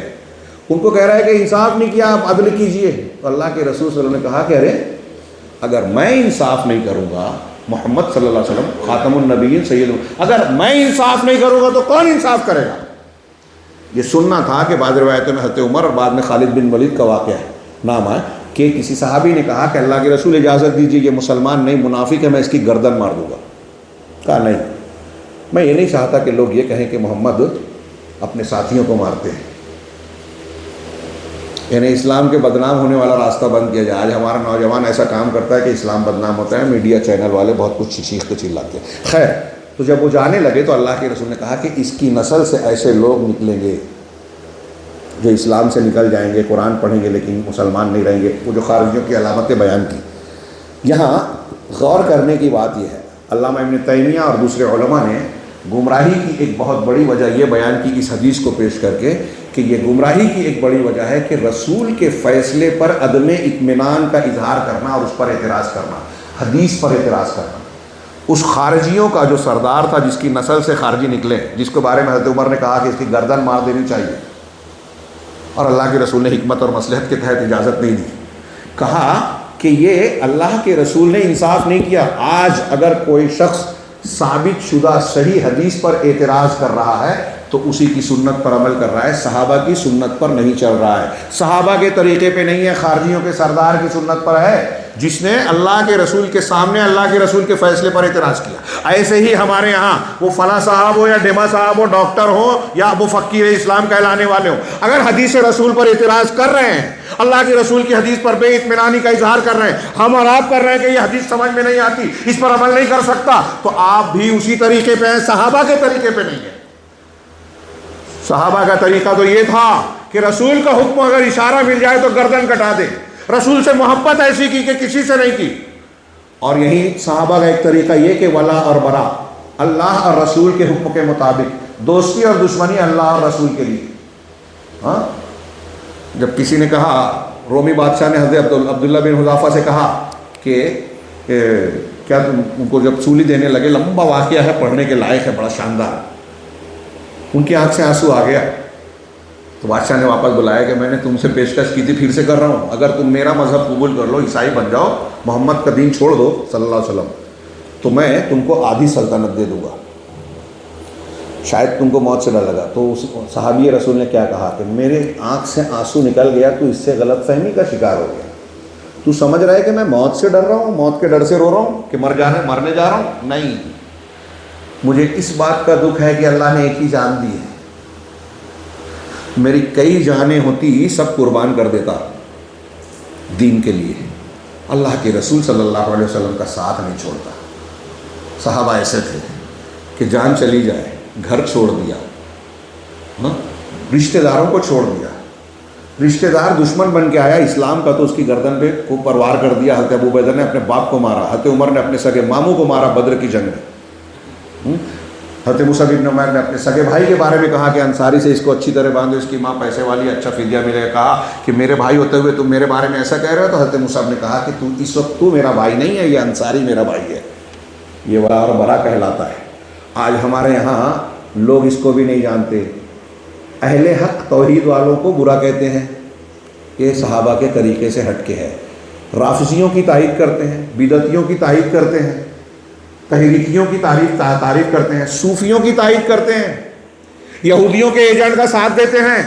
ان کو کہہ رہا ہے کہ انصاف نہیں کیا، آپ عدل کیجئے۔ تو اللہ کے رسول صلی اللہ علیہ وسلم نے کہا کہ ارے اگر میں انصاف نہیں کروں گا، محمد صلی اللہ علیہ وسلم خاتم النبیین سید، اگر میں انصاف نہیں کروں گا تو کون انصاف کرے گا؟ یہ سننا تھا کہ بعض روایتوں میں حضرت عمر اور بعد میں خالد بن ولید کا واقعہ ہے، نام ہے کہ کسی صحابی نے کہا کہ اللہ کے رسول اجازت دیجیے، یہ مسلمان نہیں منافق ہے، میں اس کی گردن مار دوں گا۔ کہا نہیں، میں یہ نہیں چاہتا کہ لوگ یہ کہیں کہ محمد اپنے ساتھیوں کو مارتے ہیں، یعنی اسلام کے بدنام ہونے والا راستہ بند کیا جائے۔ آج ہمارا نوجوان ایسا کام کرتا ہے کہ اسلام بدنام ہوتا ہے، میڈیا چینل والے بہت کچھ چیخ کے چلاتے ہیں۔ خیر، تو جب وہ جانے لگے تو اللہ کے رسول نے کہا کہ اس کی نسل سے ایسے لوگ نکلیں گے جو اسلام سے نکل جائیں گے، قرآن پڑھیں گے لیکن مسلمان نہیں رہیں گے، وہ جو خارجیوں کی علامتیں بیان کی۔ یہاں غور کرنے کی بات یہ ہے، علامہ ابن تیمیہ اور دوسرے علماء نے گمراہی کی ایک بہت بڑی وجہ یہ بیان کی اس حدیث کو پیش کر کے کہ یہ گمراہی کی ایک بڑی وجہ ہے کہ رسول کے فیصلے پر عدم اطمینان کا اظہار کرنا اور اس پر اعتراض کرنا، حدیث پر اعتراض کرنا۔ اس خارجیوں کا جو سردار تھا، جس کی نسل سے خارجی نکلے، جس کے بارے میں حضرت عمر نے کہا کہ اس کی گردن مار دینی چاہیے، اور اللہ کے رسول نے حکمت اور مصلحت کے تحت اجازت نہیں دی، کہا کہ یہ اللہ کے رسول نے انصاف نہیں کیا۔ آج اگر کوئی شخص ثابت شدہ صحیح حدیث پر اعتراض کر رہا ہے تو اسی کی سنت پر عمل کر رہا ہے، صحابہ کی سنت پر نہیں چل رہا ہے، صحابہ کے طریقے پہ نہیں ہے، خارجیوں کے سردار کی سنت پر ہے، جس نے اللہ کے رسول کے سامنے اللہ کے رسول کے فیصلے پر اعتراض کیا۔ ایسے ہی ہمارے ہاں وہ فلاں صاحب ہو یا ڈیما صاحب ہو، ڈاکٹر ہو یا وہ فقیر اسلام کہلانے والے ہوں، اگر حدیث رسول پر اعتراض کر رہے ہیں، اللہ کے رسول کی حدیث پر بے اطمینانی کا اظہار کر رہے ہیں، ہم اور آپ کر رہے ہیں کہ یہ حدیث سمجھ میں نہیں آتی، اس پر عمل نہیں کر سکتا، تو آپ بھی اسی طریقے پہ ہیں، صحابہ کے طریقے پہ نہیں ہیں۔ صحابہ کا طریقہ تو یہ تھا کہ رسول کا حکم اگر اشارہ مل جائے تو گردن کٹا دے. رسول سے محبت ایسی کی کہ کسی سے نہیں کی. اور یہی صحابہ کا ایک طریقہ یہ کہ ولا اور برا، اللہ اور رسول کے حکم کے مطابق دوستی اور دشمنی اللہ اور رسول کے لیے. ہاں، جب کسی نے کہا، رومی بادشاہ نے حضرت عبداللہ بن حذافہ سے کہا کہ کیا تم ان کو جب سولی دینے لگے، لمبا واقعہ ہے، پڑھنے کے لائق ہے، بڑا شاندار، ان کی آنکھ سے آنسو آ گیا. تو بادشاہ نے واپس بلایا کہ میں نے تم سے پیشکش کی تھی، پھر سے کر رہا ہوں، اگر تم میرا مذہب قبول کر لو، عیسائی بن جاؤ، محمد کا دین چھوڑ دو صلی اللہ علیہ وسلم، تو میں تم کو آدھی سلطنت دے دوں گا، شاید تم کو موت سے ڈر لگا. تو اس صحابی رسول نے کیا کہا کہ میرے آنکھ سے آنسو نکل گیا، تو اس سے غلط فہمی کا شکار ہو گیا. تو سمجھ رہا ہے کہ میں موت سے ڈر رہا ہوں، موت کے ڈر سے رو رہا ہوں کہ مرنے جا رہا ہوں؟ نہیں، مجھے اس بات کا دکھ ہے کہ اللہ نے ایک ہی جان دی ہے، میری کئی جانیں ہوتی سب قربان کر دیتا دین کے لیے. اللہ کے رسول صلی اللہ علیہ وسلم کا ساتھ نہیں چھوڑتا. صحابہ ایسے تھے کہ جان چلی جائے، گھر چھوڑ دیا، رشتہ داروں کو چھوڑ دیا. رشتہ دار دشمن بن کے آیا اسلام کا تو اس کی گردن پہ کو پروار کر دیا. حضرت ابو بکر نے اپنے باپ کو مارا، حضرت عمر نے اپنے سگے ماموں کو مارا بدر کی جنگ میں. حضرت مصعب بن عمیر نے اپنے سگے بھائی کے بارے میں کہا کہ انصاری سے اس کو اچھی طرح باندھو، اس کی ماں پیسے والی، اچھا فدیہ ملے گا. کہا کہ میرے بھائی ہوتے ہوئے تم میرے بارے میں ایسا کہہ رہے ہو. تو حضرت مصعب نے کہا کہ اس وقت تو میرا بھائی نہیں ہے، یہ انصاری میرا بھائی ہے. یہ ولا اور برا کہلاتا ہے. آج ہمارے یہاں لوگ اس کو بھی نہیں جانتے. اہل حق توحید والوں کو برا کہتے ہیں، یہ صحابہ کے طریقے سے ہٹ کے ہے. رافضیوں کی تعریف کرتے ہیں، بدعتیوں کی تعریف کرتے ہیں، تحریکیوں کی تعریف کرتے ہیں، صوفیوں کی تعریف کرتے ہیں، یہودیوں کے ایجنٹ کا ساتھ دیتے ہیں.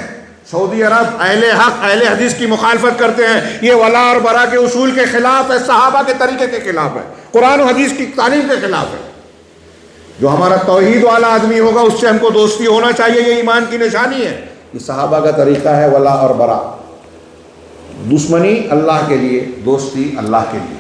سعودی عرب اہل حق اہل حدیث کی مخالفت کرتے ہیں. یہ ولا اور برا کے اصول کے خلاف ہے، صحابہ کے طریقے کے خلاف ہے، قرآن و حدیث کی تعلیم کے خلاف ہے. جو ہمارا توحید والا آدمی ہوگا اس سے ہم کو دوستی ہونا چاہیے، یہ ایمان کی نشانی ہے. یہ صحابہ کا طریقہ ہے، ولا اور برا، دشمنی اللہ کے لیے، دوستی اللہ کے لیے.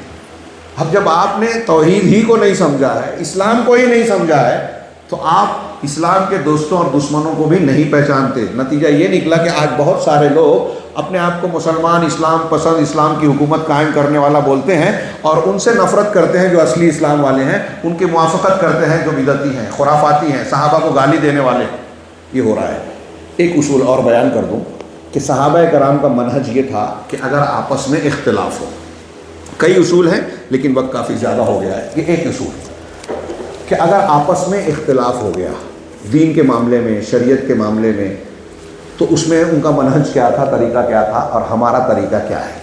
اب جب آپ نے توحید ہی کو نہیں سمجھا ہے، اسلام کو ہی نہیں سمجھا ہے، تو آپ اسلام کے دوستوں اور دشمنوں کو بھی نہیں پہچانتے. نتیجہ یہ نکلا کہ آج بہت سارے لوگ اپنے آپ کو مسلمان، اسلام پسند، اسلام کی حکومت قائم کرنے والا بولتے ہیں، اور ان سے نفرت کرتے ہیں جو اصلی اسلام والے ہیں، ان کی موافقت کرتے ہیں جو بدعتی ہیں، خرافاتی ہیں، صحابہ کو گالی دینے والے. یہ ہو رہا ہے. ایک اصول اور بیان کر دوں کہ صحابہ کرام کا منہج یہ تھا کہ اگر آپس میں اختلاف ہو، کئی اصول ہیں لیکن وقت کافی زیادہ ہو گیا ہے، یہ ایک اصول کہ اگر آپس میں اختلاف ہو گیا دین کے معاملے میں، شریعت کے معاملے میں، تو اس میں ان کا منہج کیا تھا، طریقہ کیا تھا، اور ہمارا طریقہ کیا ہے.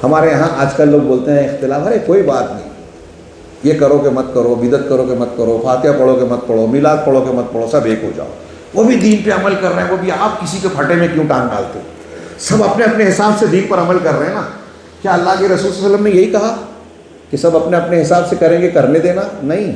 ہمارے یہاں آج کل لوگ بولتے ہیں اختلاف، ارے کوئی بات نہیں، یہ کرو کہ مت کرو، بدعت کرو کہ مت کرو، فاتحہ پڑھو کہ مت پڑھو، میلاد پڑھو کہ مت پڑھو، سب ایک ہو جاؤ. وہ بھی دین پہ عمل کر رہے ہیں، وہ بھی آپ کسی کے پھٹے میں کیوں ٹانگ ڈالتے؟ سب اپنے اپنے حساب سے دین پر عمل کر رہے ہیں نا. کیا اللہ کے رسول صلی اللہ علیہ وسلم نے یہی کہا کہ سب اپنے اپنے حساب سے کریں گے، کرنے دینا؟ نہیں.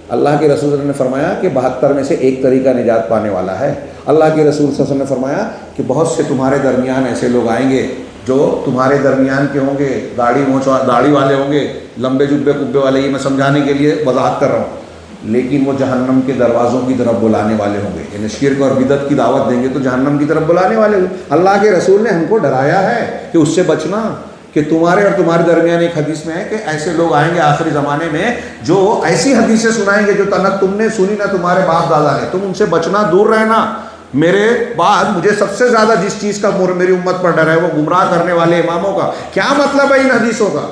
اللہ کے رسول صلی اللہ علیہ وسلم نے فرمایا کہ 72 میں سے ایک طریقہ نجات پانے والا ہے. اللہ کے رسول صلی اللہ علیہ وسلم نے فرمایا کہ بہت سے تمہارے درمیان ایسے لوگ آئیں گے جو تمہارے درمیان کے ہوں گے، داڑھی والے ہوں گے، لمبے جبے کبے والے، یہ میں سمجھانے کے لیے وضاحت کر رہا ہوں، لیکن وہ جہنم کے دروازوں کی طرف بلانے والے ہوں گے. یعنی شرک اور بدعت کی دعوت دیں گے تو جہنم کی طرف بلانے والے ہوں گے. اللہ کے رسول نے ہم کو ڈرایا ہے کہ اس سے بچنا، کہ تمہارے اور تمہارے درمیان ایک حدیث میں ہے کہ ایسے لوگ آئیں گے آخری زمانے میں جو ایسی حدیثیں سنائیں گے جو نہ تم نے سنی نہ تمہارے باپ دادا نے. تم ان سے بچنا، دور رہنا. میرے بعد مجھے سب سے زیادہ جس چیز کا میری امت پر ڈر ہے وہ گمراہ کرنے والے اماموں کا. کیا مطلب ہے ان حدیثوں کا؟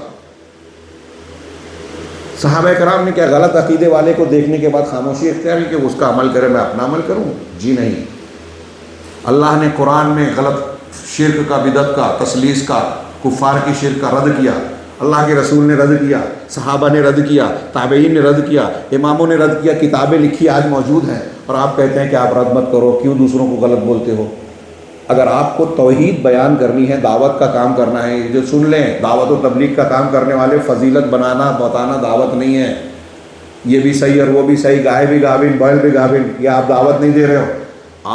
صحابہ کرام نے کیا غلط عقیدے والے کو دیکھنے کے بعد خاموشی اختیار کی کہ اس کا عمل کرے، میں اپنا عمل کروں؟ جی نہیں. اللہ نے قرآن میں غلط شرک کا، بدعت کا، تثلیث کا، کفار کی شرک کا رد کیا. اللہ کے رسول نے رد کیا، صحابہ نے رد کیا، تابعین نے رد کیا، اماموں نے رد کیا، کتابیں لکھی آج موجود ہیں، اور آپ کہتے ہیں کہ آپ رد مت کرو. کیوں دوسروں کو غلط بولتے ہو؟ اگر آپ کو توحید بیان کرنی ہے، دعوت کا کام کرنا ہے، جو سن لیں، دعوت و تبلیغ کا کام کرنے والے فضیلت بنانا بتانا دعوت نہیں ہے. یہ بھی صحیح اور وہ بھی صحیح، گائے بھی گابن بیل بھی گابن، یہ آپ دعوت نہیں دے رہے ہو.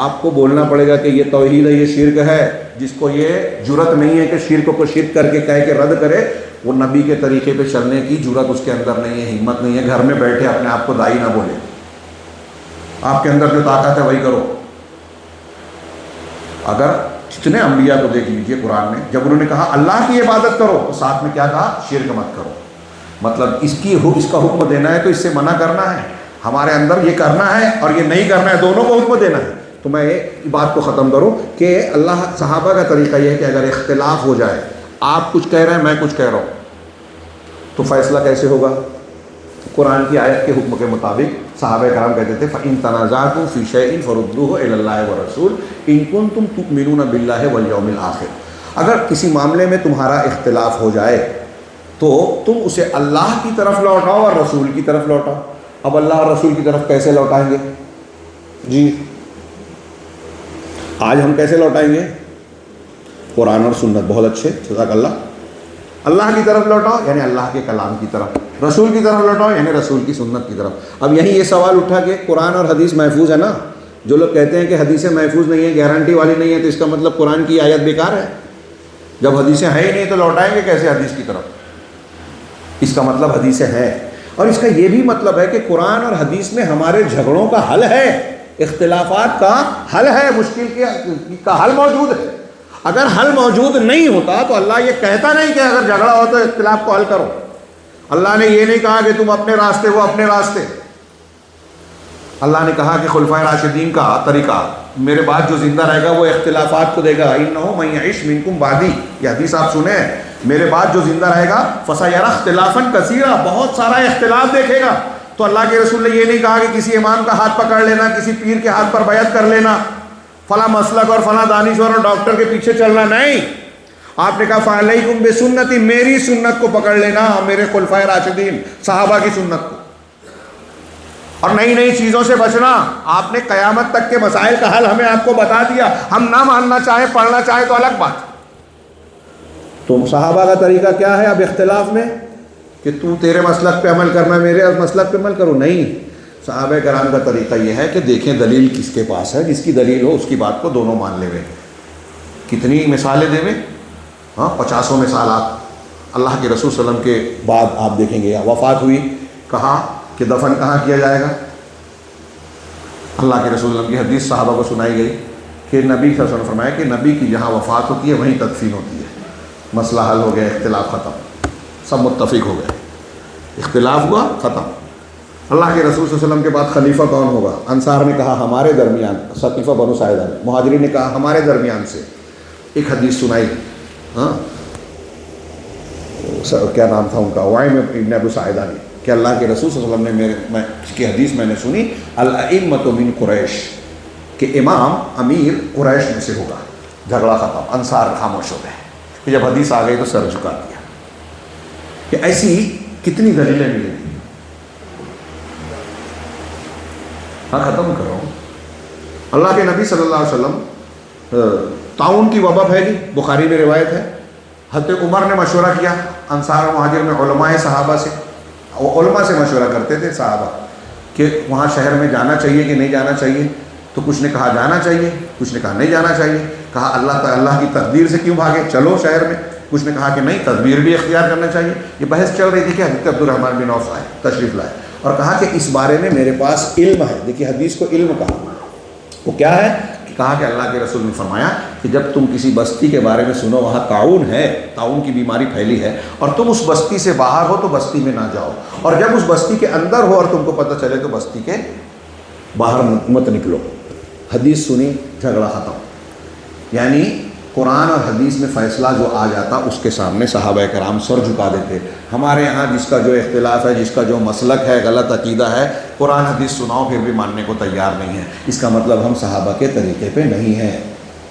آپ کو بولنا پڑے گا کہ یہ توحید ہے، یہ شرک ہے. جس کو یہ جرت نہیں ہے کہ شرک کو شرک کر کے کہہ کے رد کرے، وہ نبی کے طریقے پہ چلنے کی جرت اس کے اندر نہیں ہے، ہمت نہیں ہے. گھر میں بیٹھے اپنے آپ کو دائی نہ بولے. آپ کے اندر جو طاقت ہے وہی کرو. اگر جتنے انبیاء کو دیکھ لیجئے قرآن میں، جب انہوں نے کہا اللہ کی عبادت کرو تو ساتھ میں کیا کہا؟ شرک مت کرو۔ مطلب اس کا حکم دینا ہے تو اس سے منع کرنا ہے، ہمارے اندر یہ کرنا ہے اور یہ نہیں کرنا ہے، دونوں کو حکم دینا ہے۔ تو میں ایک بات کو ختم کروں کہ اللہ صحابہ کا طریقہ یہ ہے کہ اگر اختلاف ہو جائے، آپ کچھ کہہ رہے ہیں میں کچھ کہہ رہا ہوں، تو فیصلہ کیسے ہوگا؟ قرآن کی آیت کے حکم کے مطابق صحابہ کرام کہتے تھے فَإِن تَنَازَعْتُمْ فِي شَيْءٍ فَرُدُّوهُ إِلَى اللَّهِ وَالرَّسُولِ إِن كُنتُمْ تُؤْمِنُونَ بِاللَّهِ وَالْيَوْمِ الْآخِرِ۔ اگر کسی معاملے میں تمہارا اختلاف ہو جائے تو تم اسے اللہ کی طرف لوٹاؤ اور رسول کی طرف لوٹاؤ۔ اب اللہ اور رسول کی طرف کیسے لوٹائیں گے؟ جی آج ہم کیسے لوٹائیں گے؟ قرآن اور سنت، بہت اچھے، جزاک اللہ۔ اللہ کی طرف لوٹاؤ یعنی اللہ کے کلام کی طرف، رسول کی طرف لوٹاؤ یعنی رسول کی سنت کی طرف۔ اب یہیں یہ سوال اٹھا کہ قرآن اور حدیث محفوظ ہے نا؟ جو لوگ کہتے ہیں کہ حدیثیں محفوظ نہیں ہیں، گارنٹی والی نہیں ہے، تو اس کا مطلب قرآن کی آیت بیکار ہے۔ جب حدیثیں ہیں ہی نہیں تو لوٹائیں گے کیسے حدیث کی طرف؟ اس کا مطلب حدیثیں ہیں، اور اس کا یہ بھی مطلب ہے کہ قرآن اور حدیث میں ہمارے جھگڑوں کا حل ہے، اختلافات کا حل ہے، مشکل کا حل موجود ہے۔ اگر حل موجود نہیں ہوتا تو اللہ یہ کہتا نہیں کہ اگر جھگڑا ہو تو اختلاف کو حل کرو۔ اللہ نے یہ نہیں کہا کہ تم اپنے راستے وہ اپنے راستے۔ اللہ نے کہا کہ خلفائے راشدین کا طریقہ، میرے بعد جو زندہ رہے گا وہ اختلافات کو دے گا۔ اِنَّهُ مَن يَعِشْ مِنكُم بَعْدِي، یہ حدیث آپ سنیں، میرے بعد جو زندہ رہے گا فَسَيَرَى اخْتِلَافًا كَثِيرًا، بہت سارا اختلاف دیکھے گا۔ تو اللہ کے رسول نے یہ نہیں کہا کہ کسی امام کا ہاتھ پکڑ لینا، کسی پیر کے ہاتھ پر بیعت کر لینا، فلاں مسلک اور فلاں دانشور اور ڈاکٹر کے پیچھے چلنا، نہیں۔ آپ نے کہا فَعَلَيْكُمْ بِسُنَّتِي، میری سنت کو پکڑ لینا، میرے خلفائے راشدین صحابہ کی سنت کو، اور نئی نئی چیزوں سے بچنا۔ آپ نے قیامت تک کے مسائل کا حل ہمیں آپ کو بتا دیا، ہم نہ ماننا چاہیں پڑھنا چاہیں تو الگ بات۔ تو صحابہ کا طریقہ کیا ہے اب اختلاف میں؟ کہ تو تیرے مسلک پہ عمل کرنا، میرے مسلک پہ عمل کرو، نہیں۔ صحابہ کرام کا طریقہ یہ ہے کہ دیکھیں دلیل کس کے پاس ہے، جس کی دلیل ہو اس کی بات کو دونوں مان لے ہوئے۔ کتنی مثالیں دے میں؟ ہاں 50 مثالات۔ اللہ کے رسول صلی اللہ علیہ وسلم کے بعد آپ دیکھیں گے وفات ہوئی، کہا کہ دفن کہاں کیا جائے گا؟ اللہ کے رسول صلی اللہ علیہ وسلم کی حدیث صحابہ کو سنائی گئی کہ نبی صلی اللہ علیہ وسلم نے فرمایا کہ نبی کی جہاں وفات ہوتی ہے وہیں تدفین ہوتی ہے۔ مسئلہ حل ہو گیا، اختلاف ختم، سب متفق ہو گئے، اختلاف ہوا ختم۔ اللہ کے رسول صلی اللہ علیہ وسلم کے بعد خلیفہ کون ہوگا؟ انصار نے کہا ہمارے درمیان، ثقیفہ بنو ساعدہ نے، مہاجرین نے کہا ہمارے درمیان سے۔ ایک حدیث سنائی، ہاں کیا نام تھا ان کا، وائم ابن ابو ساعدہ نے، کہ اللہ کے رسول صلی اللہ علیہ وسلم نے اس کی حدیث میں نے سنی، الائمۃ من قریش، کہ امام امیر قریش میں سے ہوگا۔ جھگڑا ختم، انصار خاموش ہو گئے، کہ جب حدیث آ گئی تو سر جھکا دیا۔ کہ ایسی کتنی دلیلیں ملیں گی؟ ہاں ختم کرو۔ اللہ کے نبی صلی اللہ علیہ وسلم طاعون کی وبا پھیلی، بخاری میں روایت ہے، حضرت عمر نے مشورہ کیا، انصار و مہاجر میں علماء صحابہ سے، علماء سے مشورہ کرتے تھے صحابہ کہ وہاں شہر میں جانا چاہیے کہ نہیں جانا چاہیے، تو کچھ نے کہا جانا چاہیے، کچھ نے کہا نہیں جانا چاہیے، کہا اللہ کی تقدیر سے کیوں بھاگے، چلو شہر میں، کچھ نے کہا کہ نہیں تدبیر بھی اختیار کرنا چاہیے۔ یہ بحث چل رہی تھی کہ حضرت عبد الرحمن بن عوف آئے، تشریف لائے اور کہا کہ اس بارے میں میرے پاس علم ہے۔ دیکھیے حدیث کو علم کہا، وہ کیا ہے؟ کہا کہ اللہ کے رسول نے فرمایا کہ جب تم کسی بستی کے بارے میں سنو وہاں طاعون ہے، طاعون کی بیماری پھیلی ہے، اور تم اس بستی سے باہر ہو تو بستی میں نہ جاؤ، اور جب اس بستی کے اندر ہو اور تم کو پتہ چلے تو بستی کے باہر مت نکلو۔ حدیث سنی، جھگڑا ختم۔ یعنی قرآن اور حدیث میں فیصلہ جو آ جاتا اس کے سامنے صحابہ کرام سر جھکا دیتے۔ ہمارے ہاں جس کا جو اختلاف ہے، جس کا جو مسلک ہے، غلط عقیدہ ہے، قرآن حدیث سناؤ پھر بھی ماننے کو تیار نہیں ہے۔ اس کا مطلب ہم صحابہ کے طریقے پہ نہیں ہیں۔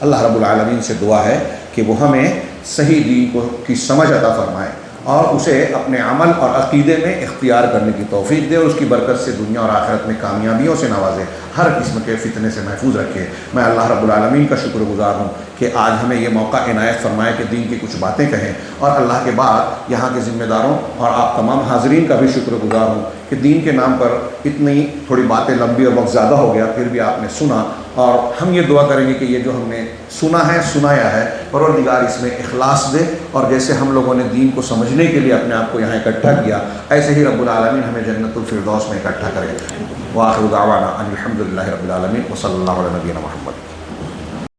اللہ رب العالمین سے دعا ہے کہ وہ ہمیں صحیح دین کی سمجھ عطا فرمائے اور اسے اپنے عمل اور عقیدے میں اختیار کرنے کی توفیق دے، اور اس کی برکت سے دنیا اور آخرت میں کامیابیوں سے نوازے، ہر قسم کے فتنے سے محفوظ رکھے۔ میں اللہ رب العالمین کا شکر گزار ہوں کہ آج ہمیں یہ موقع عنایت فرمائے کہ دین کی کچھ باتیں کہیں، اور اللہ کے بعد یہاں کے ذمہ داروں اور آپ تمام حاضرین کا بھی شکر گزار ہوں کہ دین کے نام پر اتنی تھوڑی باتیں لمبی اور وقت زیادہ ہو گیا، پھر بھی آپ نے سنا، اور ہم یہ دعا کریں گے کہ یہ جو ہم نے سنا ہے، سنایا ہے، پروردگار اس میں اخلاص دے، اور جیسے ہم لوگوں نے دین کو سمجھنے کے لیے اپنے آپ کو یہاں اکٹھا کیا، ایسے ہی رب العالمین ہمیں جنت الفردوس میں اکٹھا کرے۔ وآخر دعوانا ان الحمد للہ رب العالمین وصلی اللہ علیہ نبینا محمد۔